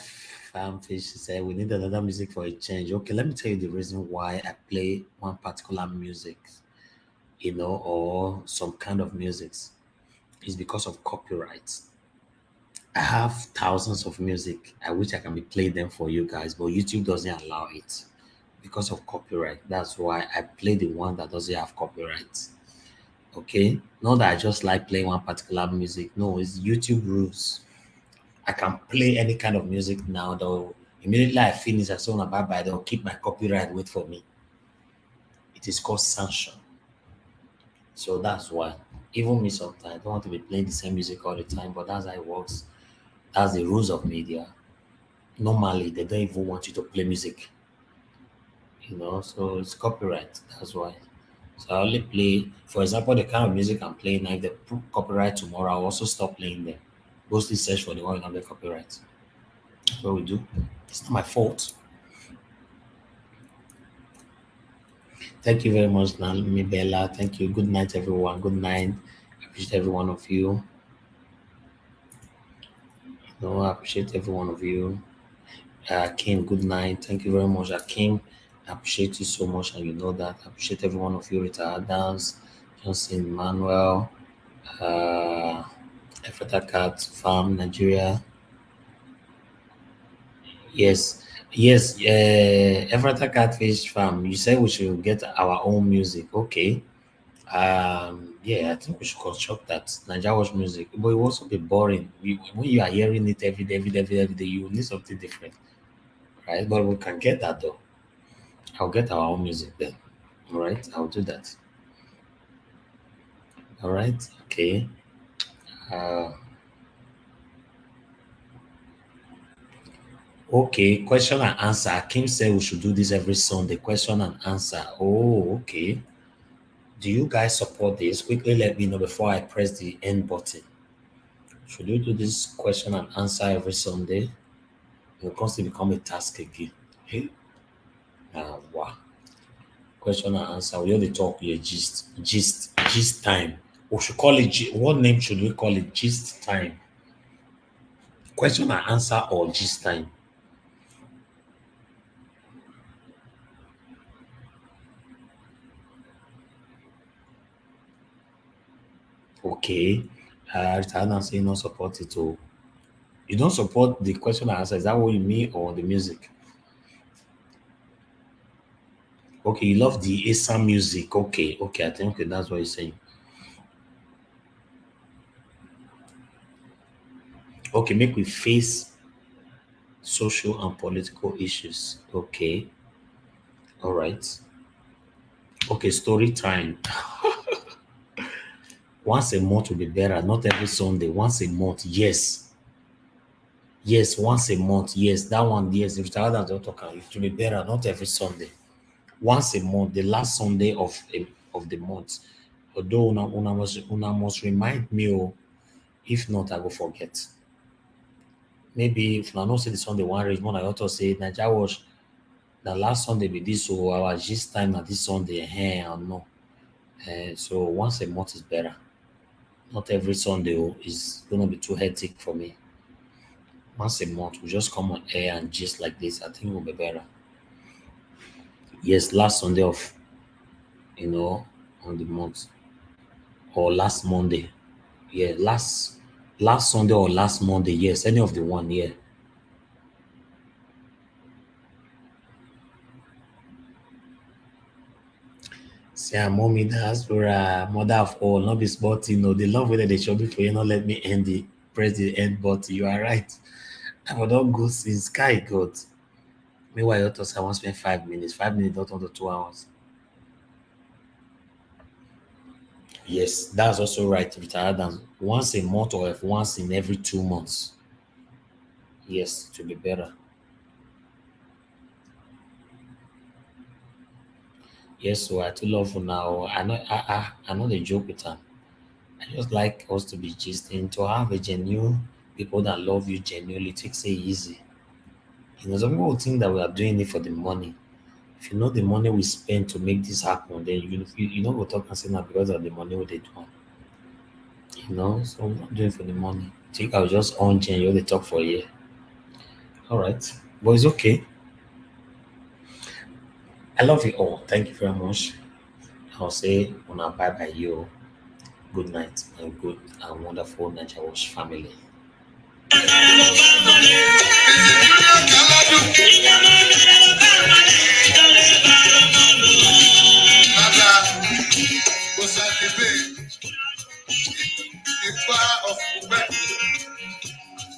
S1: Farmfish said we need another music for a change. Okay, let me tell you the reason why I play one particular music, or some kind of music. It's because of copyright. I have thousands of music. I wish I can be playing them for you guys, but YouTube doesn't allow it because of copyright. That's why I play the one that doesn't have copyright. Okay, not that I just like playing one particular music. No, it's YouTube rules. I can play any kind of music now, though. Immediately I finish, I say, "Oh, bye bye." They'll keep my copyright wait for me. It is called sanction. So that's why. Even me sometimes I don't want to be playing the same music all the time, but that's how it works. That's the rules of media. Normally they don't even want you to play music, so it's copyright. That's why. So I only play, for example, the kind of music I'm playing now. If they put copyright tomorrow, I'll also stop playing them. Mostly search for the one under copyright. That's what we do. It's not my fault. Thank you very much, Nalmi Bella. Thank you. Good night, everyone. Good night. I appreciate every one of you. No, I appreciate every one of you. Akim, good night. Thank you very much, Akim. I appreciate you so much, and you know that. I appreciate every one of you. Rita Adams, Johnson, Manuel, uh, Efrata Cat Farm, Nigeria. Yes, yes, Efrata Catfish Farm. You said we should get our own music. Okay. Yeah, I think we should construct that Nigeria Watch music, but it will also be boring. When you are hearing it every day, you need something different, right? But we can get that though. I'll get our own music then. All right, I'll do that. All right, okay. Uh, okay. Question and answer. Kim said we should do this every Sunday. Question and answer. Oh, okay. Do you guys support this? Quickly let me know before I press the end button. Should we do this question and answer every Sunday? It will constantly become a task again. Hey, wow. Question and answer. We only talk here gist time. We should call it what name should we call it? Gist time. Question and answer or gist time. Okay. Retired and saying not support it. Oh, you don't support the question and answer. Is that what you mean or the music? Okay, you love the Asa music. Okay, okay. I think okay, that's what you're saying. Okay, make we face social and political issues. Okay, all right. Okay, story time. Once a month will be better, not every Sunday. Once a month, yes. Yes, once a month, yes. That one, yes. If it's other than talk, it will be better, not every Sunday. Once a month, the last Sunday of the month. Although una must remind me, oh, if not, I will forget. Maybe if I not say the Sunday one reach more, I ought to say Nigeria was the last Sunday be this, so our gist time at this Sunday, or no. So once a month is better. Not every Sunday oh, is gonna be too hectic for me. Once a month, we just come on air and gist like this. I think will be better. Yes, last Sunday of on the month or last Monday. Yeah, last Sunday or last Monday. Yes, any of the one. Yeah. Say, mommy, diaspora, mother of all, not be sporting. No, the love way they show me for you, not let me end the press the end button. You are right. I will not go since sky God. Meanwhile, you thought I want to spend 5 minutes. 5 minutes, not under 2 hours. Yes, that's also right. Retired than once a month or if once in every 2 months. Yes, to be better. Yes, so I too love for now. I know the joke with her. I just like us to be gisting, to have a genuine people that love you genuinely. Takes it easy. Some people think that we are doing it for the money. If you know the money we spend to make this happen, then you know we'll talk and say now because of the money we they do. So we're not doing it for the money. Think I'll just on gen you the talk for a year. All right. But it's okay. I love you all. Thank you very much. I'll say when I bye bye you. Good night and good and wonderful Nigeria Watch family.
S2: Ifa of Wike,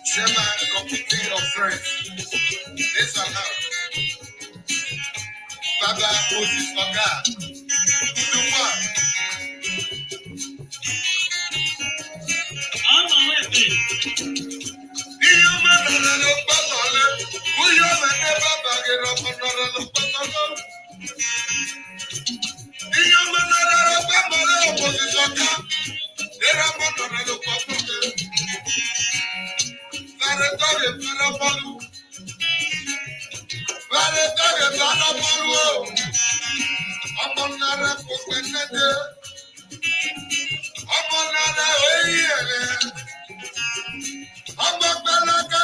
S2: chairman committee of friends. This allowed Baba Moses Oga. Duma. Iyo mẹ́rin ló gbọ́dọ̀ lé. Uyo mẹ́rin bàbá gẹ̀rọ kọ̀ọ̀rọ̀ ló gbọ́dọ̀ lọ. Iyo mẹ́rin ló gbọ́dọ̀ lé opposition ká. Era kọ̀ọ̀rọ̀ ló gbọ́dọ̀ lé. Fẹ́rẹ́tọ́rẹ̀ fẹ́rẹ́ bọ́lú. Fẹ́rẹ́tọ́rẹ̀ fẹ́rẹ́ bọ́lú o. Ọmọ náírà kò gbẹ́nẹ́dẹ́. Ọmọ náírà oyè rẹ̀. Ọmọ gbẹ́lẹ́gẹ́.